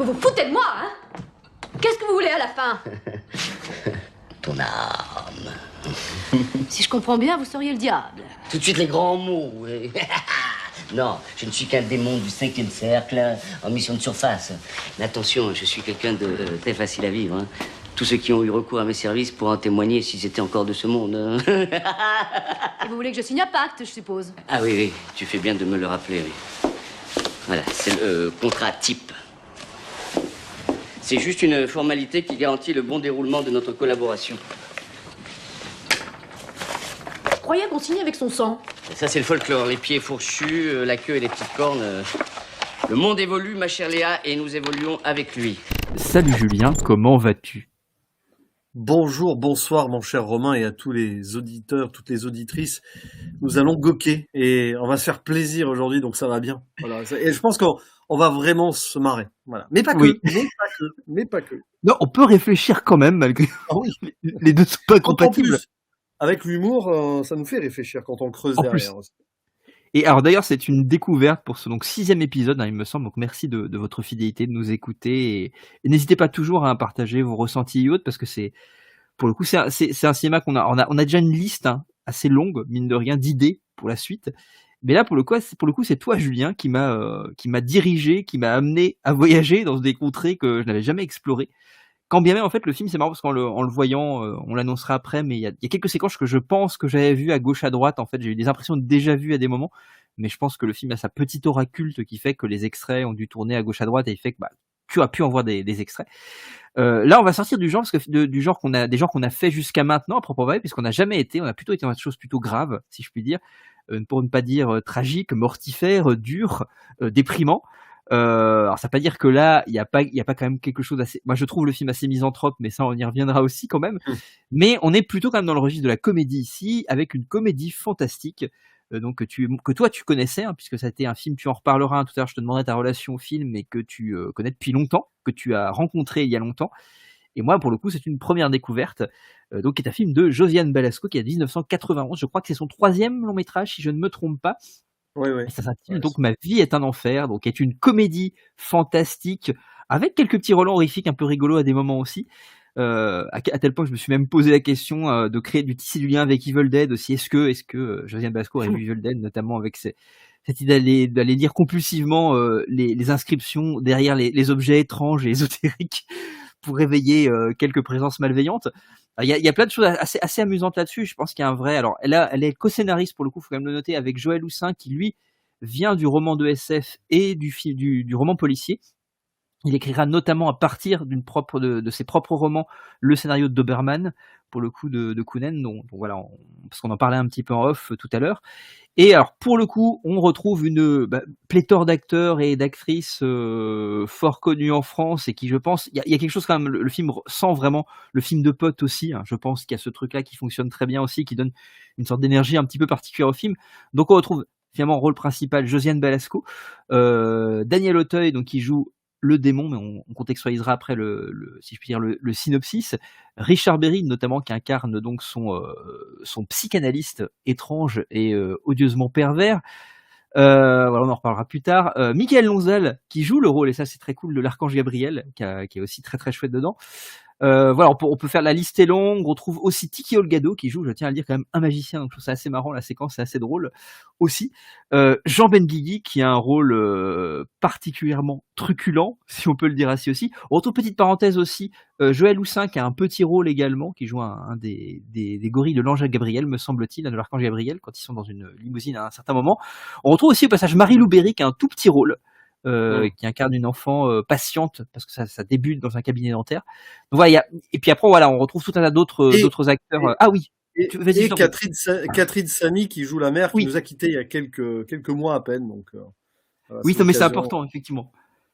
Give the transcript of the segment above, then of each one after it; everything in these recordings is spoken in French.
Vous vous foutez de moi, hein? Qu'est-ce que vous voulez à la fin? Ton âme. Si je comprends bien, vous seriez le diable. Tout de suite les grands mots. Oui. Non, je ne suis qu'un démon du 5e cercle, en mission de surface. Mais attention, je suis quelqu'un de très facile à vivre. Hein. Tous ceux qui ont eu recours à mes services pourront en témoigner s'ils étaient encore de ce monde. Hein. Et vous voulez que je signe un pacte, je suppose? Ah oui, oui, tu fais bien de me le rappeler, oui. Voilà, c'est le contrat type. C'est juste une formalité qui garantit le bon déroulement de notre collaboration. Je croyais qu'on signait avec son sang. Et ça, c'est le folklore. Les pieds fourchus, la queue et les petites cornes. Le monde évolue, ma chère Léa, et nous évoluons avec lui. Salut Julien, comment vas-tu? Bonjour, bonsoir mon cher Romain et à tous les auditeurs, toutes les auditrices. Nous allons goquer et on va se faire plaisir aujourd'hui, donc ça va bien. Voilà. Et je pense qu'on va vraiment se marrer. Voilà. Mais pas que, Oui. mais pas que. Non, on peut réfléchir quand même, malgré Ah oui. les deux sont pas En compatibles. plus, avec l'humour, ça nous fait réfléchir quand on le creuse En derrière. Et alors d'ailleurs, c'est une découverte pour ce donc 6e épisode, hein, il me semble. Donc merci de votre fidélité, de nous écouter et n'hésitez pas toujours à partager vos ressentis et autres parce que c'est pour le coup c'est un cinéma qu'on a déjà une liste assez longue, mine de rien, d'idées pour la suite. Mais là pour le coup c'est toi Julien qui m'a dirigé, qui m'a amené à voyager dans des contrées que je n'avais jamais explorées. Quand bien même, en fait, le film, c'est marrant parce qu'en le voyant, on l'annoncera après, mais il y a quelques séquences que je pense que j'avais vues à gauche, à droite. En fait, j'ai eu des impressions de déjà vu à des moments, mais je pense que le film a sa petite aura culte qui fait que les extraits ont dû tourner à gauche, à droite, et il fait que tu as pu en voir des extraits. Là, on va sortir du genre parce que du genre des genres qu'on a fait jusqu'à maintenant, à proprement parler, puisqu'on n'a jamais été, on a plutôt été dans des choses plutôt graves, si je puis dire, pour ne pas dire tragique, mortifère, dur, déprimant. Alors ça veut pas dire que là il y a pas quand même quelque chose d'assez. Moi je trouve le film assez misanthrope, mais ça on y reviendra aussi quand même. Mais on est plutôt quand même dans le registre de la comédie ici, avec une comédie fantastique. Donc que toi tu connaissais, puisque ça a été un film. Tu en reparleras tout à l'heure. Je te demanderai ta relation au film, mais que tu connais depuis longtemps, que tu as rencontré il y a longtemps. Et moi pour le coup c'est une première découverte. Donc qui est un film de Josiane Balasco qui est de 1991. Je crois que c'est son 3e long métrage si je ne me trompe pas. Oui. Et ça s'intitule donc Ma vie est un enfer, donc est une comédie fantastique avec quelques petits relents horrifiques un peu rigolos à des moments aussi. À tel point que je me suis même posé la question de tisser du lien avec Evil Dead aussi. Est-ce que Josiane Balasco aurait vu Evil Dead, notamment avec cette idée d'aller lire compulsivement les inscriptions derrière les objets étranges et ésotériques pour réveiller quelques présences malveillantes. Il y a plein de choses assez amusantes là-dessus. Je pense qu'il y a un vrai. Alors, elle est co-scénariste pour le coup, faut quand même le noter, avec Joël Houssin, qui lui vient du roman de SF et du roman policier. Il écrira notamment à partir de ses propres romans le scénario de Doberman, pour le coup de Kounen. Donc voilà, parce qu'on en parlait un petit peu en off tout à l'heure. Et alors pour le coup, on retrouve une pléthore d'acteurs et d'actrices fort connus en France et qui, je pense, il y a quelque chose quand même. Le film sent vraiment le film de potes aussi. Je pense qu'il y a ce truc-là qui fonctionne très bien aussi, qui donne une sorte d'énergie un petit peu particulière au film. Donc on retrouve finalement en rôle principal Josiane Balasco, Daniel Auteuil donc qui joue le démon, mais on contextualisera après si je puis dire le synopsis. Richard Berry notamment qui incarne donc son psychanalyste étrange et odieusement pervers. Voilà, on en reparlera plus tard. Michael Lonzal qui joue le rôle, et ça c'est très cool, de l'archange Gabriel, qui est aussi très très chouette dedans. Voilà, on peut faire, la liste est longue. On trouve aussi Tiki Olgado qui joue, je tiens à le dire, quand même un magicien, donc je trouve ça assez marrant, la séquence est assez drôle aussi. Jean Benguigui qui a un rôle particulièrement truculent, si on peut le dire ainsi aussi. On retrouve, petite parenthèse aussi, Joël Houssin qui a un petit rôle également, qui joue un des gorilles de l'ange Gabriel, me semble-t-il, de l'archange Gabriel, quand ils sont dans une limousine à un certain moment. On retrouve aussi au passage Marie-Lou Berry qui a un tout petit rôle, qui incarne une enfant patiente, parce que ça débute dans un cabinet dentaire. Donc voilà, et puis après voilà, on retrouve tout un tas d'autres acteurs. Et Catherine Samy qui joue la mère, qui nous a quittés il y a quelques mois à peine. Donc, voilà, oui, mais c'est important, effectivement.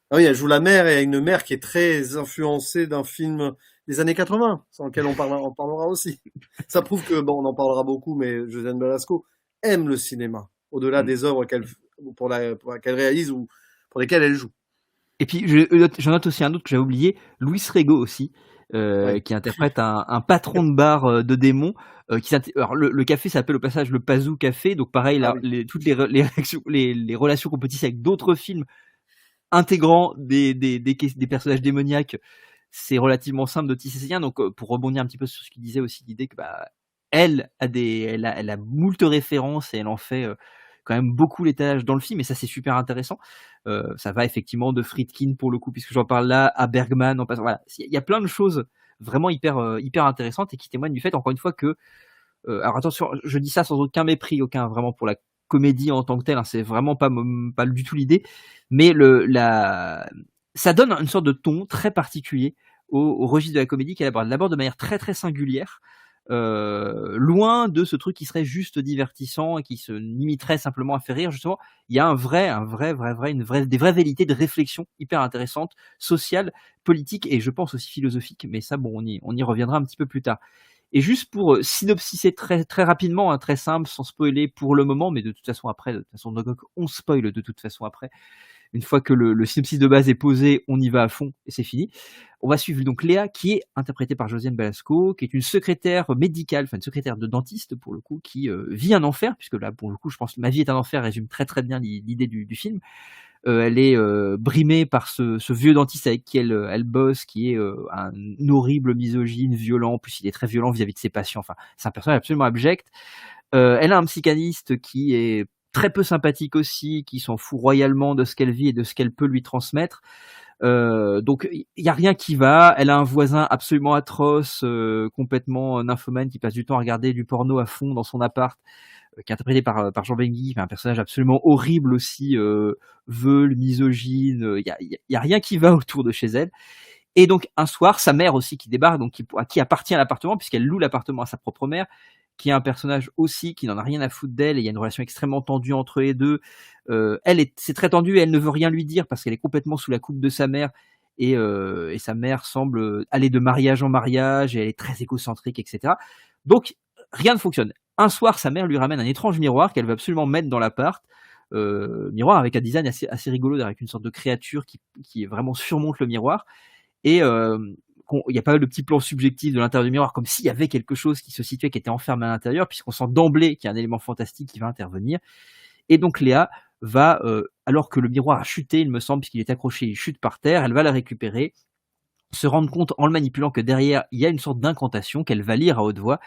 Ah oui, elle joue la mère, et a une mère qui est très influencée d'un film des années 80, sans lequel on parlera aussi. Ça prouve que, on en parlera beaucoup, mais Josiane Balasco aime le cinéma, au-delà des œuvres pour qu'elle réalise ou pour lesquelles elle joue. Et puis, je note aussi un autre que j'avais oublié, Luis Rego aussi, qui interprète un patron de bar de démons. Alors le café s'appelle au passage le Pazou Café, donc pareil, toutes les relations qu'on peut tisser avec d'autres films intégrant des personnages démoniaques, c'est relativement simple de tisser ces liens. Donc, pour rebondir un petit peu sur ce qu'il disait aussi, l'idée que elle a moult références et elle en fait quand même beaucoup l'étalage dans le film, et ça c'est super intéressant. Ça va effectivement de Friedkin pour le coup, puisque j'en parle là, à Bergman, en passant. Voilà, il y a plein de choses vraiment hyper intéressantes et qui témoignent du fait, encore une fois, que alors attention, je dis ça sans aucun mépris, aucun vraiment pour la comédie en tant que telle, hein, c'est vraiment pas du tout l'idée, mais ça donne une sorte de ton très particulier au registre de la comédie qu'elle aborde d'abord de manière très très singulière, loin de ce truc qui serait juste divertissant et qui se limiterait simplement à faire rire. Justement, il y a des vraies vérités de réflexion hyper intéressantes, sociales, politiques et je pense aussi philosophiques, mais ça bon, on y reviendra un petit peu plus tard. Et juste pour synopsiser très très rapidement, hein, très simple, sans spoiler pour le moment, mais de toute façon on spoil de toute façon après. Une fois que le synopsis de base est posé, on y va à fond et c'est fini. On va suivre donc Léa, qui est interprétée par Josiane Balasco, qui est une secrétaire médicale, enfin une secrétaire de dentiste pour le coup, qui vit un enfer, puisque là pour le coup je pense que Ma vie est un enfer résume très très bien l'idée du film. Elle est brimée par ce vieux dentiste avec qui elle bosse, qui est un horrible misogyne, violent. En plus, il est très violent vis-à-vis de ses patients. Enfin, c'est un personnage absolument abject. Elle a un psychanalyste qui est très peu sympathique aussi, qui s'en fout royalement de ce qu'elle vit et de ce qu'elle peut lui transmettre. Donc, il y a rien qui va. Elle a un voisin absolument atroce, complètement nymphomane, qui passe du temps à regarder du porno à fond dans son appart, qui est interprété par Jean Benguigui, un personnage absolument horrible aussi, veule, misogyne, il y a rien qui va autour de chez elle. Et donc un soir, sa mère aussi qui débarque, donc à qui appartient l'appartement, puisqu'elle loue l'appartement à sa propre mère, qui est un personnage aussi qui n'en a rien à foutre d'elle, et il y a une relation extrêmement tendue entre les deux. C'est très tendu, et elle ne veut rien lui dire parce qu'elle est complètement sous la coupe de sa mère, et sa mère semble aller de mariage en mariage, et elle est très égocentrique, etc. Donc rien ne fonctionne. Un soir, sa mère lui ramène un étrange miroir qu'elle veut absolument mettre dans l'appart. Miroir avec un design assez rigolo, avec une sorte de créature qui vraiment surmonte le miroir. Et il y a pas mal de petits plans subjectifs de l'intérieur du miroir, comme s'il y avait quelque chose qui se situait, qui était enfermé à l'intérieur, puisqu'on sent d'emblée qu'il y a un élément fantastique qui va intervenir. Et donc Léa va, alors que le miroir a chuté, il me semble, puisqu'il est accroché, il chute par terre, elle va le récupérer, se rendre compte en le manipulant que derrière, il y a une sorte d'incantation qu'elle va lire à haute voix.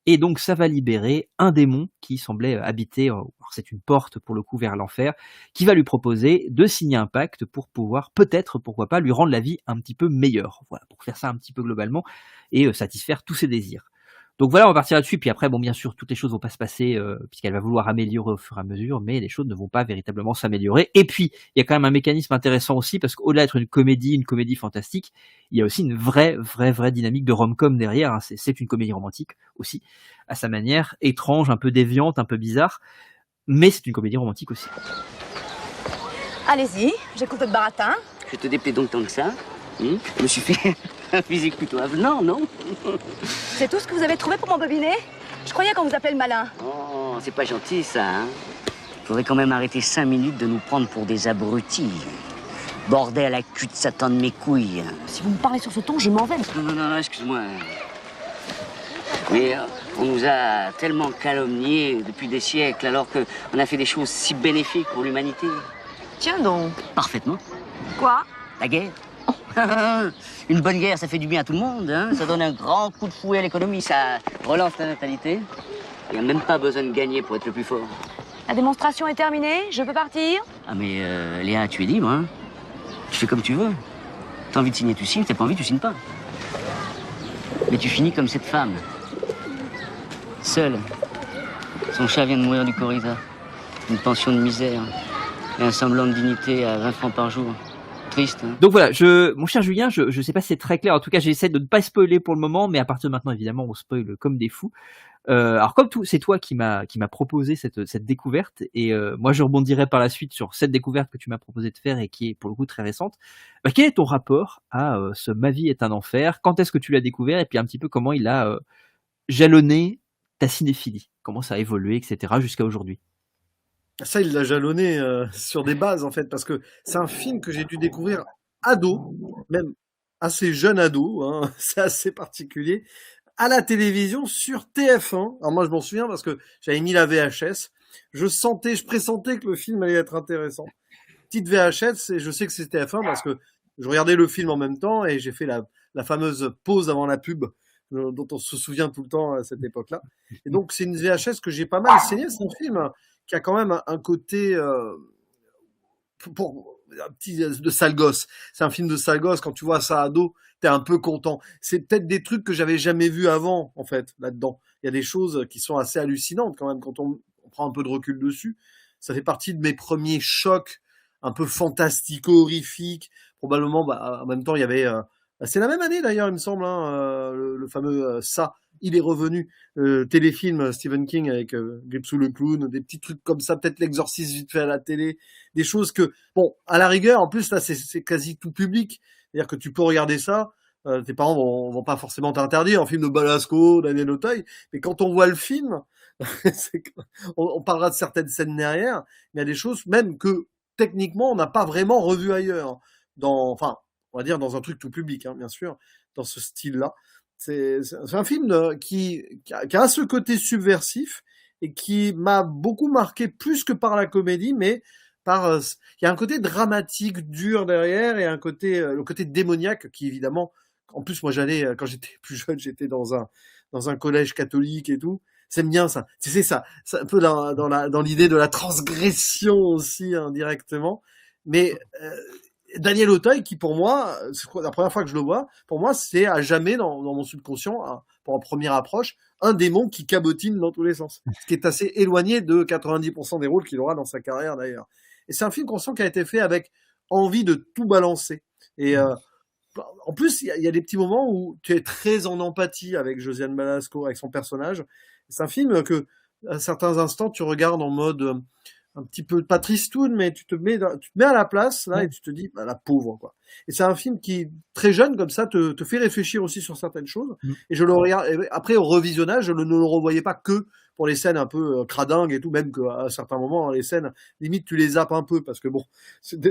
Et donc ça va libérer un démon qui semblait habiter, alors c'est une porte pour le coup vers l'enfer, qui va lui proposer de signer un pacte pour pouvoir peut-être, pourquoi pas, lui rendre la vie un petit peu meilleure. Voilà, pour faire ça un petit peu globalement et satisfaire tous ses désirs. Donc voilà, on va partir là-dessus, puis après, bon, bien sûr, toutes les choses vont pas se passer, puisqu'elle va vouloir améliorer au fur et à mesure, mais les choses ne vont pas véritablement s'améliorer. Et puis, il y a quand même un mécanisme intéressant aussi, parce qu'au-delà d'être une comédie fantastique, il y a aussi une vraie dynamique de rom-com derrière, hein. C'est une comédie romantique aussi, à sa manière, étrange, un peu déviante, un peu bizarre, mais c'est une comédie romantique aussi. Allez-y, j'écoute votre baratin. Je te déplais donc tant que ça. Je me suis fait un physique plutôt avenant, non? C'est tout ce que vous avez trouvé pour m'embobiner? Je croyais qu'on vous appelait le malin. Oh, c'est pas gentil, ça, hein? Faudrait quand même arrêter 5 minutes de nous prendre pour des abrutis. Bordel à la cul de Satan de mes couilles. Si vous me parlez sur ce ton, je m'en vais. Non, excuse-moi. Mais on nous a tellement calomniés depuis des siècles, alors qu'on a fait des choses si bénéfiques pour l'humanité. Tiens donc. Parfaitement. Quoi? La guerre. Une bonne guerre, ça fait du bien à tout le monde, hein. Ça donne un grand coup de fouet à l'économie, ça relance la natalité. Il n'y a même pas besoin de gagner pour être le plus fort. La démonstration est terminée, je peux partir? Ah mais Léa, tu es libre, hein. Tu fais comme tu veux. T'as envie de signer, tu signes, t'as pas envie, tu signes pas. Mais tu finis comme cette femme. Seule. Son chat vient de mourir du coryza. Une pension de misère. Et un semblant de dignité à 20 francs par jour. Triste, hein. Donc voilà, mon cher Julien, je sais pas si c'est très clair. En tout cas, j'essaie de ne pas spoiler pour le moment, mais à partir de maintenant, évidemment, on spoil comme des fous. Alors comme tout, c'est toi qui m'a proposé cette découverte, et moi je rebondirai par la suite sur cette découverte que tu m'as proposé de faire et qui est pour le coup très récente. Quel est ton rapport à ce Ma vie est un enfer? Quand est-ce que tu l'as découvert, et puis un petit peu comment il a jalonné ta cinéphilie, comment ça a évolué, etc. jusqu'à aujourd'hui? Ça, il l'a jalonné sur des bases, en fait, parce que c'est un film que j'ai dû découvrir ado, même assez jeune ado, hein, c'est assez particulier, à la télévision sur TF1. Alors moi, je m'en souviens parce que j'avais mis la VHS. Je pressentais que le film allait être intéressant. petite VHS et je sais que c'était TF1 parce que je regardais le film en même temps et j'ai fait la fameuse pause avant la pub dont on se souvient tout le temps à cette époque-là. Et donc c'est une VHS que j'ai pas mal saigné. C'est un film qui a quand même un côté pour un petit de sale gosse. C'est un film de sale gosse. Quand tu vois ça ado, t'es un peu content. C'est peut-être des trucs que j'avais jamais vus avant, en fait, là-dedans. Il y a des choses qui sont assez hallucinantes quand même quand on prend un peu de recul dessus. Ça fait partie de mes premiers chocs un peu fantastico-horrifiques. Probablement, en même temps, il y avait... c'est la même année d'ailleurs, il me semble, hein, le fameux Ça, il est revenu, téléfilm Stephen King avec Gripsou le clown, des petits trucs comme ça, peut-être l'exorcisme vite fait à la télé, des choses que, bon, à la rigueur, en plus là c'est quasi tout public, c'est-à-dire que tu peux regarder ça, tes parents vont pas forcément t'interdire, un film de Balasco, Daniel Auteuil, mais quand on voit le film, on parlera de certaines scènes derrière, mais il y a des choses même que techniquement on n'a pas vraiment revues ailleurs, enfin, on va dire dans un truc tout public, hein, bien sûr, dans ce style-là. C'est un film qui a ce côté subversif et qui m'a beaucoup marqué plus que par la comédie, mais il y a un côté dramatique dur derrière et le côté démoniaque qui évidemment, en plus moi quand j'étais plus jeune, j'étais dans un collège catholique et tout. C'est bien ça. Tu sais ça, c'est un peu dans l'idée de la transgression aussi indirectement, mais Daniel Auteuil, qui pour moi, c'est la première fois que je le vois, pour moi, c'est à jamais dans mon subconscient, pour en première approche, un démon qui cabotine dans tous les sens. Ce qui est assez éloigné de 90% des rôles qu'il aura dans sa carrière d'ailleurs. Et c'est un film qu'on sent qui a été fait avec envie de tout balancer. Et en plus, il y a des petits moments où tu es très en empathie avec Josiane Balasco, avec son personnage. C'est un film que, à certains instants, tu regardes en mode un petit peu pas tristoun, mais tu te mets à la place là et tu te dis la pauvre quoi. Et c'est un film qui très jeune comme ça te fait réfléchir aussi sur certaines choses. Et je le regarde après au revisionnage, je ne le revoyais pas que pour les scènes un peu cradingues et tout, même qu'à certains moments les scènes limite tu les zappes un peu parce que bon,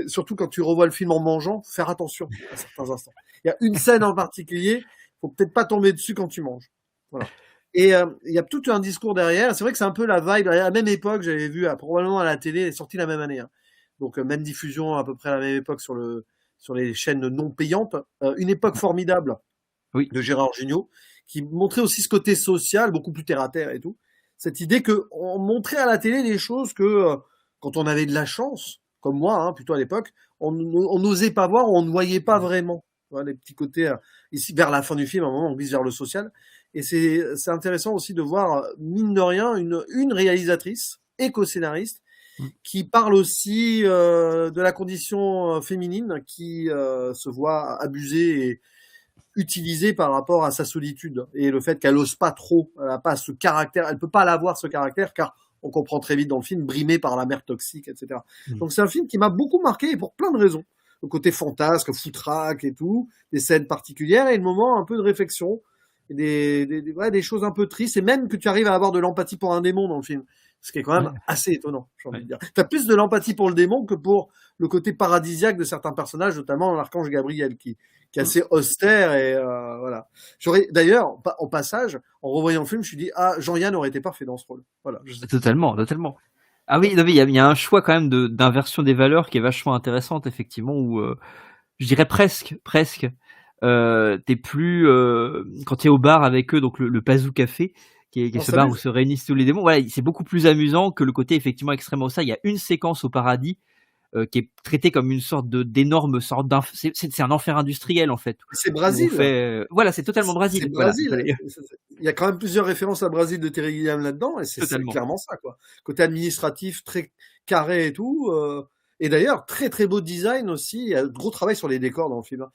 surtout quand tu revois le film en mangeant, faire attention à certains instants. Il y a une scène en particulier, faut peut-être pas tomber dessus quand tu manges. Voilà. Et il y a tout un discours derrière. C'est vrai que c'est un peu la vibe. À la même époque, j'avais vu probablement à la télé, elle est sortie la même année. Hein. Donc même diffusion à peu près à la même époque sur les chaînes non payantes. Une époque formidable de Gérard Jugnot, qui montrait aussi ce côté social, beaucoup plus terre à terre et tout. Cette idée que on montrait à la télé des choses que quand on avait de la chance, comme moi, hein, plutôt à l'époque, on n'osait pas voir, on ne voyait pas vraiment. Voilà, les petits côtés ici vers la fin du film, à un moment on glisse vers le social. Et c'est intéressant aussi de voir, mine de rien, une réalisatrice et co-scénariste qui parle aussi de la condition féminine qui se voit abusée et utilisée par rapport à sa solitude et le fait qu'elle ose pas trop, elle a pas ce caractère, elle peut pas l'avoir ce caractère car on comprend très vite dans le film, brimé par la mère toxique, etc. Donc c'est un film qui m'a beaucoup marqué et pour plein de raisons. Le côté fantasque, foutraque et tout, des scènes particulières et le moment un peu de réflexion. Des choses un peu tristes et même que tu arrives à avoir de l'empathie pour un démon dans le film, ce qui est quand même assez étonnant, j'ai envie de dire. T'as plus de l'empathie pour le démon que pour le côté paradisiaque de certains personnages, notamment l'archange Gabriel qui est assez austère et voilà. J'aurais d'ailleurs au passage en revoyant le film, je me suis dit Jean-Yann aurait été parfait dans ce rôle. Voilà. Totalement. Ah oui, il y a un choix quand même d'inversion des valeurs qui est vachement intéressante effectivement où je dirais presque t'es plus quand t'es au bar avec eux, donc le Pazou Café qui est ce bar où se réunissent tous les démons, voilà, c'est beaucoup plus amusant que le côté effectivement extrêmement ça. Il y a une séquence au paradis qui est traitée comme une sorte d'énorme sorte c'est un enfer industriel en fait. C'est Brésil. Voilà, c'est totalement Brésil. C'est Brésil. Voilà. Il y a quand même plusieurs références à Brésil de Terry Gilliam là-dedans et c'est clairement ça quoi. Côté administratif très carré et tout. Et d'ailleurs très très beau design aussi. Il y a gros travail sur les décors dans le film.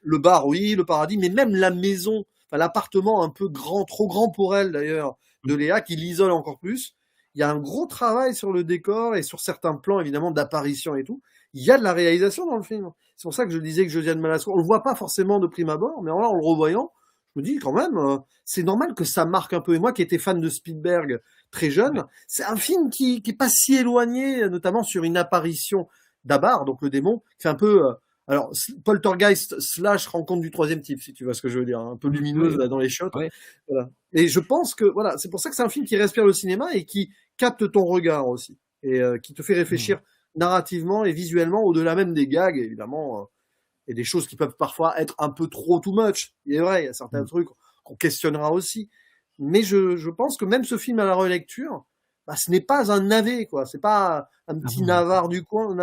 Le bar, oui, le paradis, mais même la maison, l'appartement un peu grand, trop grand pour elle d'ailleurs, de Léa, qui l'isole encore plus. Il y a un gros travail sur le décor et sur certains plans, évidemment, d'apparition et tout. Il y a de la réalisation dans le film. C'est pour ça que je disais que Josiane Balasco, on le voit pas forcément de prime abord, mais là, en le revoyant, je me dis quand même, c'est normal que ça marque un peu. Et moi qui étais fan de Spielberg très jeune, c'est un film qui est pas si éloigné, notamment sur une apparition d'Abar, donc le démon, qui fait un peu... alors, poltergeist / rencontre du troisième type, si tu vois ce que je veux dire, un peu lumineuse là dans les shots. Voilà. Et je pense que voilà, c'est pour ça que c'est un film qui respire le cinéma et qui capte ton regard aussi et qui te fait réfléchir narrativement et visuellement, au-delà même des gags, évidemment, et des choses qui peuvent parfois être un peu trop too much. Il est vrai, il y a certains trucs qu'on questionnera aussi. Mais je pense que même ce film à la relecture, bah, ce n'est pas un navet, quoi. C'est pas un petit nanar du coin,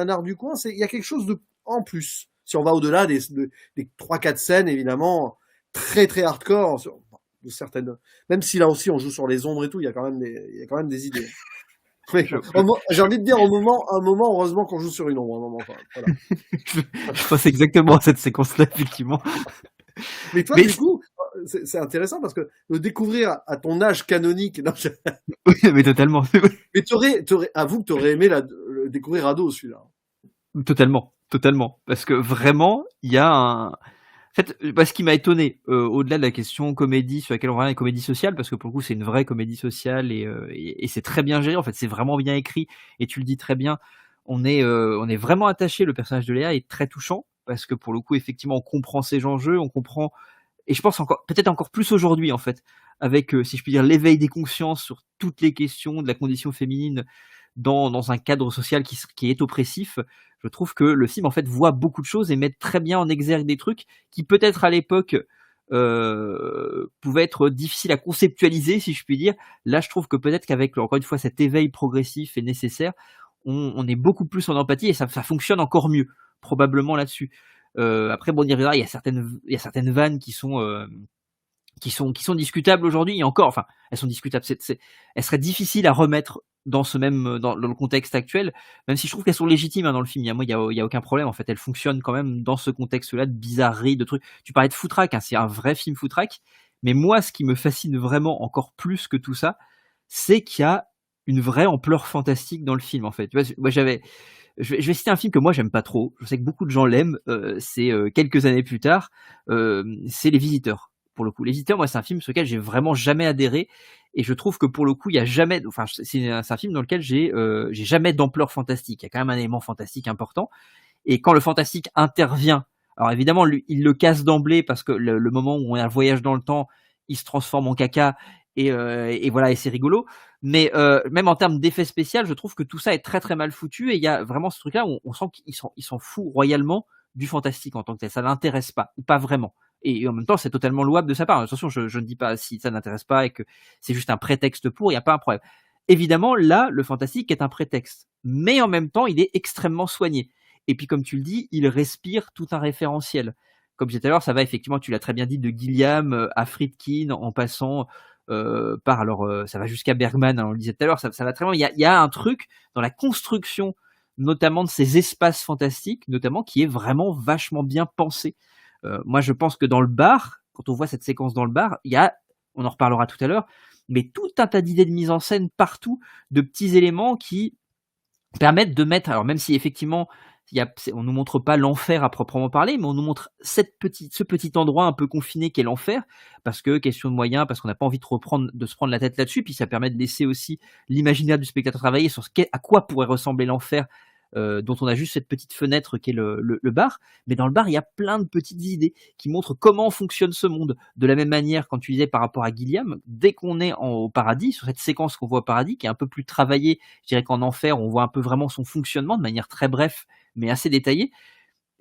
il y a quelque chose de, en plus. Si on va au-delà des 3-4 scènes, évidemment, très, très hardcore, de certaines, même si là aussi on joue sur les ombres et tout, il y a quand même des idées. Mais, j'ai envie de dire, un moment, heureusement qu'on joue sur une ombre, un moment, voilà. Je pense exactement à cette séquence-là, effectivement. Mais toi, du coup, c'est intéressant parce que le découvrir à ton âge canonique, non, Oui, mais totalement. mais avoue que t'aurais aimé le découvrir ado, celui-là. Totalement. Parce que vraiment, il y a un. En fait, ce qui m'a étonné, au-delà de la question comédie sur laquelle on revient, les comédies sociales, parce que pour le coup, c'est une vraie comédie sociale et c'est très bien géré. En fait, c'est vraiment bien écrit et tu le dis très bien. On est vraiment attaché. Le personnage de Léa est très touchant parce que pour le coup, effectivement, on comprend ses enjeux, on comprend. Et je pense peut-être encore plus aujourd'hui, en fait, avec, si je puis dire, l'éveil des consciences sur toutes les questions de la condition féminine dans un cadre social qui est oppressif. Je trouve que le film en fait voit beaucoup de choses et met très bien en exergue des trucs qui peut-être à l'époque pouvaient être difficiles à conceptualiser, si je puis dire. Là, je trouve que peut-être qu'avec encore une fois cet éveil progressif et nécessaire, on est beaucoup plus en empathie et ça fonctionne encore mieux probablement là-dessus. Après, bon, on y reviendra, il y a certaines vannes qui sont discutables aujourd'hui et encore, enfin, elles sont discutables. Elles seraient difficiles à remettre dans le contexte actuel, même si je trouve qu'elles sont légitimes dans le film. Il y a aucun problème. En fait, elles fonctionnent quand même dans ce contexte-là de bizarrerie, de trucs. Tu parlais de foutraque, c'est un vrai film foutraque. Mais moi, ce qui me fascine vraiment encore plus que tout ça, c'est qu'il y a une vraie ampleur fantastique dans le film. En fait, tu vois, moi je vais citer un film que moi j'aime pas trop. Je sais que beaucoup de gens l'aiment. C'est quelques années plus tard. C'est Les Visiteurs. Pour le coup, Les Visiteurs, moi, c'est un film sur lequel j'ai vraiment jamais adhéré, et je trouve que pour le coup, il y a jamais, enfin, c'est un film dans lequel j'ai jamais d'ampleur fantastique. Il y a quand même un élément fantastique important, et quand le fantastique intervient, alors évidemment, il le casse d'emblée parce que le moment où on a un voyage dans le temps, il se transforme en caca, et voilà, et c'est rigolo. Mais même en termes d'effets spéciaux, je trouve que tout ça est très très mal foutu, et il y a vraiment ce truc-là où on sent qu'il s'en fout royalement du fantastique en tant que tel. Ça l'intéresse pas, ou pas vraiment. Et en même temps, c'est totalement louable de sa part. Attention, je ne dis pas si ça n'intéresse pas et que c'est juste un prétexte pour, il n'y a pas un problème. Évidemment, là, le fantastique est un prétexte. Mais en même temps, il est extrêmement soigné. Et puis, comme tu le dis, il respire tout un référentiel. Comme je disais tout à l'heure, ça va effectivement, tu l'as très bien dit, de Gilliam à Friedkin, en passant par, alors, ça va jusqu'à Bergman, on le disait tout à l'heure, ça va très loin. Il y a un truc dans la construction, notamment de ces espaces fantastiques, notamment, qui est vraiment vachement bien pensé. Moi, je pense que dans le bar, quand on voit cette séquence dans le bar, il y a, on en reparlera tout à l'heure, mais tout un tas d'idées de mise en scène partout, de petits éléments qui permettent de mettre, alors même si effectivement, on nous montre pas l'enfer à proprement parler, mais on nous montre ce petit endroit un peu confiné qu'est l'enfer, parce que question de moyens, parce qu'on n'a pas envie de se prendre la tête là-dessus, puis ça permet de laisser aussi l'imaginaire du spectateur travailler sur à quoi pourrait ressembler l'enfer, dont on a juste cette petite fenêtre qui est le bar. Mais dans le bar, il y a plein de petites idées qui montrent comment fonctionne ce monde. De la même manière, quand tu disais par rapport à Gilliam, dès qu'on est au paradis, sur cette séquence qu'on voit au paradis, qui est un peu plus travaillée, je dirais qu'en enfer, on voit un peu vraiment son fonctionnement de manière très bref, mais assez détaillée.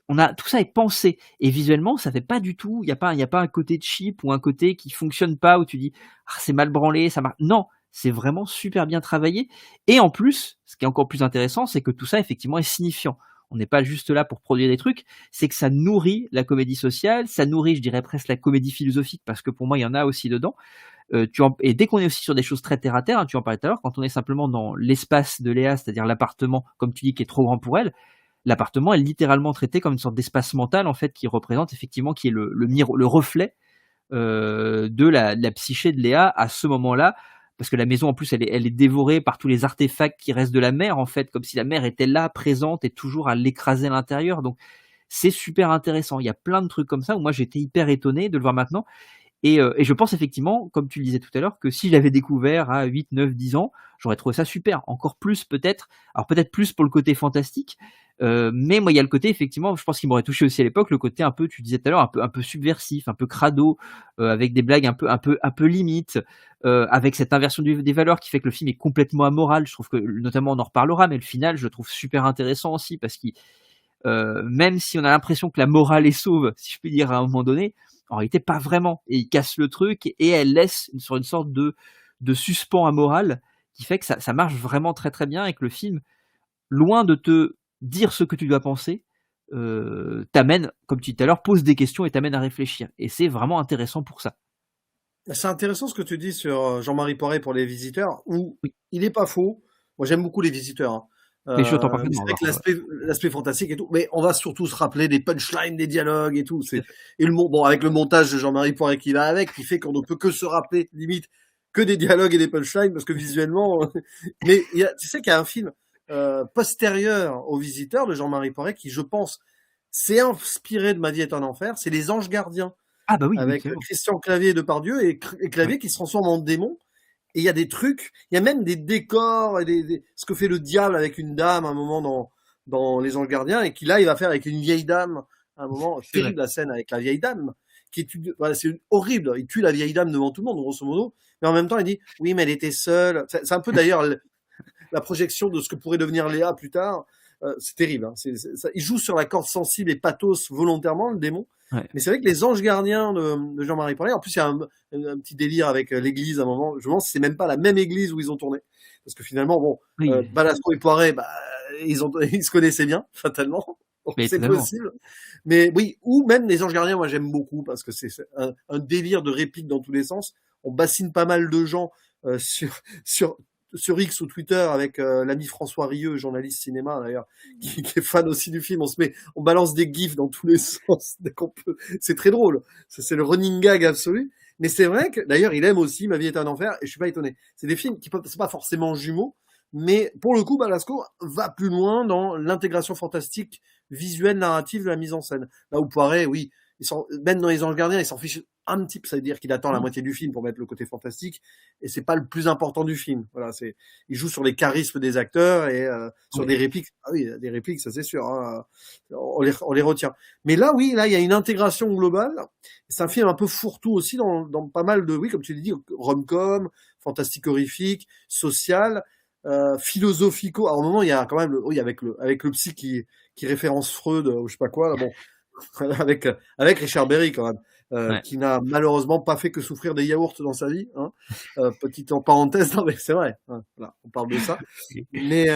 Tout ça est pensé, et visuellement ça fait pas du tout, il y a pas un côté cheap ou un côté qui fonctionne pas où tu dis c'est mal branlé, ça marche. Non, c'est vraiment super bien travaillé, et en plus, ce qui est encore plus intéressant, c'est que tout ça effectivement est signifiant. On n'est pas juste là pour produire des trucs, c'est que ça nourrit la comédie sociale, ça nourrit, je dirais presque la comédie philosophique, parce que pour moi il y en a aussi dedans. Et dès qu'on est aussi sur des choses très terre à terre, tu en parlais tout à l'heure, quand on est simplement dans l'espace de Léa, c'est-à-dire l'appartement, comme tu dis, qui est trop grand pour elle, l'appartement est littéralement traité comme une sorte d'espace mental, en fait, qui représente effectivement, qui est le reflet de la psyché de Léa à ce moment-là, parce que la maison en plus elle est dévorée par tous les artefacts qui restent de la mère, en fait, comme si la mère était là, présente, et toujours à l'écraser à l'intérieur. Donc c'est super intéressant. Il y a plein de trucs comme ça où moi j'étais hyper étonné de le voir maintenant. Et je pense effectivement, comme tu le disais tout à l'heure, que si je l'avais découvert à 8, 9, 10 ans, j'aurais trouvé ça super. Encore plus peut-être, alors peut-être plus pour le côté fantastique, Mais moi, il y a le côté, effectivement, je pense qu'il m'aurait touché aussi à l'époque, le côté un peu, tu disais tout à l'heure, un peu subversif, un peu crado, avec des blagues un peu limite, avec cette inversion des valeurs qui fait que le film est complètement amoral. Je trouve que, notamment, on en reparlera, mais le final, je le trouve super intéressant aussi parce qu'il, même si on a l'impression que la morale est sauve, si je puis dire, à un moment donné, en réalité, pas vraiment. Et il casse le truc et elle laisse sur une sorte de suspens amoral qui fait que ça marche vraiment très très bien et que le film, loin de te dire ce que tu dois penser, t'amène, comme tu dis tout à l'heure, pose des questions et t'amène à réfléchir. Et c'est vraiment intéressant pour ça. C'est intéressant ce que tu dis sur Jean-Marie Poiret pour Les Visiteurs, où Oui. il est pas faux. Moi, j'aime beaucoup Les Visiteurs, hein. Mais je t'entends Mais parfaitement. c'est vrai que Alors, ouais. l'aspect fantastique et tout, mais on va surtout se rappeler des punchlines, des dialogues et tout. Tout à fait. Et bon, avec le montage de Jean-Marie Poiret qui va avec, qui fait qu'on ne peut que se rappeler, limite, que des dialogues et des punchlines, parce que visuellement, mais tu sais qu'il y a un film, postérieur aux Visiteurs de Jean-Marie Poiret qui, je pense, s'est inspiré de Ma vie est un enfer. C'est Les Anges Gardiens, Ah bah oui, avec carrément. Christian Clavier et Depardieu, et Clavier Ouais. qui se transforme en démon. Et il y a des trucs, il y a même des décors, et ce que fait le diable avec une dame à un moment dans Les Anges Gardiens, et qu'il là, il va faire avec une vieille dame à un moment. C'est vrai. Terrible la scène avec la vieille dame, voilà, c'est horrible. Il tue la vieille dame devant tout le monde, grosso modo. Mais en même temps, il dit, oui, mais elle était seule. C'est un peu d'ailleurs la projection de ce que pourrait devenir Léa plus tard. C'est terrible, hein. Il joue sur la corde sensible et pathos volontairement, le démon. Ouais. Mais c'est vrai que Les Anges Gardiens de Jean-Marie Poiret, en plus, il y a un petit délire avec l'église à un moment. Je me demande si c'est même pas la même église où ils ont tourné. Parce que finalement, bon, Oui, Balasco et Poiret, bah, ils se connaissaient bien, fatalement. Donc, mais c'est totalement. possible. Mais oui, ou même Les Anges Gardiens, moi j'aime beaucoup parce que c'est un délire de répliques dans tous les sens. On bassine pas mal de gens sur sur X ou Twitter avec l'ami François Rieu, journaliste cinéma d'ailleurs, qui est fan aussi du film. On balance des gifs dans tous les sens dès qu'on peut. C'est très drôle. C'est le running gag absolu. Mais c'est vrai que d'ailleurs il aime aussi Ma vie est un enfer et je suis pas étonné. C'est des films qui peuvent, c'est pas forcément jumeaux, mais pour le coup Balasco va plus loin dans l'intégration fantastique visuelle narrative de la mise en scène. Là où Poiret, oui, même dans Les Anges Gardiens, il s'en fiche un petit peu, ça veut dire qu'il attend la moitié du film pour mettre le côté fantastique, et c'est pas le plus important du film. Voilà, il joue sur les charismes des acteurs et sur Ouais. des répliques. Ah oui, des répliques, ça c'est sûr, hein. On les retient. Mais là, oui, là, il y a une intégration globale. C'est un film un peu fourre-tout aussi dans pas mal de, oui, comme tu l'as dit, rom-com, fantastique horrifique, social, philosophico. Alors, au moment, il y a quand même, oui, avec le psy qui référence Freud, ou je sais pas quoi, là, bon, avec Richard Berry quand même, Ouais. qui n'a malheureusement pas fait que souffrir des yaourts dans sa vie, hein. Petite en parenthèse, non mais c'est vrai, hein, voilà, on parle de ça. Mais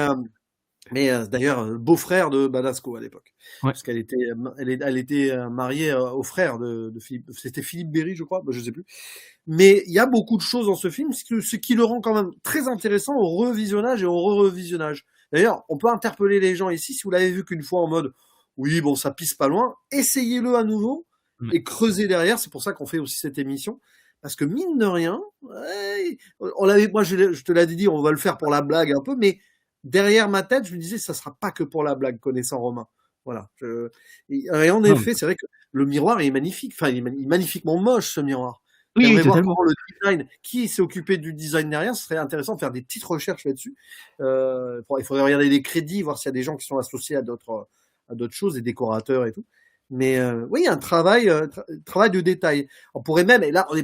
d'ailleurs, le beau-frère de Balasco à l'époque, Ouais. parce qu'elle était, elle était mariée au frère de Philippe, c'était Philippe Berry, je crois, je sais plus. Mais il y a beaucoup de choses dans ce film, ce qui le rend quand même très intéressant au revisionnage et au re-revisionnage. D'ailleurs, on peut interpeller les gens ici, si vous l'avez vu qu'une fois en mode, oui, bon, ça pisse pas loin, essayez-le à nouveau Ouais. et creusez derrière. C'est pour ça qu'on fait aussi cette émission. Parce que mine de rien, ouais, on l'avait, moi je te l'avais dit, on va le faire pour la blague un peu, mais derrière ma tête, je me disais, ça sera pas que pour la blague, connaissant Romain. Voilà. Et en Non, effet, c'est vrai que le miroir est magnifique. Enfin, il est magnifiquement moche, ce miroir. oui, oui, J'aimerais voir totalement. comment le design, qui s'est occupé du design derrière. Ce serait intéressant de faire des petites recherches là-dessus. Il faudrait regarder les crédits, voir s'il y a des gens qui sont associés à d'autres choses, des décorateurs et tout. Mais oui, il y a un travail de détail. On pourrait même, et là on n'est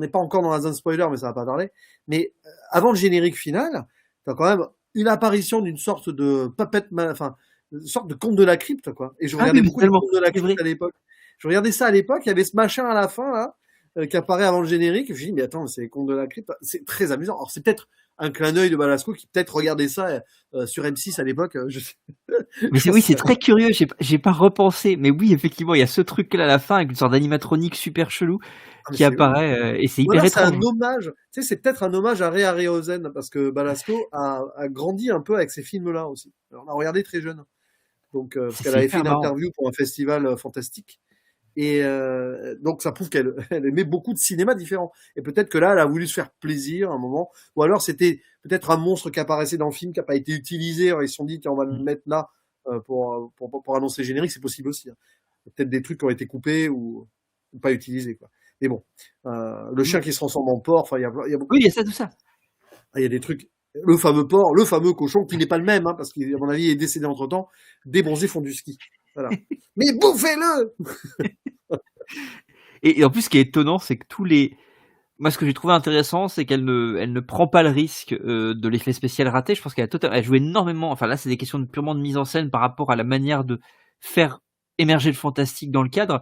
pas encore dans la zone spoiler, mais ça va pas tarder. Mais avant le générique final, t'as quand même une apparition d'une sorte de enfin, une sorte de conte de la crypte, quoi. Et je Ah regardais oui, mais beaucoup les totalement. contes de la C'est vrai. crypte à l'époque. Je regardais ça à l'époque, il y avait ce machin à la fin là, qui apparaît avant le générique. Et je me dis mais attends, c'est les contes de la crypte. C'est très amusant. Alors c'est peut-être un clin d'œil de Balasco qui peut-être regardait ça sur M6 à l'époque. Mais c'est, oui, c'est très curieux. J'ai pas repensé. Mais oui, effectivement, il y a ce truc-là à la fin avec une sorte d'animatronique super chelou Ah, mais qui c'est ouf. apparaît, et c'est Ou hyper alors c'est un étrange. hommage, tu sais, c'est peut-être un hommage à Ray Harryhausen, parce que Balasco a grandi un peu avec ces films-là aussi. Alors, on a regardé très jeune. Donc, parce qu'elle C'est avait fait hyper une marrant. interview pour un festival fantastique. Et donc, ça prouve qu'elle elle aimait beaucoup de cinéma différent. Et peut-être que là, elle a voulu se faire plaisir à un moment. Ou alors, c'était peut-être un monstre qui apparaissait dans le film, qui n'a pas été utilisé. Alors, ils se sont dit, tiens, on va le mettre là pour annoncer le générique. C'est possible aussi, hein. Peut-être des trucs qui ont été coupés ou pas utilisés, quoi. Mais bon, le chien qui se transforme en porc, enfin, il y a beaucoup. Oui, il y a ça, tout ça. Il y a des trucs Le fameux porc, le fameux cochon, qui n'est pas le même, hein, parce qu'à mon avis, il est décédé entre-temps. Des bronzés font du ski. Voilà. Mais bouffez-le! Et en plus, ce qui est étonnant, c'est que moi, ce que j'ai trouvé intéressant, c'est qu'elle ne prend pas le risque de l'effet spécial raté. Je pense elle joue énormément. Enfin là, c'est des questions purement de mise en scène par rapport à la manière de faire émerger le fantastique dans le cadre.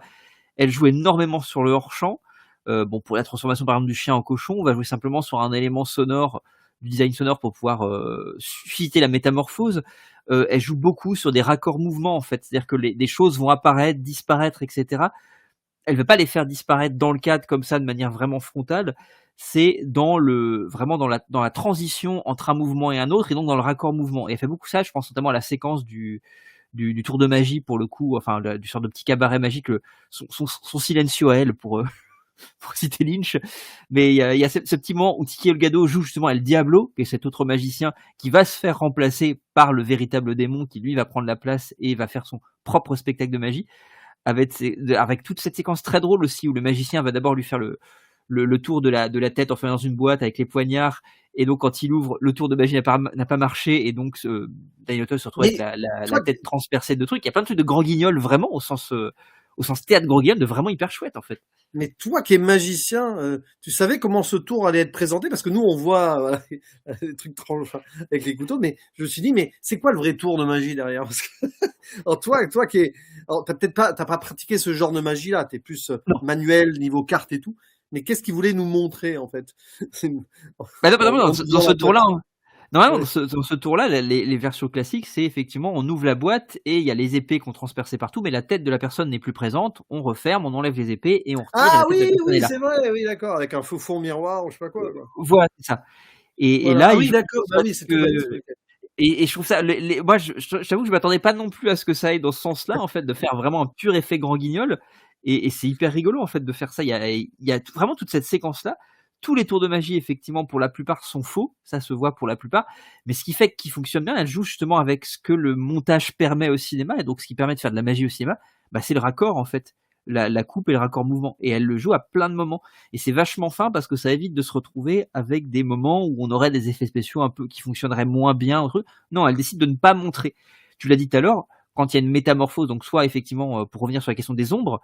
Elle joue énormément sur le hors-champ. Bon, pour la transformation par exemple du chien en cochon, on va jouer simplement sur un élément sonore, du design sonore pour pouvoir susciter la métamorphose. Elle joue beaucoup sur des raccords mouvements en fait, c'est-à-dire que des choses vont apparaître, disparaître, etc. Elle veut pas les faire disparaître dans le cadre comme ça de manière vraiment frontale. C'est vraiment dans la transition entre un mouvement et un autre, et donc dans le raccord mouvement. Et elle fait beaucoup ça. Je pense notamment à la séquence du tour de magie pour le coup, enfin du sort de petit cabaret magique, son silencio à elle pour pour citer Lynch. Mais il y a ce petit moment où Tiki Olgado joue justement El Diablo, qui est cet autre magicien qui va se faire remplacer par le véritable démon, qui lui va prendre la place et va faire son propre spectacle de magie. Avec toute cette séquence très drôle aussi où le magicien va d'abord lui faire le tour de la tête en fait dans une boîte avec les poignards, et donc quand il ouvre, le tour de magie n'a pas marché, et donc Daniel Auteuil se retrouve avec la tête transpercée de trucs. Il y a plein de trucs de grand guignol vraiment au sens théâtre grand guignol, de vraiment hyper chouette en fait. Mais toi qui es magicien, tu savais comment ce tour allait être présenté? Parce que nous, on voit voilà, les trucs avec les couteaux, mais je me suis dit, mais c'est quoi le vrai tour de magie derrière? Parce que alors toi qui es, t'as pas pratiqué ce genre de magie-là, t'es plus manuel, niveau carte et tout. Mais qu'est-ce qu'il voulait nous montrer en fait? Dans ce tour-là. Normalement, dans ce tour-là, les versions classiques, c'est effectivement, on ouvre la boîte et il y a les épées qu'on transpercées partout, mais la tête de la personne n'est plus présente. On referme, on enlève les épées et on retire. Ah oui, c'est vrai, oui, d'accord, avec un faux fond miroir ou je sais pas quoi. Voilà, c'est ça. Et voilà. là, ah oui, d'accord, bah oui, c'est tout et je trouve ça, moi, j'avoue que je m'attendais pas non plus à ce que ça aille dans ce sens-là, en fait, de faire vraiment un pur effet grand guignol. Et c'est hyper rigolo, en fait, de faire ça. Il y a vraiment toute cette séquence-là. Tous les tours de magie, effectivement, pour la plupart, sont faux. Ça se voit pour la plupart. Mais ce qui fait qu'il fonctionne bien, elle joue justement avec ce que le montage permet au cinéma. Et donc, ce qui permet de faire de la magie au cinéma, c'est le raccord, en fait. La coupe et le raccord mouvement. Et elle le joue à plein de moments. Et c'est vachement fin parce que ça évite de se retrouver avec des moments où on aurait des effets spéciaux un peu qui fonctionneraient moins bien. Non, elle décide de ne pas montrer. Tu l'as dit tout à l'heure, quand il y a une métamorphose, donc soit effectivement, pour revenir sur la question des ombres,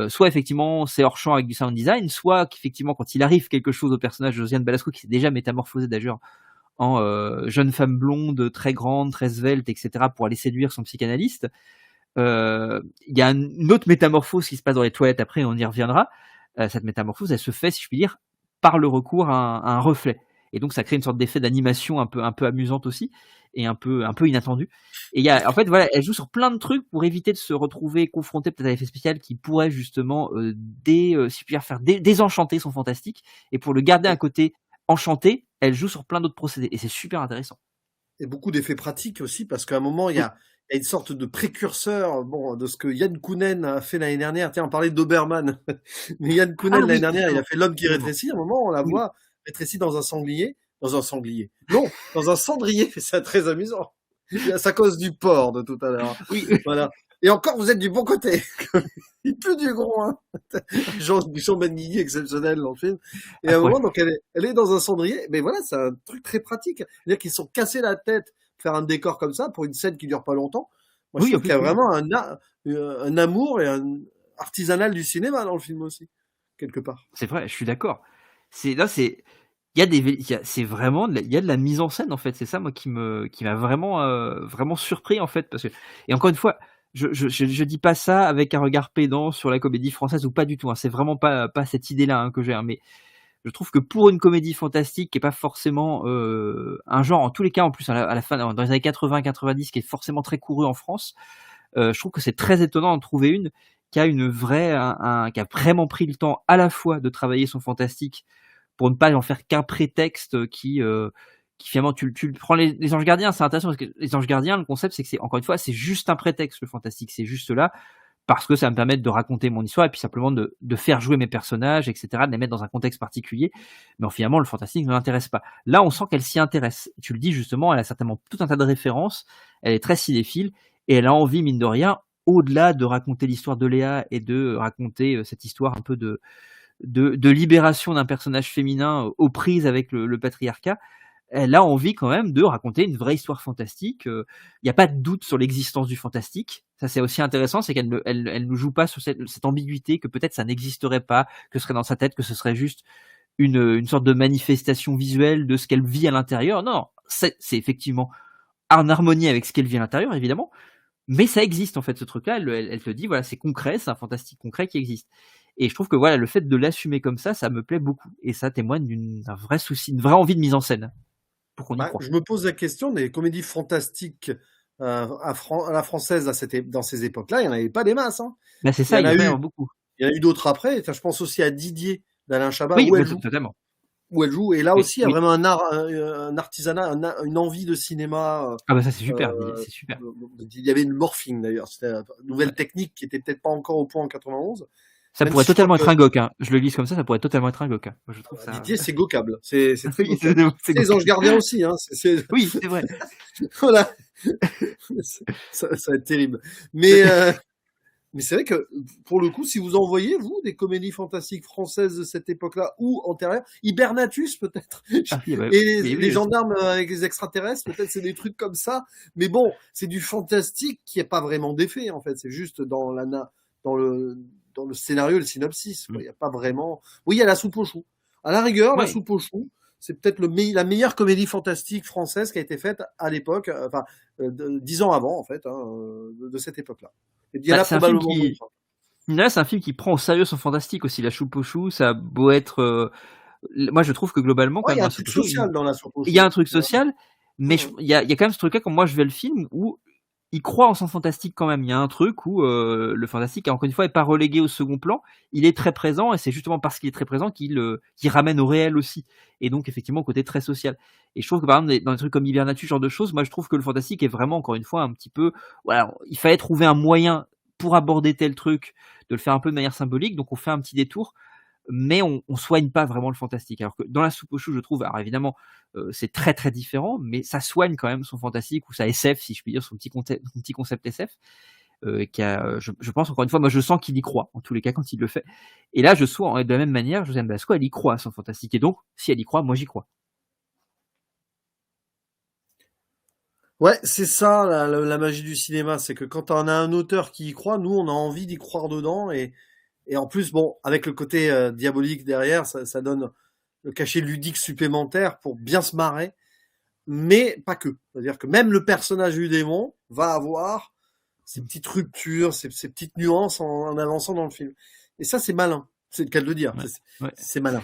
soit effectivement c'est hors champ avec du sound design, soit qu'effectivement quand il arrive quelque chose au personnage de Josiane Balasco, qui s'est déjà métamorphosé d'ailleurs en jeune femme blonde, très grande, très svelte, etc., pour aller séduire son psychanalyste, il y a une autre métamorphose qui se passe dans les toilettes après, on y reviendra. Cette métamorphose, elle se fait, si je puis dire, par le recours à un reflet. Et donc ça crée une sorte d'effet d'animation un peu amusante aussi, et un peu inattendu. Et en fait, voilà, elle joue sur plein de trucs pour éviter de se retrouver confrontée peut-être à l'effet spécial qui pourrait justement si je puis dire, faire désenchanter son fantastique. Et pour le garder un côté enchanté, elle joue sur plein d'autres procédés. Et c'est super intéressant. Et beaucoup d'effets pratiques aussi, parce qu'à un moment, il y a une sorte de précurseur de ce que Yann Kounen a fait l'année dernière. Tiens, on parlait d'Oberman. Mais Yann Kounen, l'année dernière, il a fait L'homme qui rétrécit. À un moment, on la voit rétrécie dans un sanglier. Dans un sanglier. Non, dans un cendrier. C'est très amusant. Ça cause du porc de tout à l'heure. Oui. Voilà. Et encore, vous êtes du bon côté. Il pue du groin. Jean Benguigui exceptionnel dans le film. Et à un moment, donc, elle est dans un cendrier. Mais voilà, c'est un truc très pratique. C'est-à-dire qu'ils se sont cassés la tête pour faire un décor comme ça, pour une scène qui dure pas longtemps. Moi, je trouve qu'il y a vraiment un amour et un artisanal du cinéma dans le film aussi, quelque part. C'est vrai, je suis d'accord. Il y a de la mise en scène en fait. C'est ça moi qui m'a vraiment surpris en fait, parce que, et encore une fois, je dis pas ça avec un regard pédant sur la comédie française ou pas du tout, hein. C'est vraiment pas cette idée-là que j'ai, hein. Mais je trouve que pour une comédie fantastique qui est pas forcément un genre, en tous les cas en plus à la fin dans les années 80-90, qui est forcément très couru en France, je trouve que c'est très étonnant d'en trouver une qui a qui a vraiment pris le temps à la fois de travailler son fantastique pour ne pas en faire qu'un prétexte qui finalement tu prends les Anges Gardiens. C'est intéressant parce que les Anges Gardiens, le concept c'est que encore une fois c'est juste un prétexte, le fantastique, c'est juste là parce que ça va me permettre de raconter mon histoire et puis simplement de faire jouer mes personnages, etc., de les mettre dans un contexte particulier. Mais finalement le fantastique ne m'intéresse pas. Là on sent qu'elle s'y intéresse, tu le dis justement, elle a certainement tout un tas de références, elle est très cinéphile et elle a envie, mine de rien, au-delà de raconter l'histoire de Léa et de raconter cette histoire un peu de libération d'un personnage féminin aux prises avec le patriarcat, elle a envie quand même de raconter une vraie histoire fantastique. Il n'y a pas de doute sur l'existence du fantastique. Ça, c'est aussi intéressant, c'est qu'elle ne joue pas sur cette ambiguïté que peut-être ça n'existerait pas, que ce serait dans sa tête, que ce serait juste une sorte de manifestation visuelle de ce qu'elle vit à l'intérieur. Non, c'est effectivement en harmonie avec ce qu'elle vit à l'intérieur, évidemment, mais ça existe en fait, ce truc-là. Elle te dit, voilà, c'est concret, c'est un fantastique concret qui existe. Et je trouve que voilà, le fait de l'assumer comme ça me plaît beaucoup. Et ça témoigne d'un vrai souci, d'une vraie envie de mise en scène pour qu'on y croit. Je me pose la question des comédies fantastiques à la française dans ces époques-là, il n'y en avait pas des masses. Hein. Bah c'est ça, il y en a eu beaucoup. Il y en a eu d'autres après. Enfin, je pense aussi à Didier d'Alain Chabat, Oui, où elle joue. totalement. Où elle joue. Et là Oui, aussi, il y a vraiment un art, un artisanat, une envie de cinéma. Ah bah ça c'est super, c'est super. Il y avait une morphing d'ailleurs. C'était une nouvelle technique qui était peut-être pas encore au point en 91. Ça pourrait totalement être un Gok. Hein. Je le lis comme ça pourrait totalement être un Gok. Hein. Moi, je trouve ça... Didier, c'est gokable. C'est très oui, gokable. C'est les Anges Gardiens aussi. Hein. Oui, c'est vrai. Voilà. Ça va être terrible. Mais c'est vrai que, pour le coup, si vous en voyez, vous, des comédies fantastiques françaises de cette époque-là, ou antérieures, Hibernatus, peut-être, Ah, oui, bah, et oui, les gendarmes avec les extraterrestres, peut-être c'est des trucs comme ça. Mais bon, c'est du fantastique qui n'a pas vraiment d'effet, en fait. C'est juste dans le scénario, le synopsis. Il n'y a pas vraiment... Oui, il y a La Soupe aux choux. À la rigueur, La Soupe aux choux, c'est peut-être la meilleure comédie fantastique française qui a été faite à l'époque, 10 ans avant, en fait, hein, de cette époque-là. Et il y en a probablement d'autres. Là, c'est un film qui prend au sérieux son fantastique aussi. La Soupe aux choux, ça a beau être... Moi, je trouve que globalement, quand il y a même, un truc social dans La Soupe aux choux. Il y a un truc social, mais il y a quand même ce truc-là, quand moi je vais le film, où il croit en son fantastique quand même. Il y a un truc où le fantastique, encore une fois, est pas relégué au second plan. Il est très présent, et c'est justement parce qu'il est très présent qu'il ramène au réel aussi. Et donc, effectivement, au côté très social. Et je trouve que, par exemple, dans des trucs comme Hibernatus, ce genre de choses, moi, je trouve que le fantastique est vraiment, encore une fois, un petit peu... Voilà, il fallait trouver un moyen pour aborder tel truc, de le faire un peu de manière symbolique, donc on fait un petit détour, mais on soigne pas vraiment le fantastique. Alors que dans La Soupe aux choux, je trouve, alors évidemment, c'est très très différent, mais ça soigne quand même son fantastique, ou sa SF, si je puis dire, son petit concept SF, qui a, je pense, encore une fois, moi je sens qu'il y croit, en tous les cas, quand il le fait. Et là, je sens, de la même manière, Josiane Balasco, elle y croit à son fantastique, et donc, si elle y croit, moi j'y crois. Ouais, c'est ça la magie du cinéma, c'est que quand on a un auteur qui y croit, nous on a envie d'y croire dedans, et en plus, bon, avec le côté diabolique derrière, ça donne le cachet ludique supplémentaire pour bien se marrer, mais pas que. C'est-à-dire que même le personnage du démon va avoir ces petites ruptures, ces petites nuances en avançant dans le film. Et ça, c'est malin. C'est le cas de le dire. Ouais. C'est malin.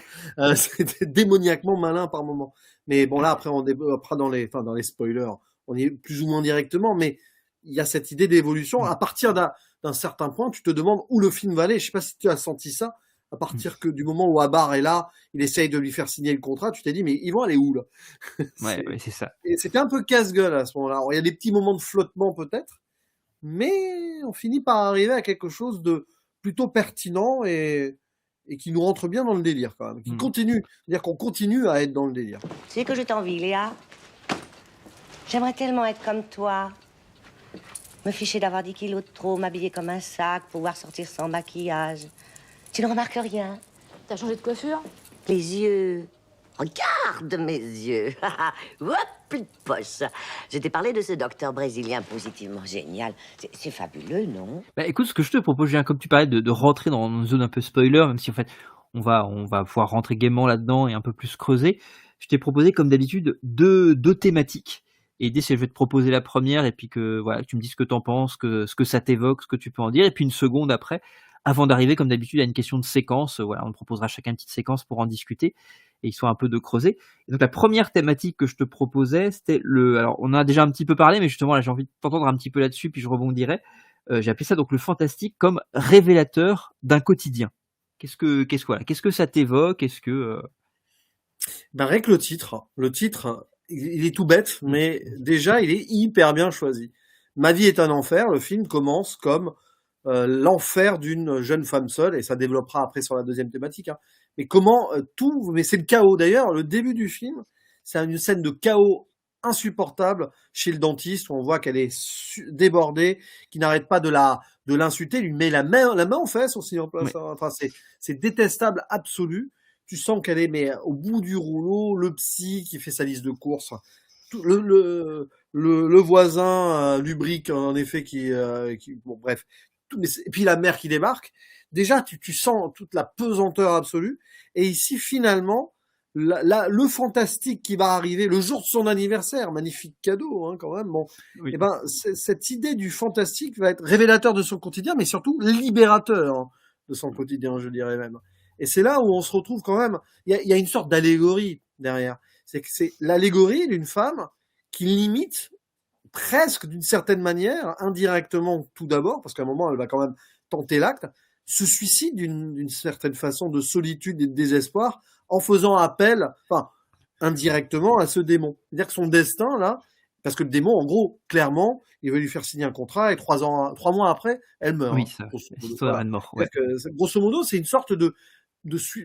C'est démoniaquement malin par moment. Mais bon, là, après, dans les spoilers, on y est plus ou moins directement, mais il y a cette idée d'évolution. À partir d'un certain point, tu te demandes où le film va aller. Je sais pas si tu as senti ça. À partir du moment où Abar est là, il essaye de lui faire signer le contrat, tu t'es dit, mais ils vont aller où, là? Ouais, c'est ça. Et c'était un peu casse-gueule à ce moment-là. Alors, il y a des petits moments de flottement, peut-être, mais on finit par arriver à quelque chose de plutôt pertinent et qui nous rentre bien dans le délire, quand même. Qui continue. C'est-à-dire qu'on continue à être dans le délire. Tu sais que je t'envie, Léa. J'aimerais tellement être comme toi. Me ficher d'avoir 10 kilos de trop, m'habiller comme un sac, pouvoir sortir sans maquillage. Tu ne remarques rien? T'as changé de coiffure? Les yeux. Regarde mes yeux. Hop, plus de poche. Je t'ai parlé de ce docteur brésilien positivement génial. C'est fabuleux, non? Bah, écoute, ce que je te propose, Julien, comme tu parlais de rentrer dans une zone un peu spoiler, même si en fait on va pouvoir rentrer gaiement là-dedans et un peu plus creuser, je t'ai proposé comme d'habitude deux thématiques. Et l'idée, c'est que je vais te proposer la première, et puis que voilà, tu me dis ce que t'en penses, ce que ça t'évoque, ce que tu peux en dire, et puis une seconde après, avant d'arriver, comme d'habitude, à une question de séquence. Voilà, on te proposera chacun une petite séquence pour en discuter, et histoire un peu de creuser. Et donc la première thématique que je te proposais, c'était alors on en a déjà un petit peu parlé, mais justement là j'ai envie de t'entendre un petit peu là-dessus, puis je rebondirai. J'ai appelé ça donc le fantastique comme révélateur d'un quotidien. Qu'est-ce que ça t'évoque? Est-ce que Rien que le titre, il est tout bête, mais déjà il est hyper bien choisi. Ma vie est un enfer. Le film commence comme l'enfer d'une jeune femme seule, et ça développera après sur la deuxième thématique. Hein. Mais mais c'est le chaos. D'ailleurs, le début du film, c'est une scène de chaos insupportable chez le dentiste, où on voit qu'elle est débordée, qui n'arrête pas de l'insulter, lui met la main en face aussi en place. Enfin, c'est détestable absolu. tu sens qu'elle est mais au bout du rouleau, le psy qui fait sa liste de courses, le voisin lubrique en effet qui bon bref, et puis la mère qui débarque. Déjà, tu sens toute la pesanteur absolue. Et ici, finalement, le fantastique qui va arriver le jour de son anniversaire, magnifique cadeau hein, quand même. Bon, Oui. et ben cette idée du fantastique va être révélateur de son quotidien, mais surtout libérateur hein, de son quotidien, je dirais même. Et c'est là où on se retrouve quand même. Il y a une sorte d'allégorie derrière. C'est que c'est l'allégorie d'une femme qui limite presque d'une certaine manière, indirectement tout d'abord, parce qu'à un moment elle va quand même tenter l'acte, se suicide d'une certaine façon de solitude et de désespoir en faisant appel, enfin, indirectement à ce démon. C'est-à-dire que son destin, là, parce que le démon, en gros, clairement, il veut lui faire signer un contrat et 3 mois après, elle meurt. Oui, Hein, ça. grosso modo. L'histoire Voilà. de mort. Ouais. Grosso modo, c'est une sorte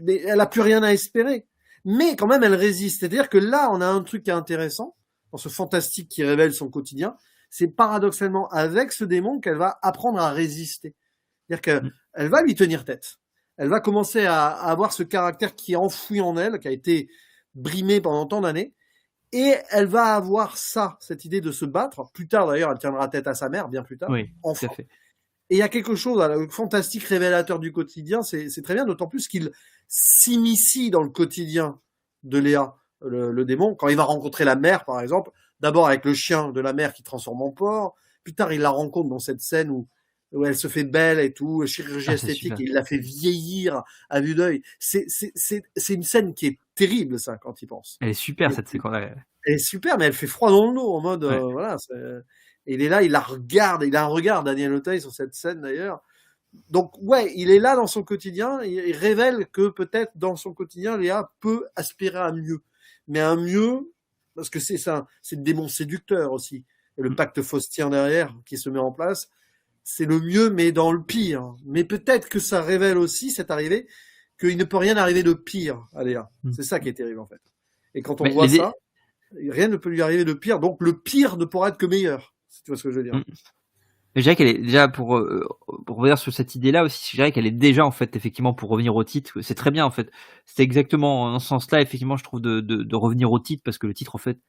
mais elle a plus rien à espérer. Mais quand même, elle résiste. C'est-à-dire que là, on a un truc qui est intéressant, dans ce fantastique qui révèle son quotidien, c'est paradoxalement avec ce démon qu'elle va apprendre à résister. C'est-à-dire qu'elle va lui tenir tête. Elle va commencer à avoir ce caractère qui est enfoui en elle, qui a été brimé pendant tant d'années, et elle va avoir cette idée de se battre. Plus tard, d'ailleurs, elle tiendra tête à sa mère, bien plus tard, Oui, enfant. tout à fait. Et il y a quelque chose, le fantastique révélateur du quotidien, c'est très bien, d'autant plus qu'il s'initie dans le quotidien de Léa, le démon, quand il va rencontrer la mère, par exemple, d'abord avec le chien de la mère qui transforme en porc, plus tard il la rencontre dans cette scène où elle se fait belle et tout, chirurgie esthétique, et il la fait vieillir à vue d'œil. C'est une scène qui est terrible, ça, quand il pense. Elle est super, cette séquence. Elle est super, mais elle fait froid dans le dos, en mode, Ouais. voilà, et il est là, il la regarde, il a un regard, Daniel Auteuil, sur cette scène d'ailleurs. Donc, ouais, il est là dans son quotidien, il révèle que peut-être dans son quotidien, Léa peut aspirer à mieux. Mais un mieux, parce que c'est le démon séducteur aussi. Et le pacte faustien derrière qui se met en place, c'est le mieux, mais dans le pire. Mais peut-être que ça révèle aussi, cette arrivée, qu'il ne peut rien arriver de pire à Léa. C'est ça qui est terrible, en fait. Et quand on voit ça, rien ne peut lui arriver de pire, donc le pire ne pourra être que meilleur. Si tu vois ce que je veux dire. Mais je dirais qu'elle est déjà, pour revenir sur cette idée-là aussi, je dirais qu'elle est déjà, en fait, effectivement, pour revenir au titre, c'est très bien, en fait. C'est exactement dans ce sens-là, effectivement, je trouve, de revenir au titre, parce que le titre, en fait,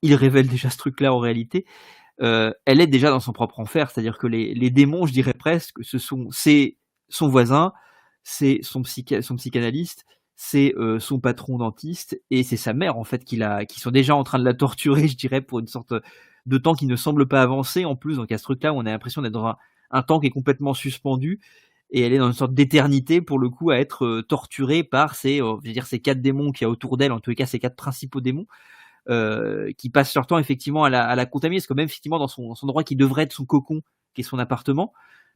il révèle déjà ce truc-là en réalité. Elle est déjà dans son propre enfer, c'est-à-dire que les démons, je dirais presque, c'est son voisin, c'est son psychanalyste, c'est son patron dentiste, et c'est sa mère, en fait, qui sont déjà en train de la torturer, je dirais, pour une sorte de temps qui ne semble pas avancer en plus. Donc à ce truc-là où on a l'impression d'être dans un temps qui est complètement suspendu, et elle est dans une sorte d'éternité pour le coup à être torturée par ces 4 démons qu'il y a autour d'elle, en tous les cas ces 4 principaux démons qui passent leur temps effectivement à la contaminer, parce que même effectivement dans son endroit qui devrait être son cocon, qui est son appartement,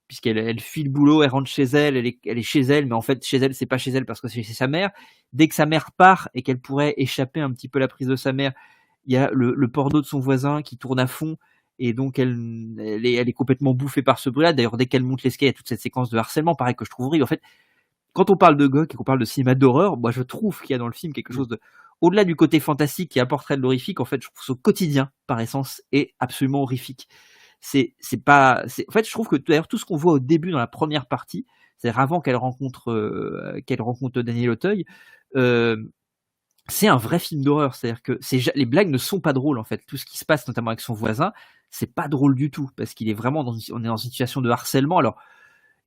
puisqu'elle fuit le boulot, elle rentre chez elle, elle est chez elle, mais en fait chez elle c'est pas chez elle parce que c'est chez sa mère. Dès que sa mère part et qu'elle pourrait échapper un petit peu à la prise de sa mère, il y a le porno de son voisin qui tourne à fond, et donc elle est complètement bouffée par ce bruit-là. D'ailleurs, dès qu'elle monte l'escalier, il y a toute cette séquence de harcèlement, pareil, que je trouve horrible. En fait, quand on parle de Gok et qu'on parle de cinéma d'horreur, moi je trouve qu'il y a dans le film quelque chose de, au-delà du côté fantastique qui apporterait de l'horrifique, en fait, je trouve son quotidien, par essence, est absolument horrifique. En fait, je trouve que d'ailleurs tout ce qu'on voit au début dans la première partie, c'est-à-dire avant qu'elle rencontre Daniel Auteuil, c'est un vrai film d'horreur. C'est-à-dire que les blagues ne sont pas drôles, en fait. Tout ce qui se passe, notamment avec son voisin, c'est pas drôle du tout, parce qu'il est vraiment on est dans une situation de harcèlement. Alors,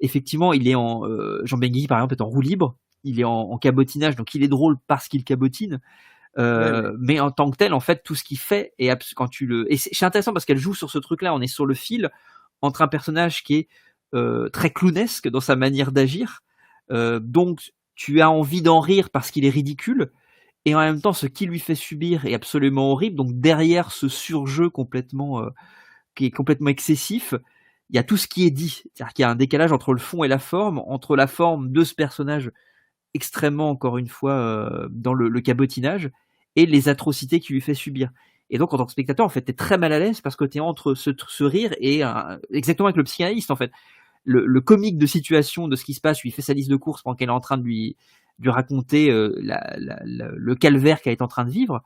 effectivement, il est Jean Benguigui, par exemple, est en roue libre, il est en cabotinage, donc il est drôle parce qu'il cabotine. Mais en tant que tel, en fait, tout ce qu'il fait et c'est intéressant parce qu'elle joue sur ce truc-là. On est sur le fil entre un personnage qui est très clownesque dans sa manière d'agir, donc tu as envie d'en rire parce qu'il est ridicule, et en même temps, ce qu'il lui fait subir est absolument horrible. Donc derrière ce surjeu qui est complètement excessif, il y a tout ce qui est dit. C'est-à-dire qu'il y a un décalage entre le fond et la forme, entre la forme de ce personnage extrêmement, encore une fois, dans le cabotinage, et les atrocités qu'il lui fait subir. Et donc, en tant que spectateur, en fait, t'es très mal à l'aise parce que t'es entre ce rire et exactement avec le psychanalyste, en fait. Le comique de situation de ce qui se passe, lui fait sa liste de courses pendant qu'elle est en train de lui raconter le calvaire qu'elle est en train de vivre.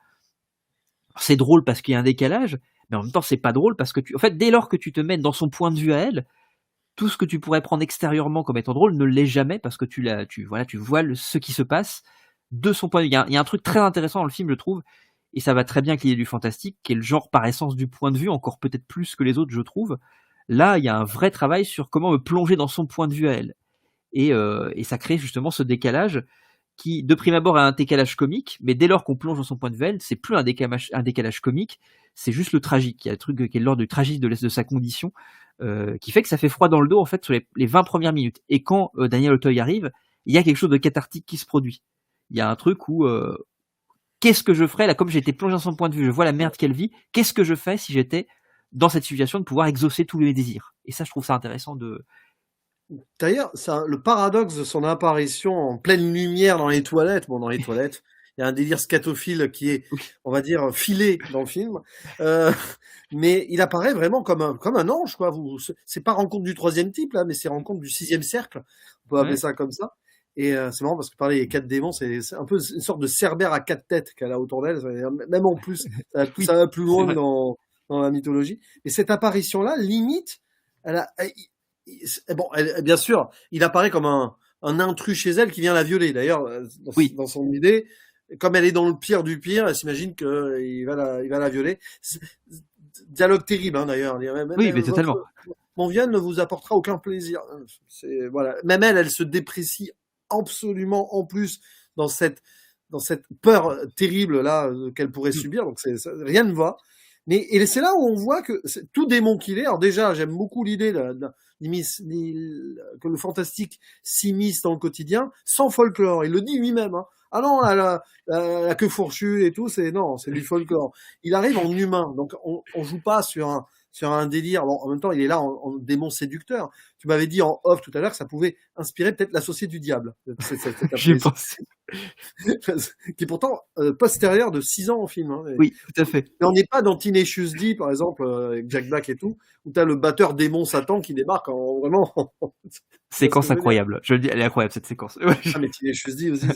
C'est drôle parce qu'il y a un décalage, mais en même temps, c'est pas drôle parce que en fait, dès lors que tu te mets dans son point de vue à elle, tout ce que tu pourrais prendre extérieurement comme étant drôle ne l'est jamais, parce que tu vois ce qui se passe de son point de vue. Il y a un truc très intéressant dans le film, je trouve, et ça va très bien avec l'idée du fantastique, qui est le genre par essence du point de vue, encore peut-être plus que les autres, je trouve. Là, il y a un vrai travail sur comment me plonger dans son point de vue à elle. Et ça crée justement ce décalage qui, de prime abord, a un décalage comique, mais dès lors qu'on plonge dans son point de vue à elle, c'est plus un décalage comique, c'est juste le tragique. Il y a un truc qui est l'ordre du tragique de sa condition, qui fait que ça fait froid dans le dos, en fait, sur les 20 premières minutes. Et quand Daniel Auteuil arrive, il y a quelque chose de cathartique qui se produit. Il y a un truc où qu'est-ce que je ferais là, comme j'ai été plongé dans son point de vue, je vois la merde qu'elle vit, qu'est-ce que je fais si j'étais dans cette situation de pouvoir exaucer tous mes désirs. Et ça, je trouve ça intéressant de... D'ailleurs, le paradoxe de son apparition en pleine lumière dans les toilettes, il y a un délire scatophile qui est, on va dire, filé dans le film, mais il apparaît vraiment comme un ange, quoi. C'est pas rencontre du troisième type, là, mais c'est rencontre du sixième cercle. On peut appeler ça comme ça. Et c'est marrant parce que parler des 4 démons, c'est un peu une sorte de Cerbère à 4 têtes qu'elle a autour d'elle. Même en plus, ça va plus loin dans la mythologie. Et cette apparition-là, limite, bien sûr, il apparaît comme un intrus chez elle qui vient la violer. D'ailleurs, dans son idée, comme elle est dans le pire du pire, elle s'imagine qu'il va la violer. Dialogue terrible, hein, d'ailleurs. Oui, mais totalement. Mon viol ne vous apportera aucun plaisir. Voilà. Même elle se déprécie absolument en plus dans cette peur terrible là qu'elle pourrait subir. Donc rien ne va. Et c'est là où on voit que tout démon qu'il est. Alors déjà, j'aime beaucoup l'idée que le fantastique s'immisce dans le quotidien sans folklore. Il le dit lui-même. Hein. Ah non, la queue fourchue et tout, c'est du folklore. Il arrive en humain, donc on joue pas sur un délire. Bon, en même temps, il est là en démon séducteur. Tu m'avais dit en off tout à l'heure que ça pouvait inspirer peut-être l'associé du diable. J'y pensé. Qui est pourtant postérieur de 6 ans au film. Hein, oui, tout à fait. Mais on n'est pas dans Tenacious D, par exemple, avec Jack Black et tout, où t'as le batteur démon Satan qui débarque vraiment... Séquence incroyable. Je le dis, elle est incroyable, cette séquence. Ah, mais Tenacious D aussi,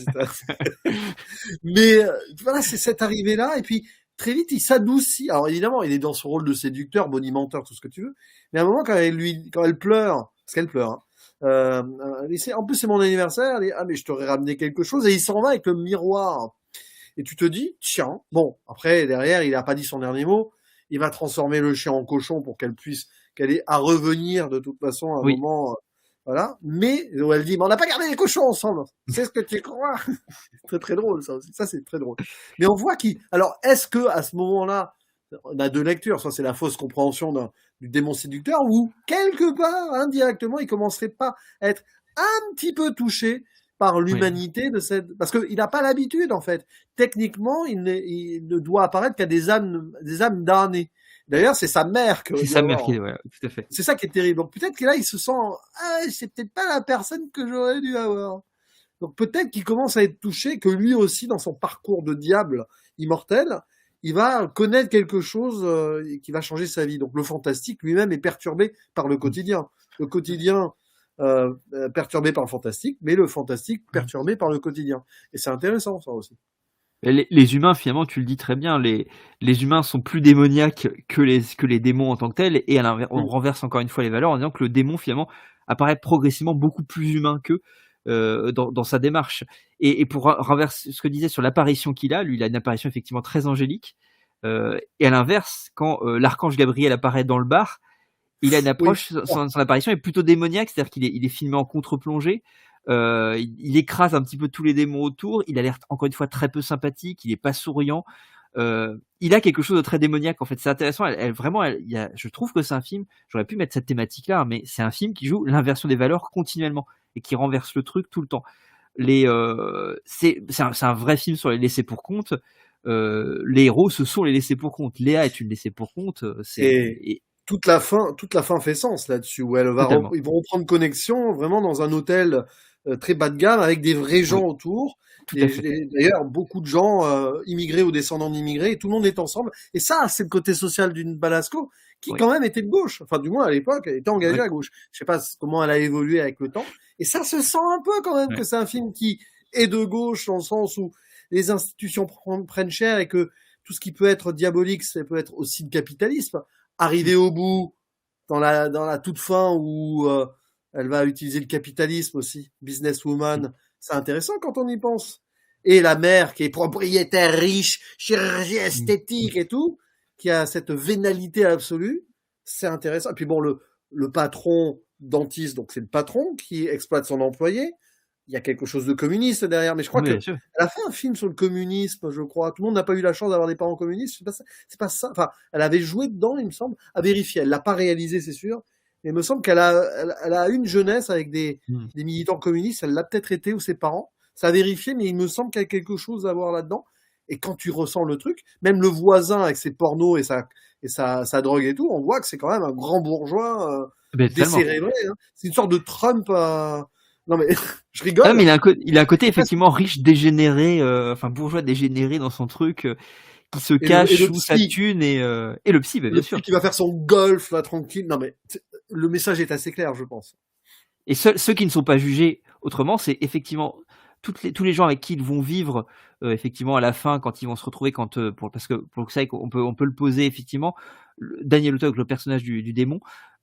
mais voilà, c'est cette arrivée-là, et puis très vite, il s'adoucit. Alors évidemment, il est dans son rôle de séducteur, bonimenteur, tout ce que tu veux, mais à un moment, quand elle pleure, parce qu'elle pleure, hein, en plus c'est mon anniversaire, elle dit, ah mais je t'aurais ramené quelque chose, et il s'en va avec le miroir. Et tu te dis, tiens, bon, après, derrière, il a pas dit son dernier mot, il va transformer le chien en cochon pour qu'elle ait à revenir de toute façon à un moment, voilà. Mais, où elle dit, mais on n'a pas gardé les cochons ensemble. C'est ce que tu crois. Très, très drôle, ça aussi. Ça, c'est très drôle. Mais on voit alors, est-ce que, à ce moment-là, on a deux lectures, soit c'est la fausse compréhension du démon séducteur, ou quelque part, indirectement, il commencerait pas à être un petit peu touché par l'humanité de parce qu'il n'a pas l'habitude, en fait. Techniquement, il ne doit apparaître qu'à des âmes damnées. D'ailleurs, c'est sa mère c'est sa mère qui, ouais, tout à fait. C'est ça qui est terrible. Donc peut-être que là, il se sent, c'est peut-être pas la personne que j'aurais dû avoir. Donc peut-être qu'il commence à être touché, que lui aussi, dans son parcours de diable immortel, il va connaître quelque chose qui va changer sa vie. Donc le fantastique lui-même est perturbé par le quotidien. Le quotidien perturbé par le fantastique, mais le fantastique perturbé par le quotidien. Et c'est intéressant, ça aussi. Les humains, finalement, tu le dis très bien, les humains sont plus démoniaques que les démons en tant que tels, et à l'inverse, on renverse encore une fois les valeurs en disant que le démon, finalement, apparaît progressivement beaucoup plus humain qu'eux dans sa démarche. Et pour renverser ce que disait sur l'apparition qu'il a, lui, il a une apparition effectivement très angélique, et à l'inverse, quand l'archange Gabriel apparaît dans le bar, il a une approche, son apparition est plutôt démoniaque, c'est-à-dire qu'il est filmé en contre-plongée. Il écrase un petit peu tous les démons autour. Il a l'air encore une fois très peu sympathique. Il est pas souriant. Il a quelque chose de très démoniaque en fait. C'est intéressant. Je trouve que c'est un film. J'aurais pu mettre cette thématique-là, mais c'est un film qui joue l'inversion des valeurs continuellement et qui renverse le truc tout le temps. C'est un vrai film sur les laissés pour compte. Les héros, ce sont les laissés pour compte. Léa est une laissée pour compte. Toute la fin fait sens là-dessus, où ils vont reprendre connexion vraiment dans un hôtel très bas de gamme avec des vrais gens autour. D'ailleurs, beaucoup de gens immigrés ou descendants d'immigrés, et tout le monde est ensemble. Et ça, c'est le côté social d'une Balasco qui quand même était de gauche. Enfin, du moins à l'époque, elle était engagée à gauche. Je sais pas comment elle a évolué avec le temps. Et ça se sent un peu quand même que c'est un film qui est de gauche dans le sens où les institutions prennent cher et que tout ce qui peut être diabolique, ça peut être aussi le capitalisme. Arriver au bout dans la toute fin où elle va utiliser le capitalisme aussi, businesswoman, c'est intéressant quand on y pense. et la mère qui est propriétaire riche, chirurgie esthétique et tout, qui a cette vénalité absolue, c'est intéressant. Et puis bon, le patron dentiste, donc c'est le patron qui exploite son employé. Il y a quelque chose de communiste derrière, mais je crois Oui, que bien sûr. elle a fait un film sur le communisme, je crois. Tout le monde n'a pas eu la chance d'avoir des parents communistes. C'est pas ça. Enfin, elle avait joué dedans, il me semble, à vérifier. Elle l'a pas réalisé, c'est sûr. Mais il me semble elle a une jeunesse avec des militants communistes. Elle l'a peut-être été ou ses parents. Ça a vérifié, mais il me semble qu'il y a quelque chose à voir là-dedans. Et quand tu ressens le truc, même le voisin avec ses pornos et sa drogue et tout, on voit que c'est quand même un grand bourgeois Ben, tellement. décérébré. Hein. C'est une sorte de Trump. Non mais je rigole. Ah, mais il a un côté effectivement riche, dégénéré, enfin bourgeois dégénéré dans son truc, qui se cache et le sous sa psy. thune et le psy, ben, bien Le sûr. psy qui va faire son golf là tranquille. Non mais le message est assez clair, je pense. Et ceux qui ne sont pas jugés autrement, c'est effectivement tous les gens avec qui ils vont vivre, effectivement à la fin quand ils vont se retrouver parce que pour ça on peut le poser effectivement. Daniel Auteuil, le personnage du démon,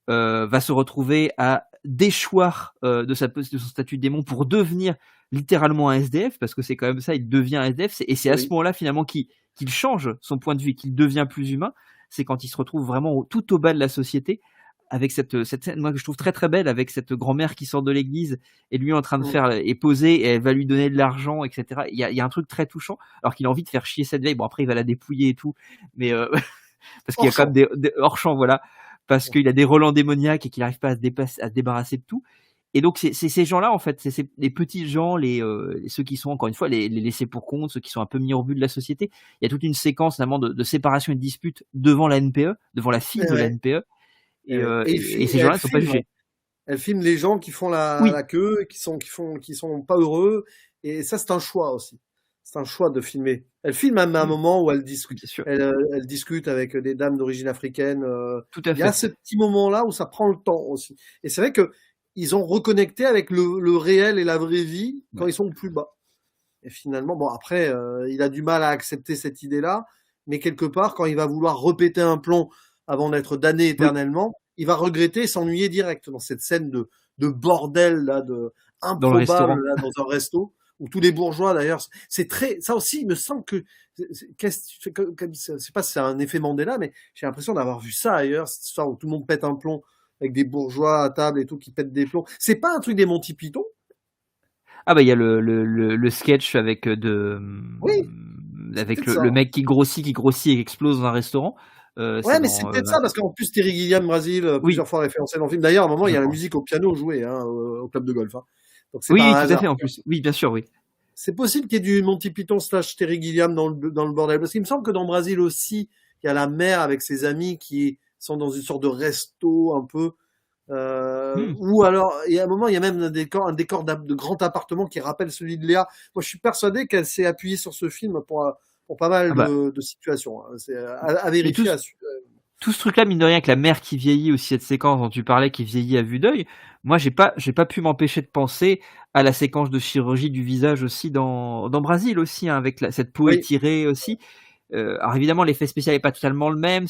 va se retrouver à déchoir de son statut de démon pour devenir littéralement un SDF, parce que c'est quand même ça, il devient un SDF, et c'est à ce moment-là finalement qu'il change son point de vue, qu'il devient plus humain. C'est quand il se retrouve vraiment tout au bas de la société, avec cette scène, moi, que je trouve très très belle, avec cette grand-mère qui sort de l'église et lui en train de faire et poser, et elle va lui donner de l'argent, etc. Il y a un truc très touchant, alors qu'il a envie de faire chier cette vieille. Bon, après il va la dépouiller et tout, mais parce qu'il y a quand même des hors champ, voilà, parce qu'il a des relents démoniaques et qu'il n'arrive pas à se débarrasser de tout. Et donc c'est ces gens-là, en fait, c'est les petits gens, ceux qui sont encore une fois les laissés pour compte, ceux qui sont un peu mis au but de la société. Il y a toute une séquence notamment de séparation et de dispute devant la NPE, devant la fille de la NPE. Et ces gens-là ne sont pas jugés. Elle filme les gens qui font la queue, qui sont pas heureux, et ça c'est un choix aussi. C'est un choix de filmer. Elle filme même à un moment où elle discute avec des dames d'origine africaine. Tout à fait. Il y a ce petit moment-là où ça prend le temps aussi. Et c'est vrai que ils ont reconnecté avec le réel et la vraie vie quand ils sont au plus bas. Et finalement, bon après, il a du mal à accepter cette idée-là, mais quelque part, quand il va vouloir répéter un plan avant d'être damné éternellement, il va regretter et s'ennuyer direct dans cette scène de bordel là, improbable là, dans un resto où tous les bourgeois d'ailleurs, c'est très, ça aussi, il me semble que c'est pas si c'est un effet Mandela, mais j'ai l'impression d'avoir vu ça ailleurs, cette histoire où tout le monde pète un plomb avec des bourgeois à table et tout qui pètent des plombs. C'est pas un truc des Monty Python? Ah bah il y a le sketch avec le mec qui grossit et qui explose dans un restaurant. Ouais, mais c'est peut-être ça, parce qu'en plus Terry Gilliam, Brésil, plusieurs fois référencé dans le film. D'ailleurs, à un moment, il y a la musique au piano jouée au club de golf. Hein. Donc, c'est oui, pas tout à fait, en plus. Oui, bien sûr, oui. C'est possible qu'il y ait du Monty Python / Terry Gilliam dans le bordel. Parce qu'il me semble que dans Brésil aussi, il y a la mère avec ses amis qui sont dans une sorte de resto un peu. Ou alors, il y a un moment, il y a même un décor de grand appartement qui rappelle celui de Léa. Moi, je suis persuadé qu'elle s'est appuyée sur ce film pour pas mal de situations. Hein. C'est à vérifier. Tout ce truc-là, mine de rien, avec la mère qui vieillit aussi, cette séquence dont tu parlais, qui vieillit à vue d'œil, moi, j'ai pas pu m'empêcher de penser à la séquence de chirurgie du visage aussi dans Brésil aussi, hein, avec cette peau étirée aussi. Alors évidemment, l'effet spécial est pas totalement le même,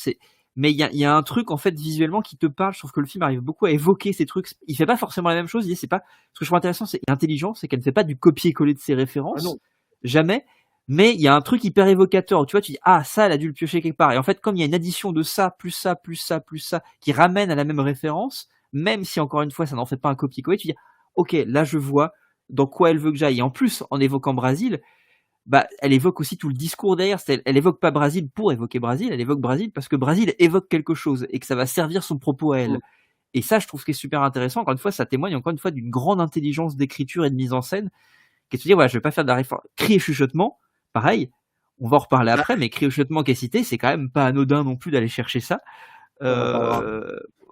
mais il y a un truc en fait visuellement qui te parle. Je trouve que le film arrive beaucoup à évoquer ces trucs. Il fait pas forcément la même chose. Ce que je trouve intéressant, c'est intelligent, c'est qu'elle ne fait pas du copier-coller de ses références. Ah non. Jamais. Mais il y a un truc hyper évocateur. Tu vois, tu dis ça, elle a dû le piocher quelque part. Et en fait, comme il y a une addition de ça, plus ça, plus ça, plus ça, qui ramène à la même référence, même si encore une fois ça n'en fait pas un copier-coller, tu dis ok, là je vois dans quoi elle veut que j'aille. Et en plus, en évoquant Brésil, elle évoque aussi tout le discours derrière. Elle évoque pas Brésil pour évoquer Brésil, elle évoque Brésil parce que Brésil évoque quelque chose et que ça va servir son propos à elle. Et ça, je trouve que c'est super intéressant. Encore une fois, ça témoigne encore une fois d'une grande intelligence d'écriture et de mise en scène. Qui est de se dire, je vais pas faire de la réforme. Crier chuchotement, pareil, on va en reparler après, mais crier chuchotement qui est cité, c'est quand même pas anodin non plus d'aller chercher ça.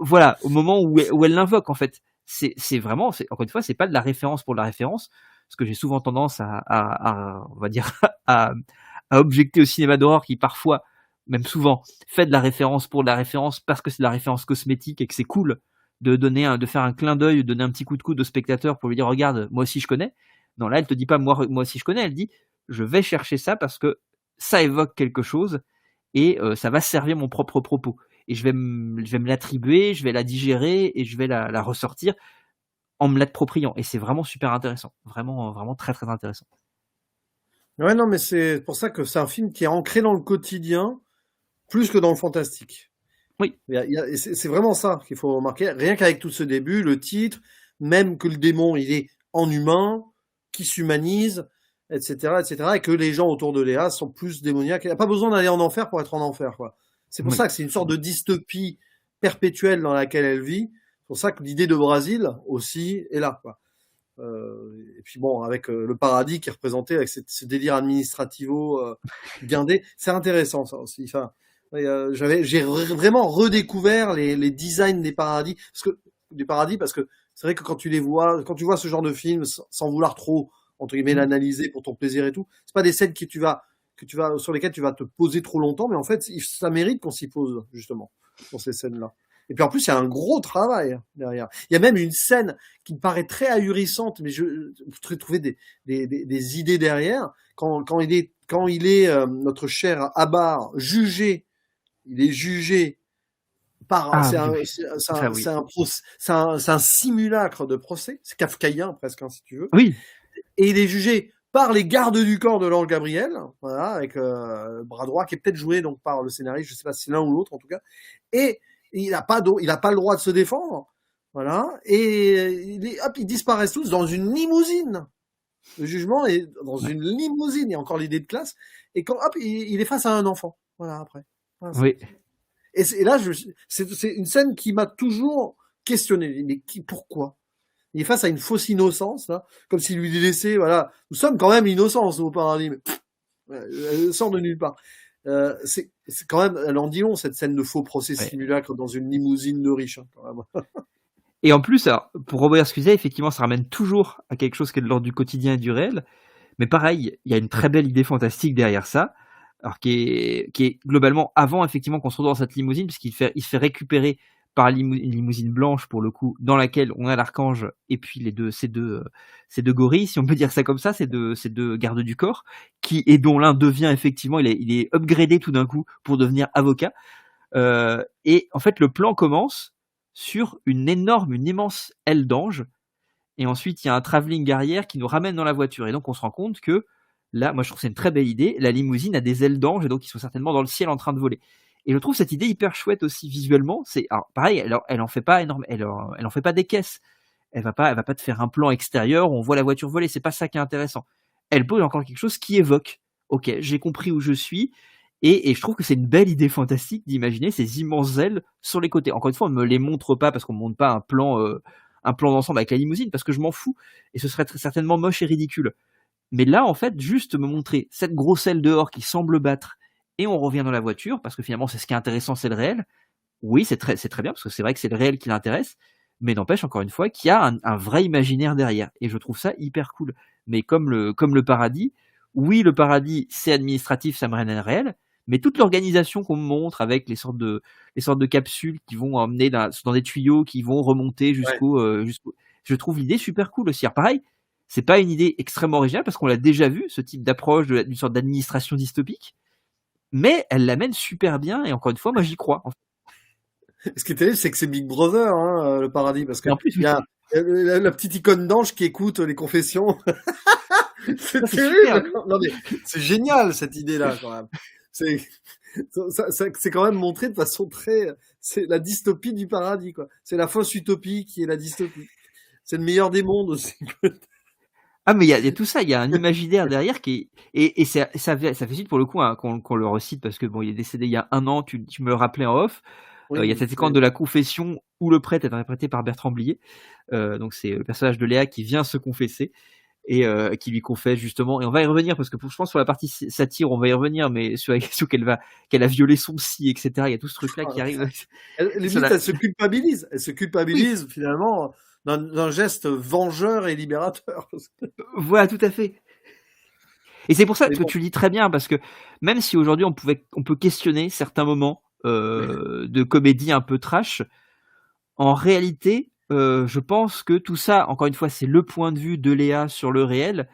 Voilà, au moment où elle l'invoque, en fait, c'est vraiment, encore une fois, c'est pas de la référence pour la référence, parce que j'ai souvent tendance on va dire, à objecter au cinéma d'horreur qui parfois, même souvent, fait de la référence pour la référence parce que c'est de la référence cosmétique et que c'est cool de faire un clin d'œil, de donner un petit coup de coude au spectateur pour lui dire regarde, moi aussi je connais. Non, là elle te dit pas moi aussi je connais, elle dit je vais chercher ça parce que ça évoque quelque chose et ça va servir mon propre propos et je vais me l'attribuer, je vais la digérer et je vais la ressortir en me l'appropriant, et c'est vraiment super intéressant, vraiment très très intéressant. Ouais, non, mais c'est pour ça que c'est un film qui est ancré dans le quotidien plus que dans le fantastique. Oui. Et c'est vraiment ça qu'il faut remarquer. Rien qu'avec tout ce début, le titre, même que le démon, il est en humain, qui s'humanise, etc., etc., et que les gens autour de Léa sont plus démoniaques. Il n'y a pas besoin d'aller en enfer pour être en enfer, quoi. C'est pour Oui. ça que c'est une sorte de dystopie perpétuelle dans laquelle elle vit. C'est pour ça que l'idée de Brésil aussi est là, quoi. Et puis bon, avec le paradis qui est représenté avec ce délire administrativo guindé, c'est intéressant ça aussi. Enfin, j'ai vraiment redécouvert les designs des paradis, parce que c'est vrai que quand tu vois ce genre de film sans vouloir trop entre guillemets l'analyser pour ton plaisir et tout, c'est pas des scènes sur lesquelles tu vas te poser trop longtemps, mais en fait ça mérite qu'on s'y pose justement sur ces scènes-là. Et puis en plus, il y a un gros travail derrière. Il y a même une scène qui me paraît très ahurissante, mais je voudrais trouver des idées derrière. Quand il est notre cher Abar jugé, il est jugé par, c'est Oui, un, oui. Ça, oui. c'est un simulacre de procès. C'est kafkaïen presque, hein, si tu veux. Oui. Et il est jugé par les gardes du corps de l'ange Gabriel, voilà, avec bras droit qui est peut-être joué donc par le scénariste, je sais pas si c'est l'un ou l'autre en tout cas. Et il n'a pas le droit de se défendre, voilà. Et ils disparaissent tous dans une limousine. Le jugement est dans une limousine. Il y a encore l'idée de classe. Et quand il est face à un enfant, voilà après. Voilà, Oui. et là, c'est une scène qui m'a toujours questionné. Mais pourquoi? Il est face à une fausse innocence, là, comme s'il lui laissait, voilà, nous sommes quand même innocents au paradis, mais elle sort de nulle part. C'est quand même, elle en dit long, cette scène de faux procès simulacre dans une limousine de riche, hein, quand même. Et en plus, alors, pour rebondir ce que je disais, effectivement, ça ramène toujours à quelque chose qui est de l'ordre du quotidien et du réel. Mais pareil, il y a une très belle idée fantastique derrière ça, alors qui est globalement avant effectivement qu'on se retrouve dans cette limousine, puisqu'il il se fait récupérer par une limousine blanche pour le coup, dans laquelle on a l'archange et puis ces deux gorilles, si on peut dire ça comme ça, ces deux gardes du corps, et dont l'un devient effectivement, il est upgradé tout d'un coup pour devenir avocat. Et en fait, le plan commence sur une immense aile d'ange. Et ensuite, il y a un travelling arrière qui nous ramène dans la voiture. Et donc, on se rend compte que là, moi, je trouve que c'est une très belle idée. La limousine a des ailes d'ange et donc ils sont certainement dans le ciel en train de voler. Et je trouve cette idée hyper chouette aussi visuellement. Alors pareil, elle en fait pas énorme, elle en fait pas des caisses. Elle va pas te faire un plan extérieur où on voit la voiture voler. C'est pas ça qui est intéressant. Elle pose encore quelque chose qui évoque. Ok, j'ai compris où je suis. Et je trouve que c'est une belle idée fantastique d'imaginer ces immenses ailes sur les côtés. Encore une fois, on ne me les montre pas parce qu'on ne montre pas un plan d'ensemble avec la limousine parce que je m'en fous et ce serait certainement moche et ridicule. Mais là, en fait, juste me montrer cette grosse aile dehors qui semble battre et on revient dans la voiture parce que finalement, c'est ce qui est intéressant, c'est le réel. Oui, c'est très bien parce que c'est vrai que c'est le réel qui l'intéresse, mais n'empêche encore une fois qu'il y a un vrai imaginaire derrière et je trouve ça hyper cool. Mais comme le paradis, oui, le paradis, c'est administratif, ça me rend réel. Mais toute l'organisation qu'on me montre avec les sortes de capsules qui vont emmener dans des tuyaux qui vont remonter jusqu'au, je trouve l'idée super cool aussi. Alors pareil, c'est pas une idée extrêmement originale parce qu'on l'a déjà vu, ce type d'approche d'une sorte d'administration dystopique, mais elle l'amène super bien et encore une fois, moi j'y crois. Ce qui est terrible, c'est que c'est Big Brother, hein, le paradis, parce que en plus, il y a la petite icône d'ange qui écoute les confessions. C'est terrible. Non mais c'est génial cette idée-là quand même. C'est quand même montré de façon c'est la dystopie du paradis, quoi. C'est la fausse utopie qui est la dystopie. C'est le meilleur des mondes aussi. Ah mais il y a tout ça, il y a un imaginaire derrière et ça fait suite pour le coup hein, qu'on le recite parce que bon il est décédé il y a 1 an, tu me le rappelais en off. Il y a cette séquence de la confession où le prêtre est interprété par Bertrand Blier. Donc c'est le personnage de Léa qui vient se confesser et qui lui confesse justement. Et on va y revenir parce que je pense sur la partie satire on va y revenir, mais sur la question qu'elle a violé son psy, etc. Il y a tout ce truc là qui arrive. Elle se culpabilise. Elle se culpabilise finalement d'un geste vengeur et libérateur. Voilà, tout à fait. Et c'est pour ça que tu le dis très bien, parce que même si aujourd'hui on peut questionner certains moments de comédie un peu trash, en réalité, je pense que tout ça, encore une fois, c'est le point de vue de Léa sur le réel,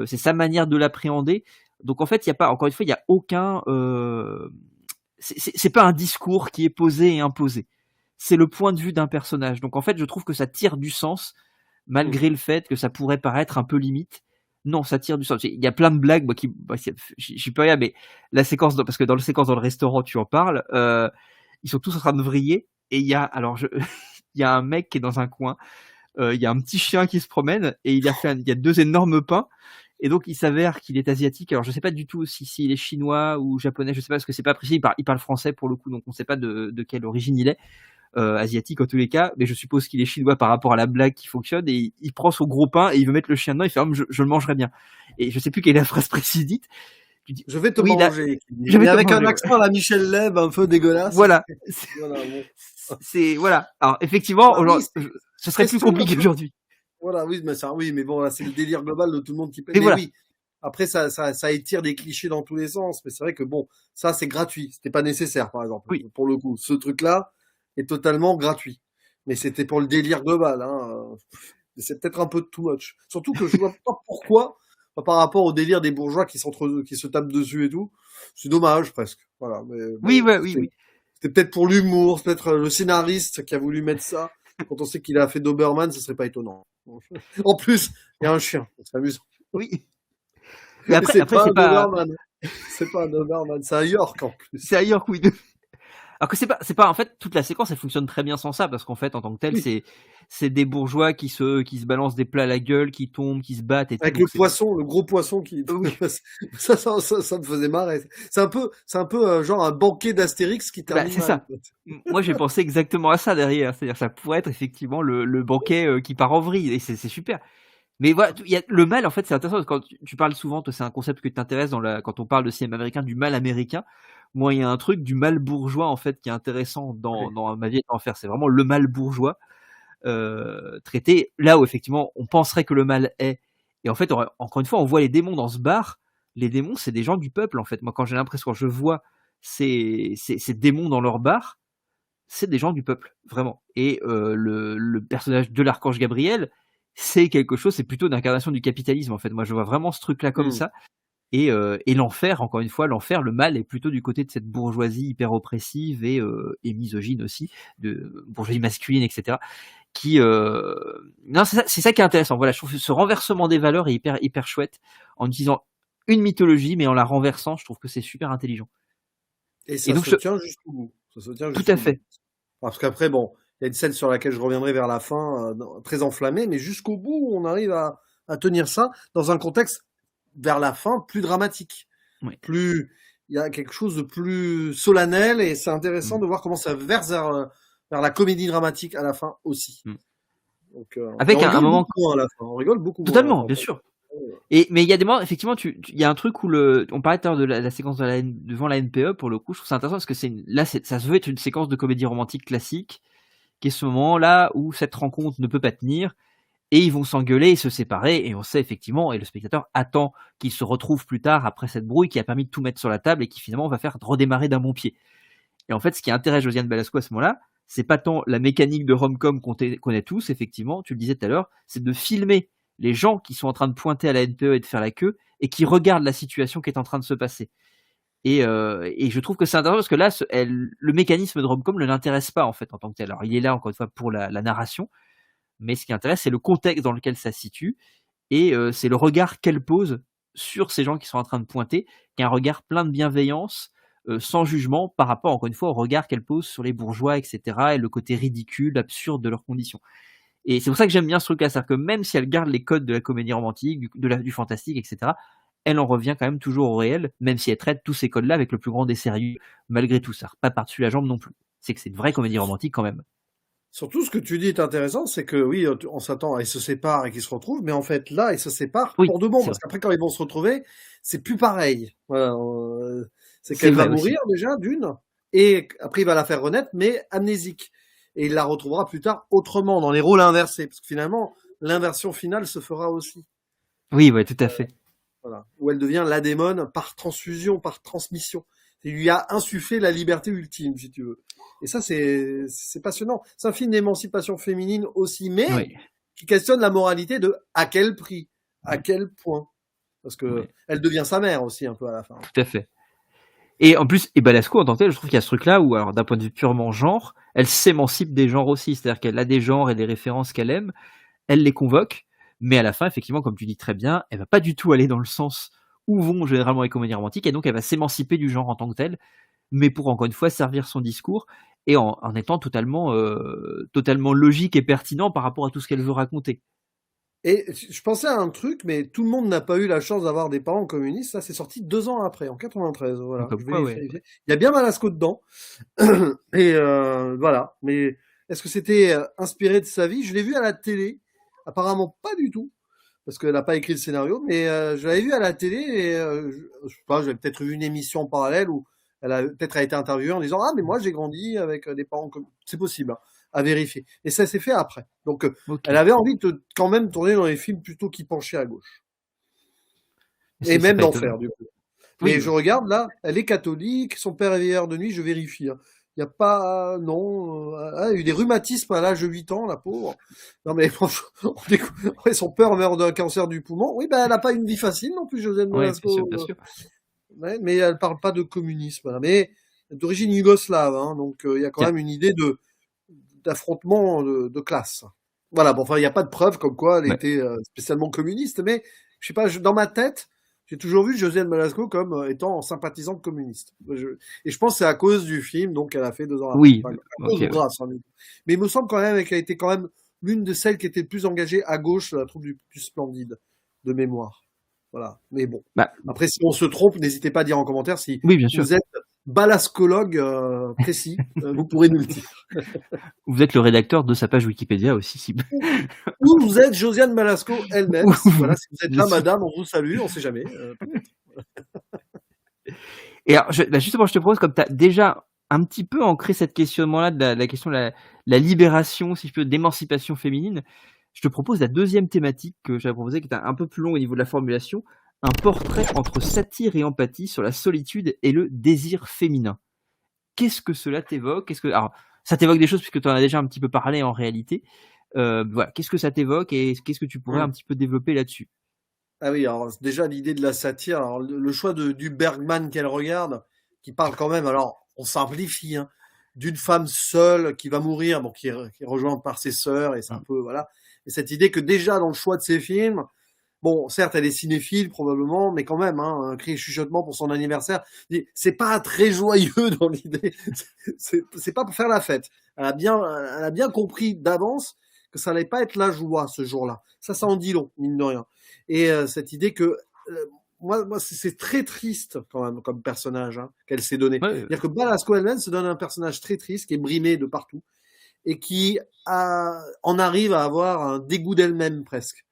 c'est sa manière de l'appréhender. Donc en fait, il y a pas, encore une fois, il y a aucun, c'est pas un discours qui est posé et imposé. C'est le point de vue d'un personnage. Donc en fait, je trouve que ça tire du sens, malgré le fait que ça pourrait paraître un peu limite. non, ça tire du sens. Il y a plein de blagues, moi j'y peux rien, mais la séquence, parce que dans la séquence dans le restaurant, tu en parles, ils sont tous en train de vriller, et il y a, il y a un mec qui est dans un coin, il y a un petit chien qui se promène, et il y a 2 énormes pains, et donc il s'avère qu'il est asiatique. Alors je sais pas du tout s'il est chinois ou japonais, je sais pas, parce que c'est pas précis, il parle français pour le coup, donc on sait pas de quelle origine il est. Asiatique en tous les cas, mais je suppose qu'il est chinois par rapport à la blague qui fonctionne, et il prend son gros pain et il veut mettre le chien dedans, il fait je le mangerai bien. Et je sais plus quelle est la phrase précise dite. Tu dis, Je vais te oui, manger. je vais Mais te avec manger, un accent à la Michel Leb un peu dégueulasse. voilà. Voilà, bon. Voilà. Alors effectivement, Ah oui, ce serait plus compliqué aujourd'hui. Voilà, oui, mais bon, là, c'est le délire global de tout le monde qui paye. Et Mais voilà. oui. Après, ça étire des clichés dans tous les sens. Mais c'est vrai que bon, ça, c'est gratuit. C'était pas nécessaire, par exemple. Oui. Pour le coup, ce truc-là est totalement gratuit. Mais c'était pour le délire global, hein. C'est peut-être un peu too much. Surtout que je vois pas pourquoi, par rapport au délire des bourgeois qui se tapent dessus et tout. C'est dommage, presque. Voilà. Mais Oui, bon, ouais, oui. c'était peut-être pour l'humour, peut-être le scénariste qui a voulu mettre ça. Quand on sait qu'il a fait Doberman, ce serait pas étonnant. En plus, il y a un chien. C'est amusant. Oui. Mais après, c'est c'est pas un pas, Doberman. C'est pas un Doberman, c'est un York en plus. c'est ailleurs que oui. Alors que c'est pas, en fait, toute la séquence, elle fonctionne très bien sans ça, parce qu'en fait, en tant que tel, Oui. c'est des bourgeois qui se balancent des plats à la gueule, qui tombent, qui se battent et tout. Avec donc le gros poisson qui. Oui. Ça me faisait marrer. C'est un peu genre un banquet d'Astérix qui termine. C'est ça. Moi, j'ai pensé exactement à ça derrière. C'est-à-dire, ça pourrait être effectivement le banquet qui part en vrille, et c'est super. Mais voilà, le mal, en fait, c'est intéressant, parce que quand tu parles souvent, toi, c'est un concept que t'intéresse quand on parle de cinéma américain, du mal américain. Moi, il y a un truc du mal bourgeois, en fait, qui est intéressant dans Ma vie est un enfer. C'est vraiment le mal bourgeois, traité là où, effectivement, on penserait que le mal est. Et en fait, encore une fois, on voit les démons dans ce bar. Les démons, c'est des gens du peuple, en fait. Moi, quand j'ai l'impression, quand je vois ces démons dans leur bar, c'est des gens du peuple, vraiment. Et le personnage de l'archange Gabriel, c'est quelque chose, c'est plutôt une incarnation du capitalisme, en fait. Moi, je vois vraiment ce truc-là comme ça. Et l'enfer, encore une fois, l'enfer, le mal est plutôt du côté de cette bourgeoisie hyper oppressive et misogyne aussi, de bourgeoisie masculine, etc. Non, c'est ça qui est intéressant. Voilà, je trouve que ce renversement des valeurs est hyper chouette, en utilisant une mythologie, mais en la renversant. Je trouve que c'est super intelligent. Et ça donc, se tient jusqu'au bout. Tout à fait. Parce qu'après, bon, il y a une scène sur laquelle je reviendrai vers la fin, très enflammée, mais jusqu'au bout, on arrive à tenir ça dans un contexte, vers la fin, plus dramatique. Oui. Il y a quelque chose de plus solennel, et c'est intéressant de voir comment ça verse vers la comédie dramatique à la fin aussi. Donc, avec un moment à la fin. On rigole beaucoup. Totalement, bien sûr. Mais il y a des moments, effectivement, il y a un truc où on parlait tout à l'heure de la séquence devant la NPE, pour le coup, je trouve ça intéressant parce que ça se veut être une séquence de comédie romantique classique, qui est ce moment-là où cette rencontre ne peut pas tenir, et ils vont s'engueuler et se séparer, et on sait effectivement, et le spectateur attend qu'ils se retrouvent plus tard après cette brouille qui a permis de tout mettre sur la table et qui finalement va faire redémarrer d'un bon pied. Et en fait, ce qui intéresse Josiane Balasco à ce moment-là, c'est pas tant la mécanique de rom-com qu'on connaît tous, effectivement, tu le disais tout à l'heure, c'est de filmer les gens qui sont en train de pointer à la NPE et de faire la queue, et qui regardent la situation qui est en train de se passer. Et je trouve que c'est intéressant parce que là, le mécanisme de rom-com ne l'intéresse pas, en fait, en tant que tel. Alors, il est là, encore une fois, pour la narration, mais ce qui intéresse, c'est le contexte dans lequel ça se situe, et c'est le regard qu'elle pose sur ces gens qui sont en train de pointer, qui est un regard plein de bienveillance, sans jugement, par rapport, encore une fois, au regard qu'elle pose sur les bourgeois, etc., et le côté ridicule, absurde de leurs conditions. Et c'est pour ça que j'aime bien ce truc-là, c'est-à-dire que même si elle garde les codes de la comédie romantique, du fantastique, etc., elle en revient quand même toujours au réel, même si elle traite tous ces codes-là avec le plus grand des sérieux, malgré tout ça. Pas par-dessus la jambe non plus. C'est que c'est une vraie comédie romantique quand même. Surtout, ce que tu dis est intéressant, c'est que oui, on s'attend à ils se séparent et qu'ils se retrouvent, mais en fait, là, ils se séparent pour de bon, parce qu'après, quand ils vont se retrouver, c'est plus pareil. Voilà, c'est qu'elle va mourir déjà, d'une, et après, il va la faire renaître, mais amnésique. Et il la retrouvera plus tard autrement, dans les rôles inversés, parce que finalement, l'inversion finale se fera aussi. Oui, ouais, tout à fait. Voilà, où elle devient la démone par transfusion, par transmission. Il lui a insufflé la liberté ultime, si tu veux. Et ça, c'est passionnant. C'est un film d'émancipation féminine aussi, mais qui questionne la moralité de à quel prix, à quel point. Parce que elle devient sa mère aussi, un peu à la fin. Tout à fait. Et en plus, Balasco, en tant que tel, je trouve qu'il y a ce truc-là où, alors, d'un point de vue purement genre, elle s'émancipe des genres aussi. C'est-à-dire qu'elle a des genres et des références qu'elle aime, elle les convoque, Mais à la fin, effectivement, comme tu dis très bien, elle va pas du tout aller dans le sens où vont généralement les comédies romantiques, et donc elle va s'émanciper du genre en tant que tel, mais pour encore une fois servir son discours et en étant totalement logique et pertinent par rapport à tout ce qu'elle veut raconter. Et je pensais à un truc, mais tout le monde n'a pas eu la chance d'avoir des parents communistes. Ça, c'est sorti 2 ans après, en 93. Voilà. Donc, comme Je quoi, vais ouais. vérifier. Il y a bien Malasco dedans. Et voilà. Mais est-ce que c'était inspiré de sa vie? Je l'ai vu à la télé. Apparemment pas du tout, parce qu'elle n'a pas écrit le scénario. Mais je l'avais vu à la télé et je sais pas, j'avais peut-être vu une émission en parallèle où elle a peut-être été interviewée en disant ah mais moi j'ai grandi avec des parents comme c'est possible hein, à vérifier. Et ça s'est fait après. Donc Ok. elle avait envie de quand même tourner dans les films plutôt qui penchaient à gauche. Et C'est même pas d'enfer, étonnant. du coup. Oui, Mais je regarde là, elle est catholique, son père est veilleur de nuit, je vérifie. Hein. Il n'y a pas, non, elle a eu des rhumatismes à l'âge de 8 ans, la pauvre. Non mais franchement, ouais, son père meurt d'un cancer du poumon. Oui, ben elle n'a pas une vie facile non plus, Josiane ouais, Nolasco. bien sûr. Ouais, mais elle parle pas de communisme. Voilà. Mais d'origine yougoslave, hein, donc il y a quand Tiens. même une idée d'affrontement de classe. Voilà, bon, enfin, il n'y a pas de preuve comme quoi elle Ouais. était spécialement communiste, mais je sais pas, dans ma tête, j'ai toujours vu Josiane Malasco comme étant sympathisante communiste. Et je pense que c'est à cause du film, donc elle a fait 2 ans après. Oui, Enfin, à ok, cause ou ouais. grâce. Hein, mais il me semble quand même qu'elle a été quand même l'une de celles qui était le plus engagée à gauche de la troupe du Splendide, de mémoire. Voilà. Mais bon. Bah, Après, si on se trompe, n'hésitez pas à dire en commentaire si oui, bien sûr. vous êtes balascologue précis, vous pourrez nous le dire. Vous êtes le rédacteur de sa page Wikipédia aussi. Si... Ou vous êtes Josiane Malasco elle-même. Voilà, si vous êtes là, Je suis- madame, on vous salue, on sait jamais. Et alors, justement, je te propose, comme tu as déjà un petit peu ancré cette questionnement-là de la question de la libération, si je peux, d'émancipation féminine, je te propose la deuxième thématique que j'avais proposée, qui était un peu plus long au niveau de la formulation, un portrait entre satire et empathie sur la solitude et le désir féminin. Qu'est-ce que cela t'évoque? Alors, ça t'évoque des choses puisque tu en as déjà un petit peu parlé en réalité. Voilà, qu'est-ce que ça t'évoque et qu'est-ce que tu pourrais un petit peu développer là-dessus? Ah oui, alors déjà l'idée de la satire, alors le choix du Bergman qu'elle regarde, qui parle quand même, alors on simplifie, hein, d'une femme seule qui va mourir, bon, qui est rejointe par ses sœurs, et c'est un peu, voilà. Et cette idée que déjà dans le choix de ses films, bon, certes, elle est cinéphile probablement, mais quand même, hein, un cri et chuchotement pour son anniversaire, c'est pas très joyeux dans l'idée. C'est pas pour faire la fête. Elle a bien compris d'avance que ça allait pas être la joie ce jour-là. Ça en dit long, mine de rien. Et cette idée que moi, c'est très triste quand même comme personnage hein, qu'elle s'est donné. Ouais, C'est-à-dire que Balasco elle-même se donne un personnage très triste qui est brimé de partout et qui en arrive à avoir un dégoût d'elle-même presque.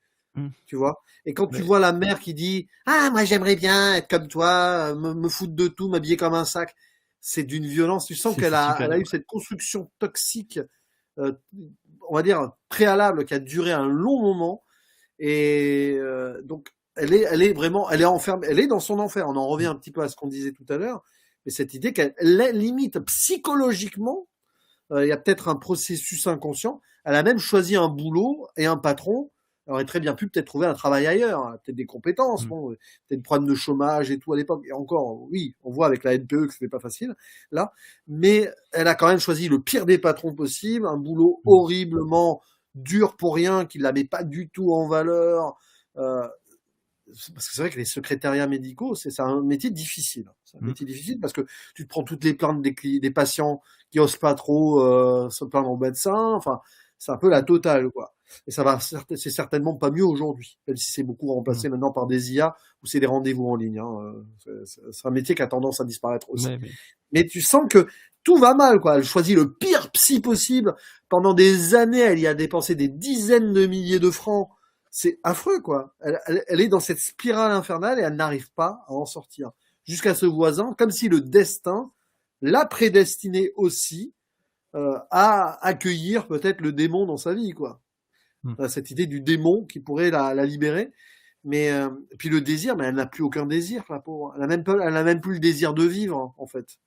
Tu vois. Et quand tu vois la mère qui dit ah moi j'aimerais bien être comme toi, me foutre de tout, m'habiller comme un sac, c'est d'une violence. Tu sens qu'elle a eu cette construction toxique, on va dire préalable, qui a duré un long moment. Et donc elle est enfermée, elle est dans son enfer. On en revient un petit peu à ce qu'on disait tout à l'heure, mais cette idée qu'elle limite psychologiquement, il y a peut-être un processus inconscient. Elle a même choisi un boulot et un patron. Elle aurait très bien pu peut-être trouver un travail ailleurs, hein, peut-être des compétences, bon, peut-être problème de chômage et tout à l'époque. Et encore, oui, on voit avec la NPE que c'était pas facile là, mais elle a quand même choisi le pire des patrons possible, un boulot horriblement dur pour rien, qui la met pas du tout en valeur. Parce que c'est vrai que les secrétariats médicaux, c'est un métier difficile. C'est un métier difficile parce que tu te prends toutes les plaintes des patients qui osent pas trop se plaindre au médecin. Enfin, c'est un peu la totale, quoi. Et c'est certainement pas mieux aujourd'hui, même si c'est beaucoup remplacé maintenant par des IA ou c'est des rendez-vous en ligne. Hein. C'est un métier qui a tendance à disparaître aussi. Mais tu sens que tout va mal, quoi. Elle choisit le pire psy possible. Pendant des années, elle y a dépensé des dizaines de milliers de francs. C'est affreux, quoi. Elle est dans cette spirale infernale et elle n'arrive pas à en sortir. Jusqu'à ce voisin, comme si le destin l'a prédestiné aussi à accueillir peut-être le démon dans sa vie, quoi. Cette idée du démon qui pourrait la libérer. Mais puis le désir, mais elle n'a plus aucun désir, la pauvre. Elle a même plus le désir de vivre, en fait.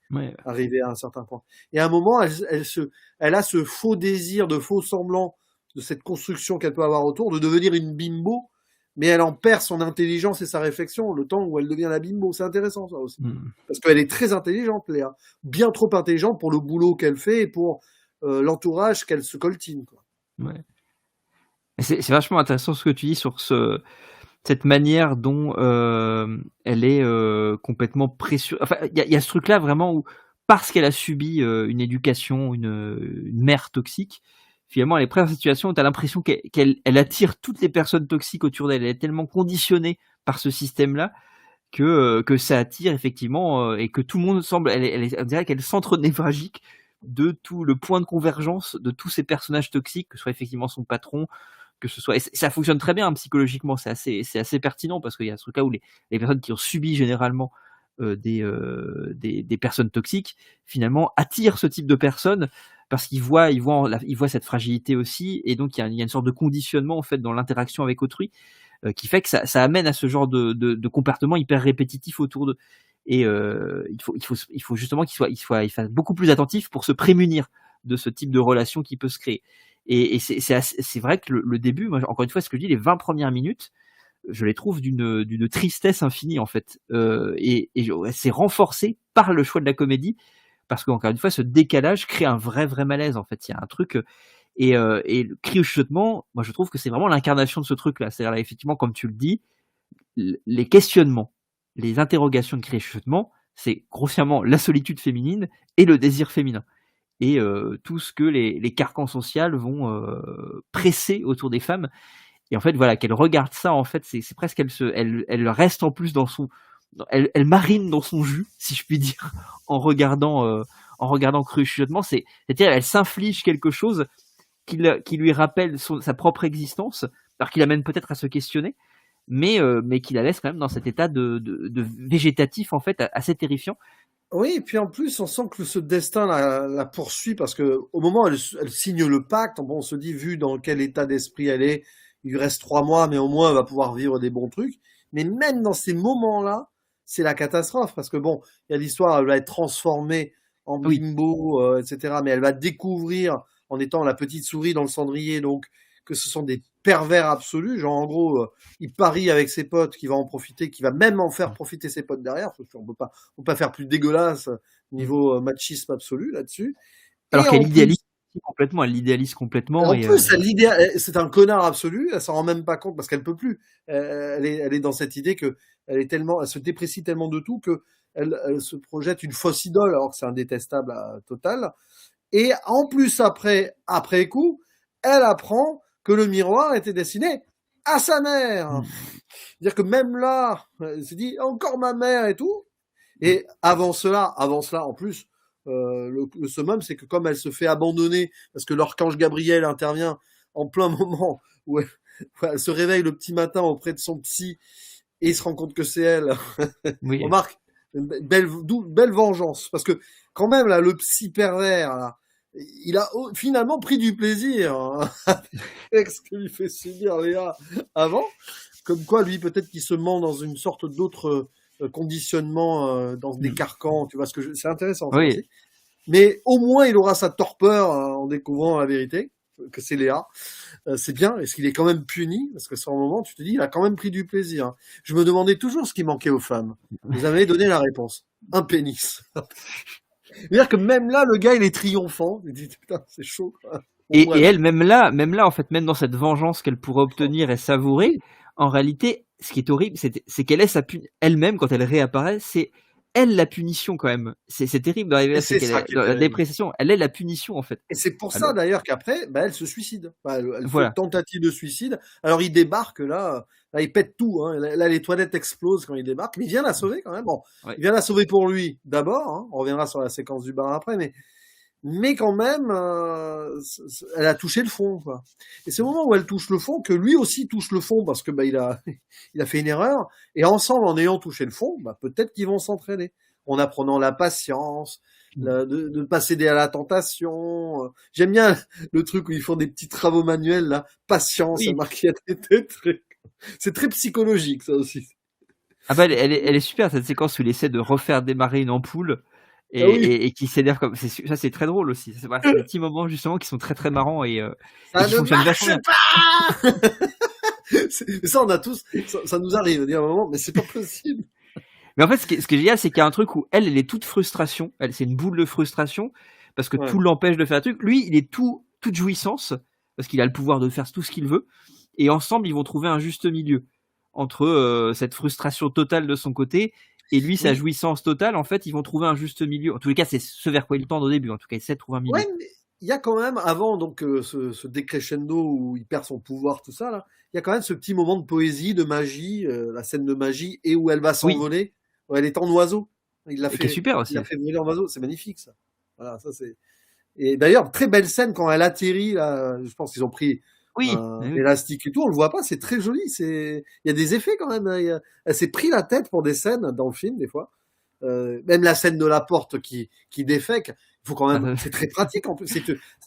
Arrivé à un certain point. Et à un moment, elle a ce faux désir, de faux semblant de cette construction qu'elle peut avoir autour, de devenir une bimbo, mais elle en perd son intelligence et sa réflexion le temps où elle devient la bimbo. C'est intéressant, ça aussi. Parce qu'elle est très intelligente, Léa. Bien trop intelligente pour le boulot qu'elle fait et pour l'entourage qu'elle se coltine, quoi. C'est vachement intéressant ce que tu dis sur cette manière dont elle est complètement pressurée. Enfin, il y a ce truc-là vraiment où, parce qu'elle a subi une éducation, une mère toxique, finalement, elle est prête à une situation où tu as l'impression qu'elle attire toutes les personnes toxiques autour d'elle. Elle est tellement conditionnée par ce système-là que ça attire effectivement et que tout le monde semble, on dirait qu'elle est le centre névralgique de tout le point de convergence de tous ces personnages toxiques, que ce soit effectivement son patron, que ce soit, et ça fonctionne très bien hein, psychologiquement, c'est assez pertinent parce qu'il y a ce truc là où les personnes qui ont subi généralement des personnes toxiques finalement attirent ce type de personnes parce qu'ils voient cette fragilité aussi, et donc il y a une sorte de conditionnement en fait dans l'interaction avec autrui qui fait que ça amène à ce genre de comportement hyper répétitif autour d'eux. Et il faut justement qu'il fasse beaucoup plus attentif pour se prémunir de ce type de relation qui peut se créer. Et c'est vrai que le début, moi, encore une fois, ce que je dis, les 20 premières minutes, je les trouve d'une tristesse infinie en fait. Et c'est renforcé par le choix de la comédie, parce qu'encore une fois, ce décalage crée un vrai malaise en fait. Il y a un truc. Et le cri au chuchotement, moi je trouve que c'est vraiment l'incarnation de ce truc-là. C'est-à-dire là, effectivement, comme tu le dis, les questionnements, les interrogations de cri au chuchotement, c'est grossièrement la solitude féminine et le désir féminin. Et tout ce que les carcans sociaux vont presser autour des femmes. Et en fait, voilà, qu'elle regarde ça, en fait, c'est presque elle reste en plus dans son, elle marine dans son jus, si je puis dire, en regardant cru au chuchotement. C'est-à-dire, elle s'inflige quelque chose qui lui rappelle sa propre existence, alors qu'il amène peut-être à se questionner, mais qui la laisse quand même dans cet état de végétatif en fait assez terrifiant. Oui, et puis en plus, on sent que ce destin la poursuit parce que au moment où elle signe le pacte, bon, on se dit, vu dans quel état d'esprit elle est, il lui reste 3 mois, mais au moins elle va pouvoir vivre des bons trucs. Mais même dans ces moments-là, c'est la catastrophe parce que bon, il y a l'histoire, elle va être transformée en bimbo, etc. Mais elle va découvrir en étant la petite souris dans le cendrier, donc que ce sont des pervers absolus, genre en gros, il parie avec ses potes, qui va en profiter, qui va même en faire profiter ses potes derrière, parce qu'on peut pas faire plus dégueulasse niveau machisme absolu là-dessus. Alors qu'elle idéalise complètement, En plus, c'est un connard absolu, elle s'en rend même pas compte parce qu'elle peut plus. Elle est dans cette idée que elle se déprécie tellement de tout que elle se projette une fausse idole, alors que c'est un détestable total. Et en plus, après coup, elle apprend que le miroir était destiné à sa mère. C'est-à-dire que même là, elle s'est dit, encore ma mère et tout. Et avant cela, en plus, le summum, c'est que comme elle se fait abandonner, parce que l'archange Gabriel intervient en plein moment où elle se réveille le petit matin auprès de son psy, et il se rend compte que c'est elle. Oui. Remarque, belle vengeance, parce que quand même là, le psy pervers, là, il a finalement pris du plaisir hein, avec ce que lui fait subir Léa avant, comme quoi lui peut-être qu'il se ment dans une sorte d'autre conditionnement dans des carcans, tu vois ce que c'est intéressant. Oui. Aussi. Mais au moins il aura sa torpeur en découvrant la vérité que c'est Léa. C'est bien, est-ce qu'il est quand même puni? Parce que sur un moment, tu te dis, il a quand même pris du plaisir. Je me demandais toujours ce qui manquait aux femmes. Vous avez donné la réponse. Un pénis. C'est-à-dire que même là, le gars, il est triomphant. Il dit, putain, c'est chaud, quoi. Et elle, même là, en fait, même dans cette vengeance qu'elle pourrait obtenir et savourer, en réalité, ce qui est horrible, c'est qu'elle est elle-même, quand elle réapparaît, c'est elle la punition quand même. C'est terrible d'arriver là, c'est la dépréciation. Elle est la punition en fait. Et c'est pour ça d'ailleurs qu'après, elle se suicide. Elle fait une tentative de suicide. Alors il débarque là, il pète tout. Hein. Là, les toilettes explosent quand il débarque. Mais il vient la sauver quand même. Bon, il vient la sauver pour lui d'abord. Hein. On reviendra sur la séquence du bar après, mais quand même, elle a touché le fond, quoi. Et c'est au moment où elle touche le fond que lui aussi touche le fond parce que il a fait une erreur. Et ensemble, en ayant touché le fond, peut-être qu'ils vont s'entraîner en apprenant la patience, de pas céder à la tentation. J'aime bien le truc où ils font des petits travaux manuels là, patience, marqué des trucs. C'est très psychologique ça aussi. Ah elle est super cette séquence où il essaie de refaire démarrer une ampoule. Et qui s'énerve comme ça, c'est très drôle aussi. C'est des petits moments justement qui sont très très marrants et ça qui ne fonctionnent marche pas. Ça on a tous, ça nous arrive à dire à un moment, mais c'est pas possible. Mais en fait, ce qui est génial, c'est qu'il y a un truc où elle est toute frustration. C'est une boule de frustration parce que tout l'empêche de faire un truc. Lui, il est toute jouissance. parce qu'il a le pouvoir de faire tout ce qu'il veut. Et ensemble, ils vont trouver un juste milieu entre cette frustration totale de son côté et lui, sa Oui. jouissance totale. En fait, ils vont trouver un juste milieu. En tous les cas, c'est ce vers quoi ils tendent au début. En tout cas, ils essaient de trouver un milieu. Ouais, mais il y a quand même, avant donc ce décrescendo où il perd son pouvoir, tout ça, là, il y a quand même ce petit moment de poésie, de magie, la scène de magie, et où elle va Oui, s'envoler, où elle est en oiseau. Il l'a et qui est fait, super il aussi. l'a fait voler en oiseau, c'est magnifique ça. Voilà, ça c'est. Et d'ailleurs, très belle scène quand elle atterrit, là, je pense qu'ils ont pris Oui, un oui. élastique et tout, on le voit pas, c'est très joli, il y a des effets quand même, hein, elle s'est pris la tête pour des scènes dans le film, des fois. Même la scène de la porte qui défèque, il faut quand même, c'est très pratique en plus,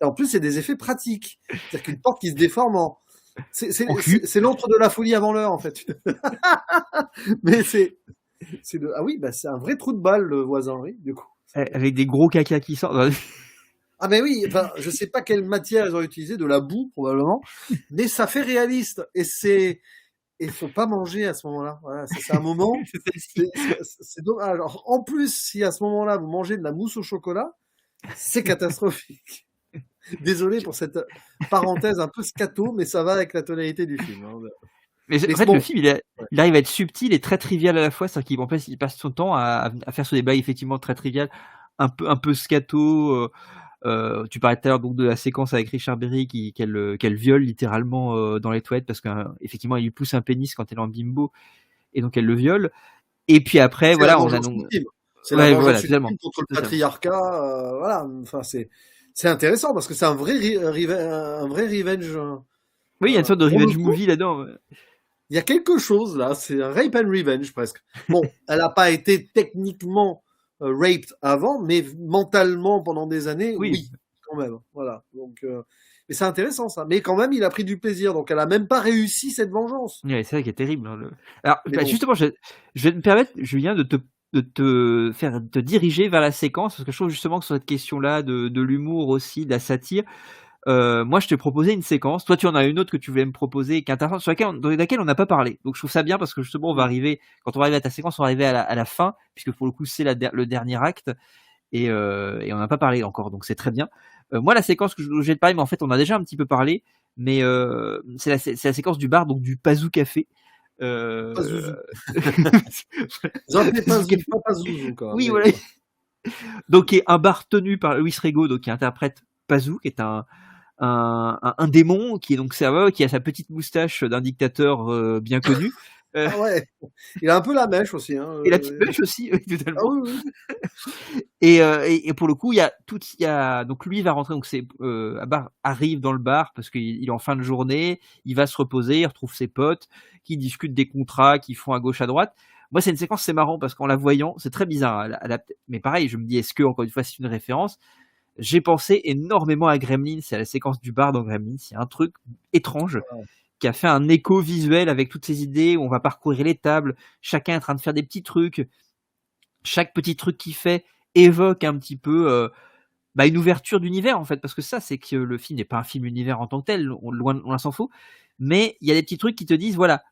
en plus c'est des effets pratiques. C'est-à-dire qu'une porte qui se déforme En cul. c'est l'antre de la folie avant l'heure en fait. Mais ah oui, bah c'est un vrai trou de balle le voisin, oui, du coup. Avec des gros caca qui sortent. Ah ben oui, enfin, je sais pas quelle matière ils ont utilisé, de la boue probablement, mais ça fait réaliste et faut pas manger à ce moment-là. Voilà, c'est un moment, C'est celle-ci. c'est dommage. Alors, en plus, si à ce moment-là vous mangez de la mousse au chocolat, c'est catastrophique. Désolé pour cette parenthèse un peu scato, mais ça va avec la tonalité du film. Hein. Mais Mais en fait, bon, le film, il arrive à être subtil et très trivial à la fois. C'est-à-dire il passe son temps à faire sur des blagues effectivement très triviales, un peu scato. Tu parlais tout à l'heure donc de la séquence avec Richard Berry qu'elle viole littéralement dans les toilettes parce qu'effectivement il lui pousse un pénis quand elle est en bimbo et donc elle le viole. Et puis après, c'est la voilà, on a vengeance donc ultime. C'est la ouais, vengeance voilà, ultime totalement. contre le patriarcat. Voilà, enfin c'est intéressant parce que c'est un vrai revenge. Oui, il y a une sorte de Pour le revenge coup, movie là-dedans. il y a quelque chose là, c'est un rape and revenge presque. Bon, elle n'a pas été techniquement raped avant, mais mentalement pendant des années, Oui, oui, quand même. Voilà. Donc, mais c'est intéressant ça. Mais quand même, il a pris du plaisir, donc elle a même pas réussi cette vengeance. ouais, c'est vrai qu'il est terrible. Hein, alors, Mais bah, bon, justement, je vais me permettre, Julien, de te diriger vers la séquence parce que je trouve justement que sur cette question-là de l'humour aussi, de la satire. Moi, je t'ai proposé une séquence. Toi, tu en as une autre que tu voulais me proposer, qui est intéressante, dans laquelle on n'a pas parlé. Donc, je trouve ça bien parce que justement, quand on va arriver à ta séquence, on va arriver à la fin, puisque pour le coup, c'est le dernier acte, et on n'a pas parlé encore. Donc, c'est très bien. Moi, la séquence que je vais te parler, mais en fait, on a déjà un petit peu parlé, mais c'est la séquence du bar, donc du Pazou Café. pas Zouzou. Euh... J'en fais pas Zouzou, quoi. Oui, Mais, voilà. Donc, qui est un bar tenu par Luis Rego, donc qui interprète Pazou, qui est un démon qui est donc serveur, qui a sa petite moustache d'un dictateur bien connu. Ah ouais, il a un peu la mèche aussi. Hein, Et la petite mèche aussi, oui, Ah totalement. oui, oui. Et pour le coup, donc lui il va rentrer, donc Abar arrive dans le bar parce qu'il est en fin de journée, il va se reposer, il retrouve ses potes, qui discutent des contrats, qui font à gauche à droite. Moi, c'est une séquence, c'est marrant parce qu'en la voyant, c'est très bizarre. Mais pareil, je me dis, est-ce que encore une fois c'est une référence? J'ai pensé énormément à Gremlins, c'est à la séquence du bar dans Gremlins. Il y a un truc étrange qui a fait un écho visuel avec toutes ces idées où on va parcourir les tables, chacun est en train de faire des petits trucs, chaque petit truc qu'il fait évoque un petit peu une ouverture d'univers en fait, parce que ça c'est que le film n'est pas un film univers en tant que tel, on s'en fout, mais il y a des petits trucs qui te disent voilà,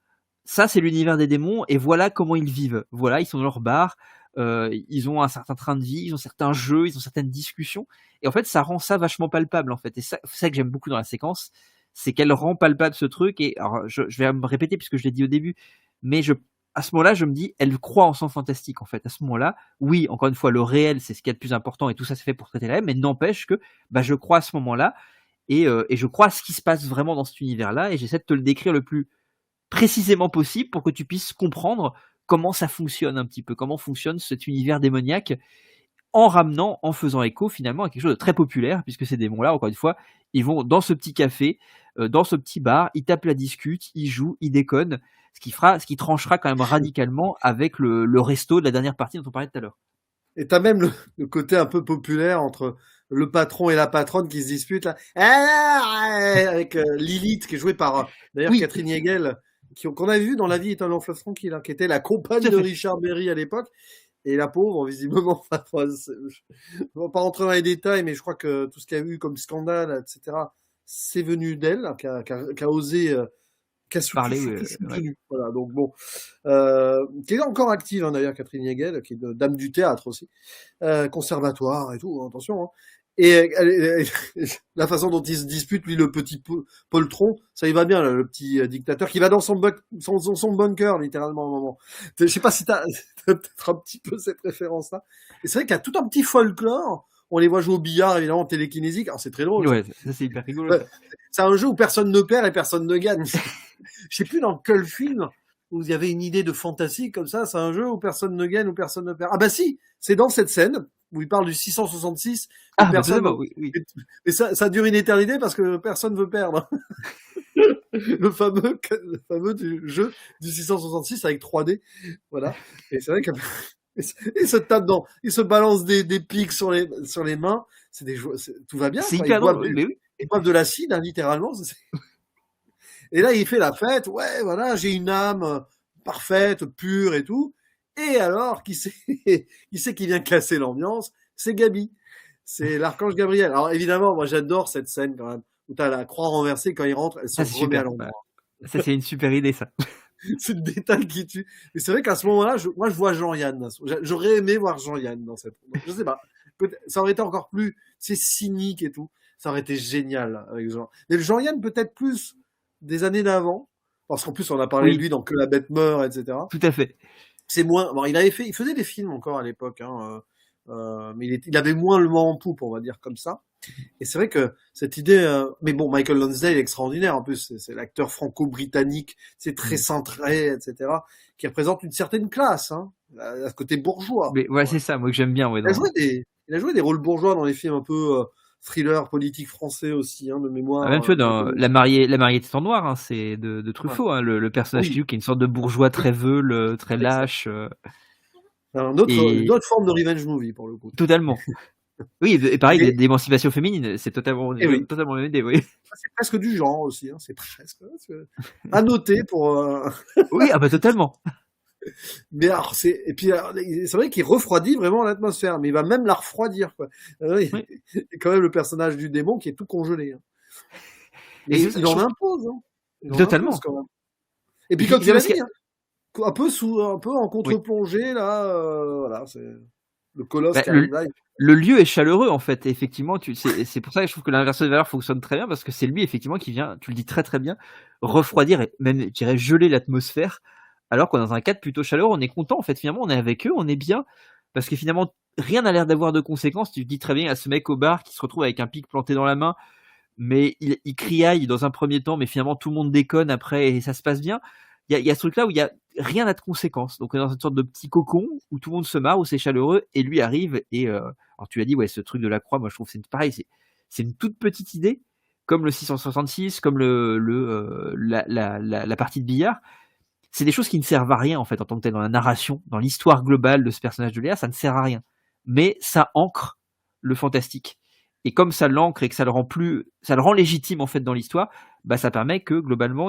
ça c'est l'univers des démons et voilà comment ils vivent, voilà, ils sont dans leur bar, ils ont un certain train de vie, ils ont certains jeux, ils ont certaines discussions, et en fait ça rend ça vachement palpable en fait, et c'est ça que j'aime beaucoup dans la séquence, c'est qu'elle rend palpable ce truc. Et alors je vais me répéter puisque je l'ai dit au début, mais à ce moment-là je me dis elle croit en son fantastique en fait. À ce moment-là, oui, encore une fois, le réel c'est ce qui est le plus important et tout ça c'est fait pour traiter la haine, mais n'empêche que je crois à ce moment-là et je crois à ce qui se passe vraiment dans cet univers-là, et j'essaie de te le décrire le plus précisément possible pour que tu puisses comprendre comment ça fonctionne un petit peu, comment fonctionne cet univers démoniaque, en faisant écho finalement à quelque chose de très populaire, puisque ces démons-là, encore une fois, ils vont dans ce petit café, dans ce petit bar, ils tapent la discute, ils jouent, ils déconnent, ce qui tranchera quand même radicalement avec le resto de la dernière partie dont on parlait tout à l'heure. Et t'as même le côté un peu populaire entre le patron et la patronne qui se disputent là, avec Lilith qui est jouée par d'ailleurs Oui. Catherine Hegel, qu'on a vu dans La vie est un long fleuve tranquille, hein, qui était la compagne de Richard Berry à l'époque. Et la pauvre, visiblement, je ne vais pas rentrer dans les détails, mais je crois que tout ce qu'il y a eu comme scandale, etc., c'est venu d'elle, hein, qui a osé, qui a Parler, soutenu. Ouais. Voilà, donc bon, qui est encore active, hein, d'ailleurs, Catherine Hegel, qui est dame du théâtre aussi, conservatoire et tout, attention. Hein. Et la façon dont il se dispute, lui, le petit poltron, ça y va bien, là, le petit dictateur qui va dans son bunker, littéralement, au moment. Je sais pas si t'as peut-être un petit peu cette référence-là. Et c'est vrai qu'il y a tout un petit folklore. On les voit jouer au billard, évidemment, en télékinésique. Alors, c'est très drôle. Ouais, ça c'est hyper rigolo. Ouais. C'est un jeu où personne ne perd et personne ne gagne. Je sais plus dans quel film où il y avait une idée de fantasy comme ça. C'est un jeu où personne ne gagne ou personne ne perd. Ah bah si, c'est dans cette scène où il parle du 666. Ah, bah, Personne. totalement, oui. Et ça dure une éternité parce que personne veut perdre. le fameux du jeu du 666 avec 3D. Voilà. Et c'est vrai que il se tape il se balance des pics sur les mains. C'est tout va bien. C'est quoi. hyper drôle, mais oui. Ils boivent de l'acide, hein, littéralement. Et là, il fait la fête. Ouais, voilà, j'ai une âme parfaite, pure et tout. Et alors, qui c'est qui vient casser l'ambiance? C'est Gabi. C'est l'archange Gabriel. Alors évidemment, moi j'adore cette scène quand même, où t'as la croix renversée quand il rentre, elle se Ça, c'est remet à super. l'endroit. Ça, c'est une super idée, ça. C'est le détail qui tue. Et c'est vrai qu'à ce moment-là, moi je vois Jean-Yann. J'aurais aimé voir Jean-Yann dans cette. Je sais pas. Ça aurait été encore plus, c'est cynique et tout. Ça aurait été génial avec Jean. Mais le Jean-Yann peut-être plus des années d'avant, parce qu'en plus on a parlé Oui. de lui dans Que la bête meurt, etc. Tout à fait. C'est moins. Bon, il faisait des films encore à l'époque, hein, mais il avait moins le vent en poupe, on va dire comme ça. Et c'est vrai que cette idée, mais bon, Michael Lonsdale est extraordinaire en plus, c'est l'acteur franco-britannique, c'est très centré, etc., qui représente une certaine classe, hein, à ce côté bourgeois. Mais ouais, c'est ça, moi que j'aime bien. Ouais, Il a joué des rôles bourgeois dans les films un peu thriller politique français aussi, hein, de mémoire. Même tu vois dans La mariée était en noir, hein, c'est de Truffaut, hein, le personnage qui joue, qui est une sorte de bourgeois très veule, très lâche. Une autre forme de revenge movie pour le coup. Totalement. Oui, et pareil, d'émancipation féminine, c'est totalement la même idée, oui. C'est presque du genre aussi, hein, c'est presque à noter pour. Oui, ah bah totalement. Mais alors c'est vrai qu'il refroidit vraiment l'atmosphère, mais il va même la refroidir, quoi. Oui. Et quand même le personnage du démon qui est tout congelé. Hein. Et il en impose, hein. Totalement. Quand même. Et puis comme tu l'as dit, hein, un peu en contre-plongée là, voilà, c'est le colosse qui arrive là. Le lieu est chaleureux en fait, et effectivement, c'est pour ça que je trouve que l'inversion des valeurs fonctionne très bien, parce que c'est lui effectivement qui vient, tu le dis très très bien, refroidir et même, je dirais, geler l'atmosphère, alors qu'on est dans un cadre plutôt chaleureux, on est content en fait, finalement, on est avec eux, on est bien, parce que finalement, rien n'a l'air d'avoir de conséquences. Tu dis très bien à ce mec au bar qui se retrouve avec un pic planté dans la main, mais il criaille dans un premier temps, mais finalement tout le monde déconne après et ça se passe bien. Il y a ce truc-là où il y a rien n'a de conséquences. Donc on est dans une sorte de petit cocon où tout le monde se marre, où c'est chaleureux, et lui arrive et alors tu as dit, ouais, ce truc de la croix, moi je trouve que c'est pareil, c'est une toute petite idée, comme le 666, comme la partie de billard. C'est des choses qui ne servent à rien en fait en tant que tel dans la narration, dans l'histoire globale de ce personnage de Léa, ça ne sert à rien. Mais ça ancre le fantastique. Et comme ça l'ancre et que ça le rend légitime en fait dans l'histoire, bah ça permet que globalement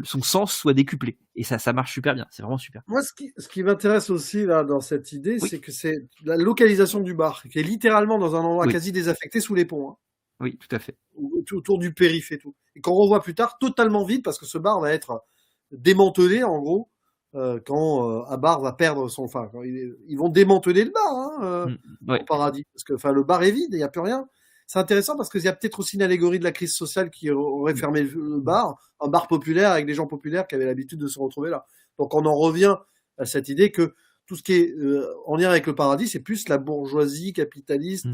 son sens soit décuplé. Et ça marche super bien, c'est vraiment super. Moi, ce qui m'intéresse aussi là dans cette idée, c'est que c'est la localisation du bar, qui est littéralement dans un endroit quasi désaffecté sous les ponts. Hein. Oui, tout à fait. Autour du périph' et tout. Et qu'on revoit plus tard totalement vide parce que ce bar va être démantelé en gros quand Abar va perdre son. Enfin, ils vont démanteler le bar au paradis parce que le bar est vide, il n'y a plus rien. C'est intéressant parce qu'il y a peut-être aussi une allégorie de la crise sociale qui aurait fermé le bar, un bar populaire avec des gens populaires qui avaient l'habitude de se retrouver là. Donc on en revient à cette idée que tout ce qui est en lien avec le paradis, c'est plus la bourgeoisie capitaliste,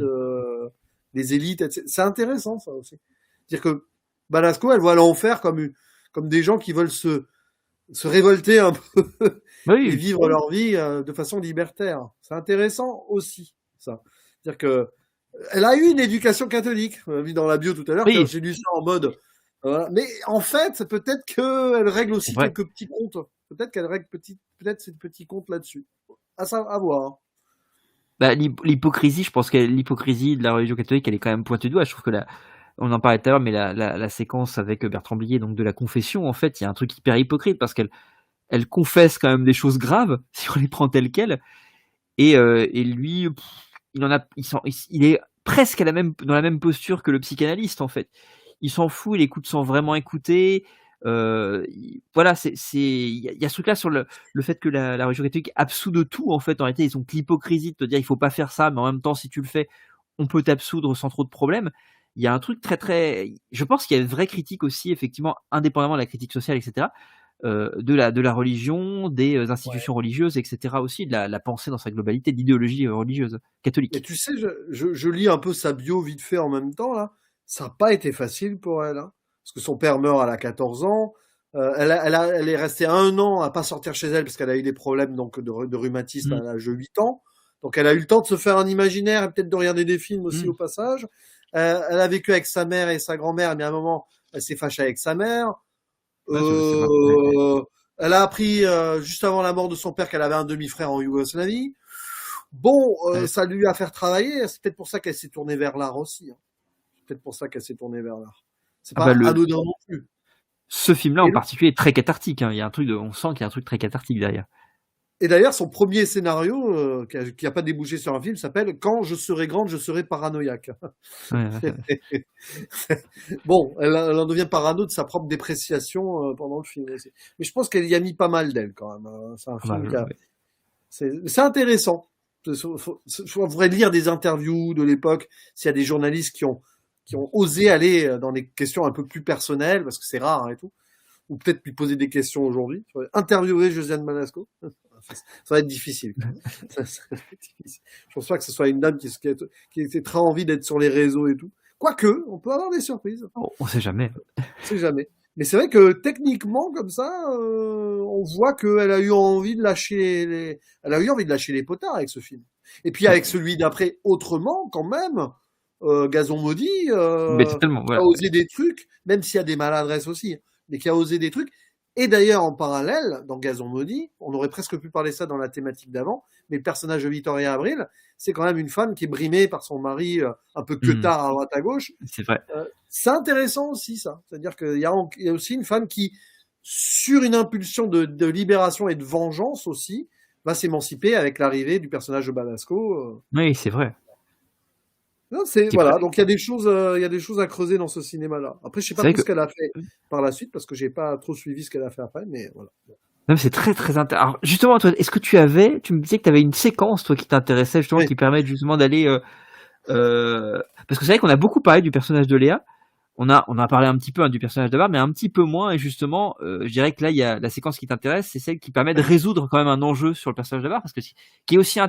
les élites, etc. C'est intéressant ça aussi. C'est-à-dire que Balasco, elle voit l'enfer comme des gens qui veulent se révolter un peu et vivre leur vie de façon libertaire. C'est intéressant aussi ça. C'est-à-dire que elle a eu une éducation catholique. On a vu dans la bio tout à l'heure. J'ai lu ça en mode. Mais en fait, peut-être qu'elle règle aussi quelques petits comptes. Peut-être qu'elle règle ces petits comptes là-dessus. À voir. Bah, l'hypocrisie, je pense que l'hypocrisie de la religion catholique, elle est quand même pointée du doigt. Je trouve que on en parlait tout à l'heure, mais la séquence avec Bertrand Blier, donc de la confession, en fait, il y a un truc hyper hypocrite parce qu'elle confesse quand même des choses graves si on les prend telles quelles. Et lui, il est presque dans la même posture que le psychanalyste en fait. Il s'en fout, il écoute sans vraiment écouter. Voilà, il y a ce truc-là sur le fait que la religion catholique absout de tout en fait. En réalité, ils ont l'hypocrisie de te dire il faut pas faire ça, mais en même temps, si tu le fais, on peut t'absoudre sans trop de problèmes. Il y a un truc je pense qu'il y a une vraie critique aussi, effectivement, indépendamment de la critique sociale, etc., de la religion, des institutions religieuses, etc., aussi, de la pensée dans sa globalité, d'idéologie religieuse catholique. Et tu sais, je lis un peu sa bio vite fait en même temps, là. Ça n'a pas été facile pour elle, hein. Parce que son père meurt, elle a 14 ans. Elle est restée 1 an à pas sortir chez elle parce qu'elle a eu des problèmes donc de rhumatisme à l'âge de 8 ans. Donc elle a eu le temps de se faire un imaginaire et peut-être de regarder des films aussi au passage. Elle a vécu avec sa mère et sa grand-mère, mais à un moment, elle s'est fâchée avec sa mère. Elle a appris juste avant la mort de son père qu'elle avait un demi-frère en Yougoslavie. Bon, ça lui a fait travailler. C'est peut-être pour ça qu'elle s'est tournée vers l'art aussi, hein. C'est peut-être pour ça qu'elle s'est tournée vers l'art. C'est pas anodin non plus. Ce film-là, en particulier, est très cathartique, hein. Il y a un truc on sent qu'il y a un truc très cathartique derrière. Et d'ailleurs, son premier scénario, qui a pas débouché sur un film, s'appelle « Quand je serai grande, je serai paranoïaque ». Bon, elle en devient parano de sa propre dépréciation pendant le film aussi. Mais je pense qu'elle y a mis pas mal d'elle quand même, hein. C'est un film c'est intéressant. Il faudrait lire des interviews de l'époque, s'il y a des journalistes qui ont osé aller dans des questions un peu plus personnelles, parce que c'est rare, hein, et tout. Ou peut-être lui poser des questions aujourd'hui. Interviewer Josiane Balasco. Ça va être difficile. Je pense pas que ce soit une dame qui ait très envie d'être sur les réseaux et tout. Quoique, on peut avoir des surprises. On sait jamais. On sait jamais. Mais c'est vrai que techniquement, comme ça, on voit qu'elle a eu envie de lâcher les potards avec ce film. Et puis avec celui d'après, autrement, quand même, Gazon maudit, Mais totalement, a osé des trucs, même s'il y a des maladresses aussi, mais qui a osé des trucs. Et d'ailleurs, en parallèle, dans Gazon maudit, on aurait presque pu parler ça dans la thématique d'avant, mais le personnage de Victoria Abril, c'est quand même une femme qui est brimée par son mari, un peu queutard à droite à gauche. C'est vrai. C'est intéressant aussi, ça. C'est-à-dire qu'il y a aussi une femme qui, sur une impulsion de libération et de vengeance aussi, va s'émanciper avec l'arrivée du personnage de Balasco. Oui, c'est vrai. Non, voilà. Donc il y a des choses à creuser dans ce cinéma-là. Après, je sais pas tout ce qu'elle a fait par la suite parce que j'ai pas trop suivi ce qu'elle a fait après, mais voilà. Non, c'est très très intéressant. Alors justement, toi, est-ce que tu me disais que tu avais une séquence toi qui t'intéressait justement, qui permet justement d'aller parce que c'est vrai qu'on a beaucoup parlé du personnage de Léa. On a parlé un petit peu du personnage de Barbe, mais un petit peu moins. Et justement, je dirais que là, il y a la séquence qui t'intéresse, c'est celle qui permet de résoudre quand même un enjeu sur le personnage de Barbe, parce que qui est aussi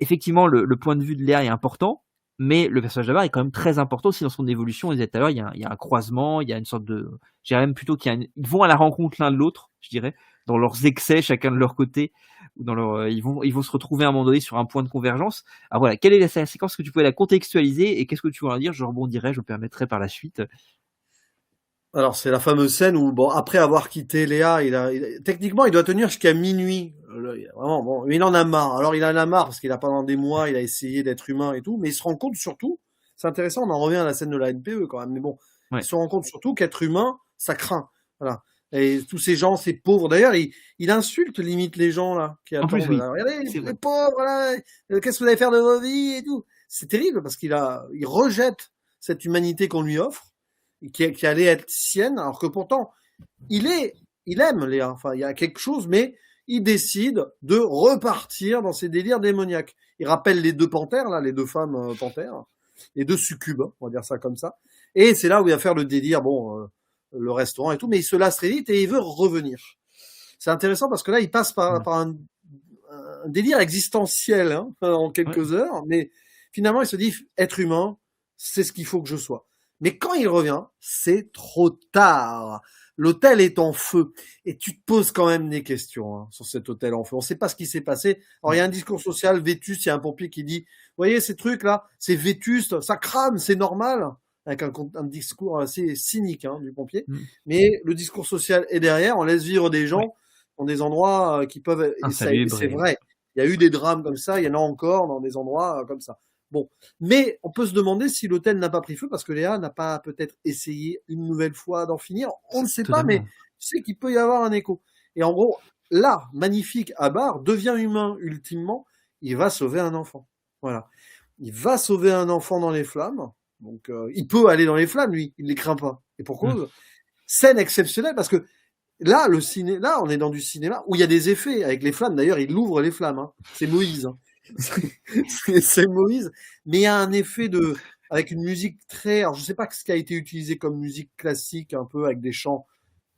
effectivement le point de vue de Léa est important, mais le personnage de Barbe est quand même très important aussi dans son évolution. On disait tout à l'heure, il y a un croisement, il y a une sorte de, je dirais même plutôt ils vont à la rencontre l'un de l'autre, je dirais, dans leurs excès, chacun de leur côté, ou dans leur, ils vont se retrouver à un moment donné sur un point de convergence. Alors voilà, quelle est la séquence que tu pouvais la contextualiser et qu'est-ce que tu veux en dire? Je rebondirai, je me permettrai par la suite. Alors, c'est la fameuse scène où, bon, après avoir quitté Léa, techniquement, il doit tenir jusqu'à minuit. Vraiment, bon, il en a marre. Alors, il en a marre parce qu'il a pendant des mois, il a essayé d'être humain et tout, mais il se rend compte surtout, c'est intéressant, on en revient à la scène de la NPE quand même, mais bon, il se rend compte surtout qu'être humain, ça craint. Voilà. Et tous ces gens, ces pauvres, d'ailleurs, il insulte limite les gens, là, qui attendent. Regardez, les pauvres, là, qu'est-ce que vous allez faire de vos vies et tout. C'est terrible parce il rejette cette humanité qu'on lui offre, qui allait être sienne, alors que pourtant, il aime Léa. Enfin, il y a quelque chose, mais il décide de repartir dans ses délires démoniaques. Il rappelle les 2 panthères, là, les 2 femmes panthères, les 2 succubes, on va dire ça comme ça. Et c'est là où il va faire le délire, le restaurant et tout, mais il se lasse très vite et il veut revenir. C'est intéressant parce que là, il passe par un délire existentiel, hein, en quelques heures, mais finalement, il se dit, être humain, c'est ce qu'il faut que je sois. Mais quand il revient, c'est trop tard. L'hôtel est en feu. Et tu te poses quand même des questions, hein, sur cet hôtel en feu. On ne sait pas ce qui s'est passé. Alors, il y a un discours social vétuste. Il y a un pompier qui dit, vous voyez, ces trucs-là, c'est vétuste, ça crame, c'est normal. Avec un discours assez cynique, hein, du pompier. Mais le discours social est derrière. On laisse vivre des gens dans des endroits qui peuvent... c'est vrai. Il y a eu des drames comme ça. Il y en a encore dans des endroits comme ça. Bon, mais on peut se demander si l'hôtel n'a pas pris feu parce que Léa n'a pas peut-être essayé une nouvelle fois d'en finir. On ne sait pas, mais tu sais qu'il peut y avoir un écho. Et en gros, là, magnifique Abar devient humain ultimement. Il va sauver un enfant. Voilà. Il va sauver un enfant dans les flammes. Donc, il peut aller dans les flammes, lui. Il ne les craint pas. Et pour cause, scène exceptionnelle parce que là, là, on est dans du cinéma où il y a des effets avec les flammes. D'ailleurs, il ouvre les flammes. Hein. C'est Moïse. Hein. c'est Moïse, mais il y a un effet avec une musique alors je sais pas ce qui a été utilisé comme musique classique, un peu avec des chants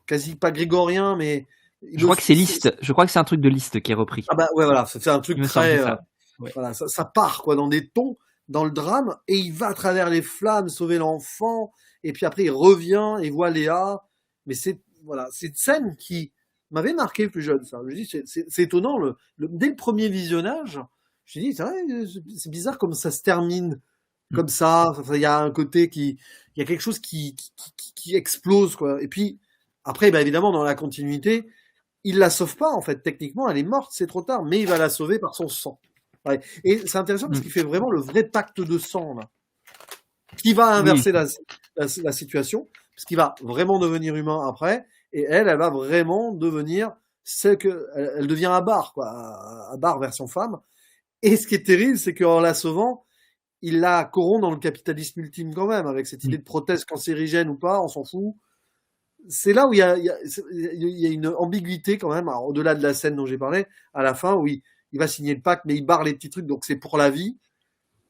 quasi pas grégoriens, mais Je crois que c'est Liszt. Je crois que c'est un truc de Liszt qui est repris. ah bah ouais, voilà, c'est un truc Il me semble très, c'est ça. Ouais. voilà, ça part quoi dans des tons, dans le drame, et il va à travers les flammes sauver l'enfant, et puis après il revient et voit Léa. Mais c'est une scène qui m'avait marqué plus jeune. Ça, je dis c'est étonnant dès le premier visionnage. Je dis c'est bizarre comme ça se termine comme ça. Il y a un côté il y a quelque chose qui explose quoi. Et puis après, bah, évidemment dans la continuité, il la sauve pas en fait. Techniquement, elle est morte, c'est trop tard, mais il va la sauver par son sang. Ouais. Et c'est intéressant parce qu'il fait vraiment le vrai pacte de sang là, qui va inverser la situation, parce qu'il va vraiment devenir humain après, et elle va vraiment devenir elle devient Abar quoi, Abar version femme. Et ce qui est terrible, c'est qu'en la sauvant, il la corrompt dans le capitalisme ultime quand même, avec cette idée de prothèse cancérigène ou pas, on s'en fout. C'est là où il y a une ambiguïté quand même, au-delà de la scène dont j'ai parlé, à la fin où il va signer le pacte, mais il barre les petits trucs, donc c'est pour la vie.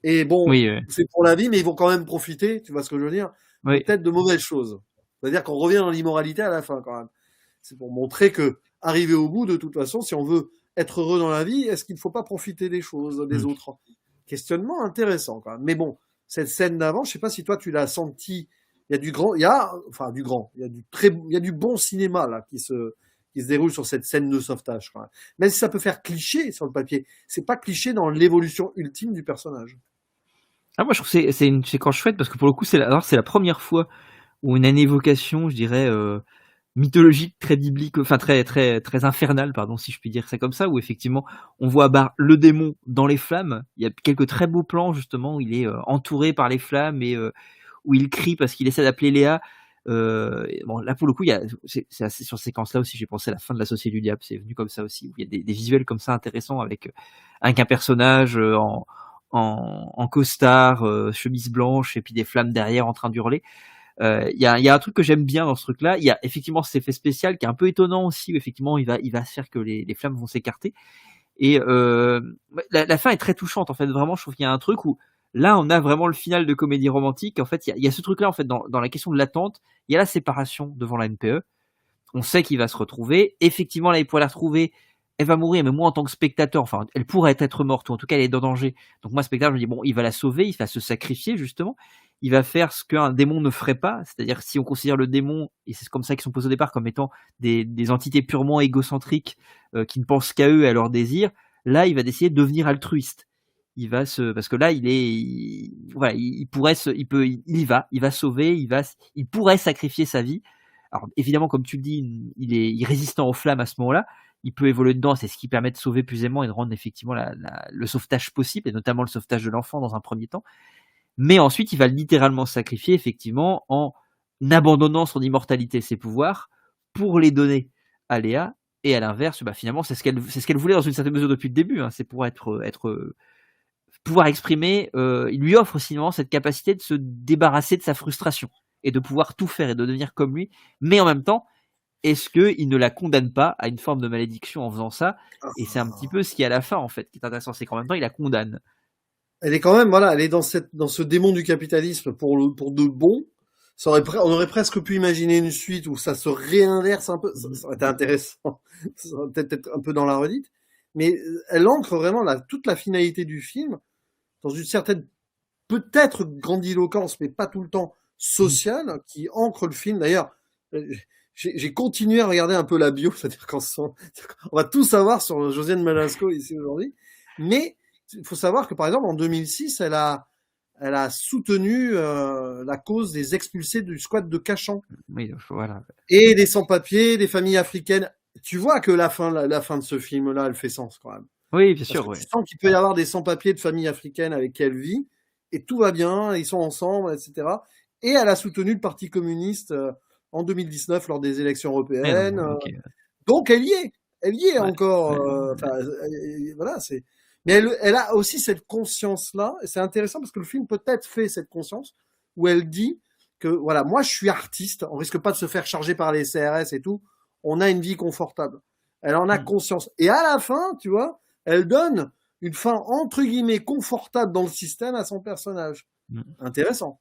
Et bon, c'est pour la vie, mais ils vont quand même profiter, tu vois ce que je veux dire, peut-être de mauvaises choses. C'est-à-dire qu'on revient dans l'immoralité à la fin quand même. C'est pour montrer que, arriver au bout, de toute façon, si on veut être heureux dans la vie, est-ce qu'il ne faut pas profiter des choses, des autres? Questionnement intéressant quand même. Mais bon, cette scène d'avant, je sais pas si toi tu l'as senti. Il y a du bon cinéma là qui se déroule sur cette scène de sauvetage. Quand même. Même si ça peut faire cliché sur le papier, c'est pas cliché dans l'évolution ultime du personnage. Ah, moi je trouve que c'est une séquence chouette parce que pour le coup c'est la première fois où on a une évocation, je dirais, mythologique, très biblique, enfin très très très infernale, pardon, si je puis dire ça comme ça, où effectivement on voit le démon dans les flammes. Il y a quelques très beaux plans justement où il est entouré par les flammes et où il crie parce qu'il essaie d'appeler Léa. Bon, là pour le coup, c'est assez sur cette séquence-là aussi. J'ai pensé à la fin de La Société du Diable, c'est venu comme ça aussi. Où il y a des visuels comme ça intéressants avec un personnage en costard, chemise blanche et puis des flammes derrière en train d'hurler. Il y a un truc que j'aime bien dans ce truc-là. Il y a effectivement cet effet spécial qui est un peu étonnant aussi, où effectivement il va faire que les flammes vont s'écarter. Et la fin est très touchante en fait. Vraiment, je trouve qu'il y a un truc où là on a vraiment le final de comédie romantique. En fait, il y a ce truc-là en fait dans la question de l'attente. Il y a la séparation devant la NPE. On sait qu'il va se retrouver. Effectivement, là il pourrait la retrouver. Elle va mourir, mais moi en tant que spectateur, enfin, elle pourrait être morte, ou en tout cas elle est en danger. Donc moi, spectateur, je me dis, bon, il va la sauver, il va se sacrifier, justement. Il va faire ce qu'un démon ne ferait pas, c'est-à-dire si on considère le démon, et c'est comme ça qu'ils sont posés au départ, comme étant des entités purement égocentriques, qui ne pensent qu'à eux et à leurs désirs, là, il va décider de devenir altruiste. Parce que là, il va sauver, il pourrait sacrifier sa vie. Alors, évidemment, comme tu le dis, il est résistant aux flammes à ce moment-là. Il peut évoluer dedans, c'est ce qui permet de sauver plus aisément et de rendre effectivement le sauvetage possible, et notamment le sauvetage de l'enfant dans un premier temps. Mais ensuite, il va littéralement se sacrifier, effectivement, en abandonnant son immortalité, ses pouvoirs, pour les donner à Léa. Et à l'inverse, finalement, c'est ce qu'elle voulait dans une certaine mesure depuis le début. Hein, c'est pour pouvoir exprimer. Il lui offre sinon cette capacité de se débarrasser de sa frustration et de pouvoir tout faire et de devenir comme lui. Mais en même temps, est-ce qu'il ne la condamne pas à une forme de malédiction en faisant ça? Et c'est un petit peu ce qui est à la fin, en fait, qui est intéressant, c'est qu'en même temps, il la condamne. Elle est quand même, elle est dans ce démon du capitalisme pour de bon. On aurait presque pu imaginer une suite où ça se réinverse un peu. Ça aurait été intéressant. Ça aurait peut-être être un peu dans la redite. Mais elle ancre vraiment toute la finalité du film dans une certaine, peut-être grandiloquence, mais pas tout le temps sociale, qui ancre le film. D'ailleurs, j'ai continué à regarder un peu la bio, c'est-à-dire on va tout savoir sur Josiane Balasco ici aujourd'hui. Mais il faut savoir que, par exemple, en 2006, elle a soutenu la cause des expulsés du squat de Cachan. Oui, voilà. Et des sans-papiers, des familles africaines. Tu vois que la fin de ce film-là, elle fait sens quand même. Oui, bien sûr. Tu sens qu'il peut y avoir des sans-papiers de familles africaines avec qui elle vit, et tout va bien, ils sont ensemble, etc. Et elle a soutenu le Parti communiste en 2019 lors des élections européennes. Okay. Donc elle y est encore. Voilà, c'est. Mais elle a aussi cette conscience-là, et c'est intéressant parce que le film peut-être fait cette conscience où elle dit que voilà, moi je suis artiste, on risque pas de se faire charger par les CRS et tout, on a une vie confortable. Elle en a conscience. Et à la fin, tu vois, elle donne une fin entre guillemets confortable dans le système à son personnage. Intéressant.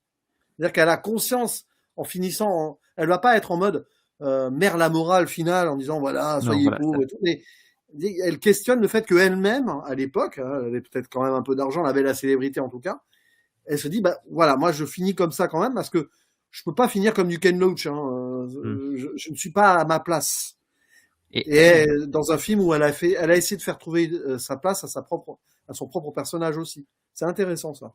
C'est-à-dire qu'elle a conscience en finissant, elle va pas être en mode mère la morale finale en disant voilà soyez pauvres et tout, mais elle questionne le fait qu'elle-même à l'époque, elle avait peut-être quand même un peu d'argent, elle avait la célébrité en tout cas, elle se dit bah voilà moi je finis comme ça quand même parce que je peux pas finir comme du Ken Loach, je ne suis pas à ma place. Et dans un film où elle a essayé de faire trouver sa place à son propre personnage aussi. C'est intéressant ça.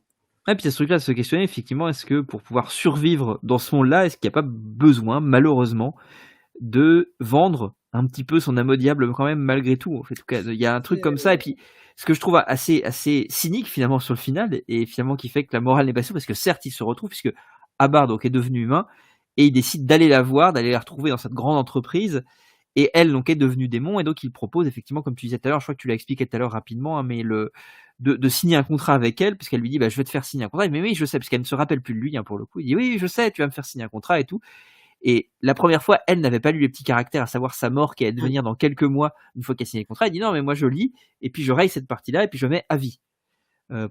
Et puis il y a ce truc-là de se questionner, effectivement, est-ce que pour pouvoir survivre dans ce monde-là, est-ce qu'il n'y a pas besoin, malheureusement, de vendre un petit peu son âme au diable quand même, malgré tout. En fait, en tout cas, il y a un truc comme ça. Et puis, ce que je trouve assez cynique finalement sur le final, et finalement qui fait que la morale n'est pas sûre, parce que certes, il se retrouve, puisque Hubbard donc est devenu humain, et il décide d'aller la voir, d'aller la retrouver dans cette grande entreprise. Et elle, donc, est devenue démon, et donc il propose effectivement, comme tu disais tout à l'heure, je crois que tu l'as expliqué tout à l'heure rapidement, hein, mais de signer un contrat avec elle, puisqu'elle lui dit, bah, je vais te faire signer un contrat. Mais oui, je sais, puisqu'elle ne se rappelle plus de lui, hein, pour le coup. Il dit, oui, je sais, tu vas me faire signer un contrat et tout. Et la première fois, elle n'avait pas lu les petits caractères, à savoir sa mort qui allait devenir dans quelques mois, une fois qu'elle a signé le contrat. Elle dit, non, mais moi, je lis, et puis je raye cette partie-là, et puis je mets à vie.